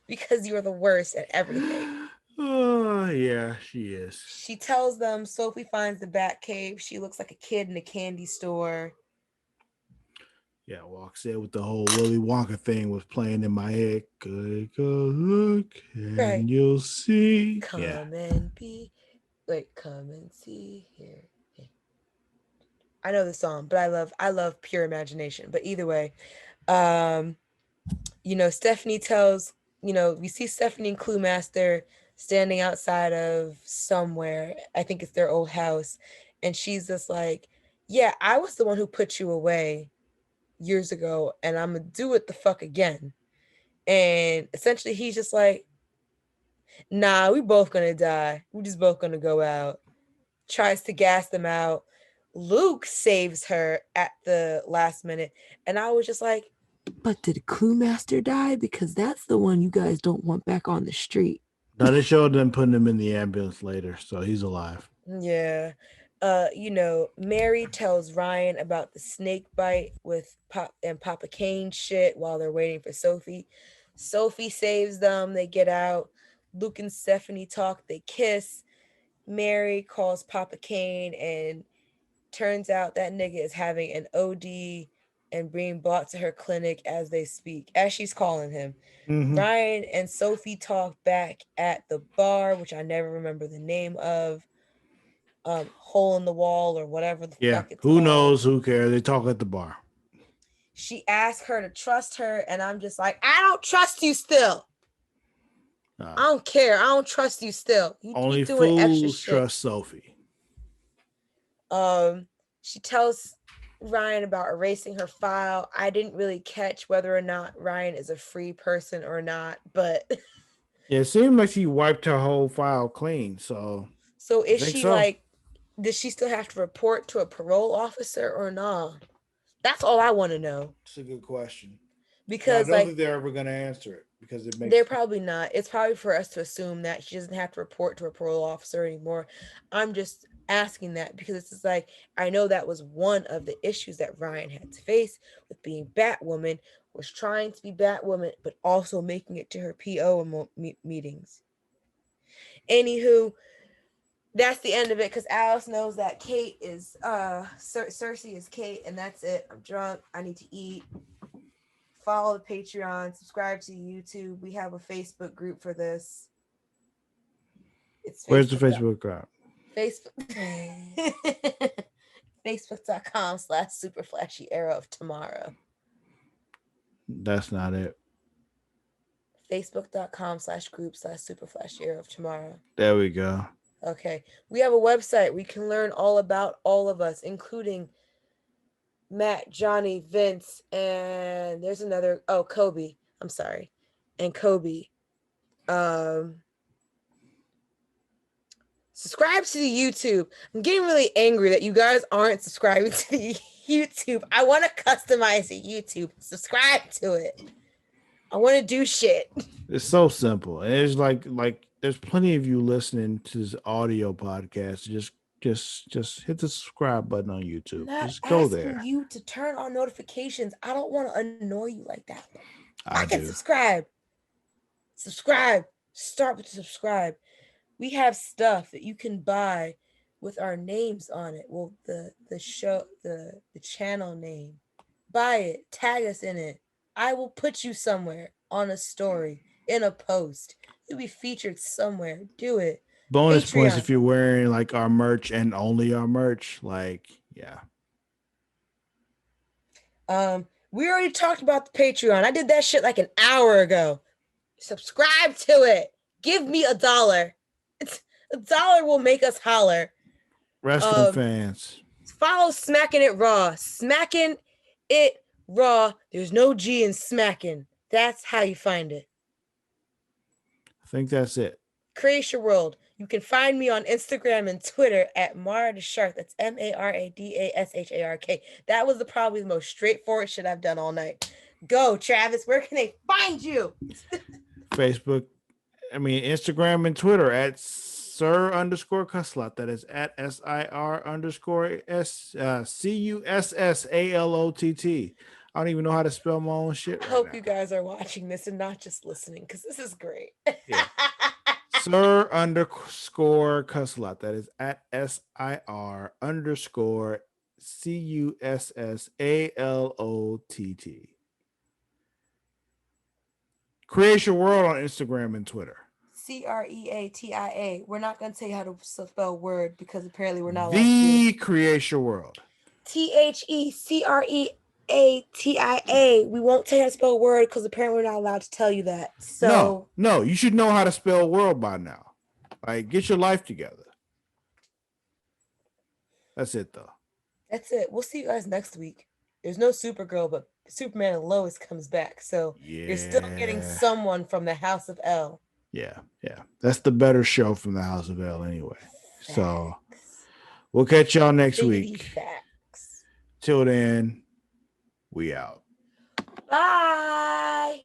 because you're the worst at everything. Oh, yeah, she is. She tells them Sophie finds the Batcave. She looks like a kid in a candy store. Yeah, walks in with the whole Willy Wonka thing was playing in my head. Take a look Right. and you'll see. Yeah. Come and be. Wait, come and see here. I know the song, but I love pure imagination. But either way, um, Stephanie tells, we see Stephanie and Cluemaster standing outside of somewhere. I think it's their old house. And she's just like, yeah, I was the one who put you away years ago, and I'm going to do it the fuck again. And essentially, he's just like, nah, we both going to die. We just both going to go out. Tries to gas them out. Luke saves her at the last minute. And I was just like, but did Cluemaster die? Because that's the one you guys don't want back on the street. Now they showed them putting him in the ambulance later, so he's alive. Yeah. Mary tells Ryan about the snake bite with Papa Kane shit while they're waiting for Sophie. Sophie saves them. They get out. Luke and Stephanie talk. They kiss. Mary calls Papa Kane, and turns out that nigga is having an OD and being brought to her clinic as they speak, as she's calling him. Mm-hmm. Ryan and Sophie talk back at the bar, which I never remember the name of. Hole in the wall or whatever the Yeah. fuck it's Who called. knows? Who cares? They talk at the bar. She asked her to trust her, and I'm just like, I don't trust you still. I don't care. I don't trust you still. You Only doing extra fools shit. trust Sophie. She tells Ryan about erasing her file. I didn't really catch whether or not Ryan is a free person or not, but Yeah, it seemed like she wiped her whole file clean. So I is think she so. like, does she still have to report to a parole officer or nah? That's all I want to know. It's a good question. And I Because don't like, think they're ever going to answer it because it makes. they're probably not. It's probably for us to assume that she doesn't have to report to a parole officer anymore. I'm just asking that because it's just like, I know that was one of the issues that Ryan had to face with being Batwoman, was trying to be Batwoman but also making it to her PO meetings. Anywho, that's the end of it because Alice knows that Kate is Cersei is Kate, and that's it. I'm drunk. I need to eat. Follow the Patreon, subscribe to YouTube. We have a Facebook group for this. It's Where's the Facebook. Facebook crowd? Facebook. Facebook.com/super flashy arrow of tomorrow. That's not it. Facebook.com/group/super flashy arrow of tomorrow. There we go. Okay. We have a website. We can learn all about all of us, including Matt, Johnny, Vince, and there's another. Oh, Kobe. I'm sorry. And Kobe. Subscribe to the YouTube. I'm getting really angry that you guys aren't subscribing to the YouTube. I want to customize the YouTube. Subscribe to it. I want to do shit. It's so simple. And it's like there's plenty of you listening to this audio podcast. Just hit the subscribe button on YouTube. I'm not Just go asking there. you to turn on notifications. I don't want to annoy you like that. I Fucking do. subscribe. Subscribe. Start with subscribe. We have stuff that you can buy with our names on it. Well, the show, the channel name. Buy it. Tag us in it. I will put you somewhere on a story, in a post. You'll be featured somewhere. Do it. Bonus points Patreon. if you're wearing like our merch and only our merch. Like, yeah. We already talked about the Patreon. I did that shit like an hour ago. Subscribe to it. Give me $1. $1 will make us holler. Wrestling fans. Follow Smacking It Raw. Smacking It Raw. There's no G in smacking. That's how you find it. I think that's it. Create your world. You can find me on Instagram and Twitter at Maradashark. That's Maradashark. That was probably the most straightforward shit I've done all night. Go, Travis. Where can they find you? Facebook, Instagram and Twitter at Sir_Cussalott. That is at SIR_CUSSALOTT. I don't even know how to spell my own shit. I hope you guys are watching this and not just listening, because this is great. Yeah. Sir_Cussalott. That is at SIR_CUSSALOTT. Create your world on Instagram and Twitter. CREATIA. We're not going to tell you how to spell word because apparently we're not allowed to The Create Your World. THECREATIA. We won't tell you how to spell word because apparently we're not allowed to tell you that. So no, you should know how to spell world by now. Like, get your life together. That's it, though. That's it. We'll see you guys next week. There's no Supergirl, but Superman Lois comes back. So you're still getting someone from the House of L. Yeah. That's the better show from the House of L anyway. Facts. So we'll catch y'all next week. Facts. Till then, we out. Bye.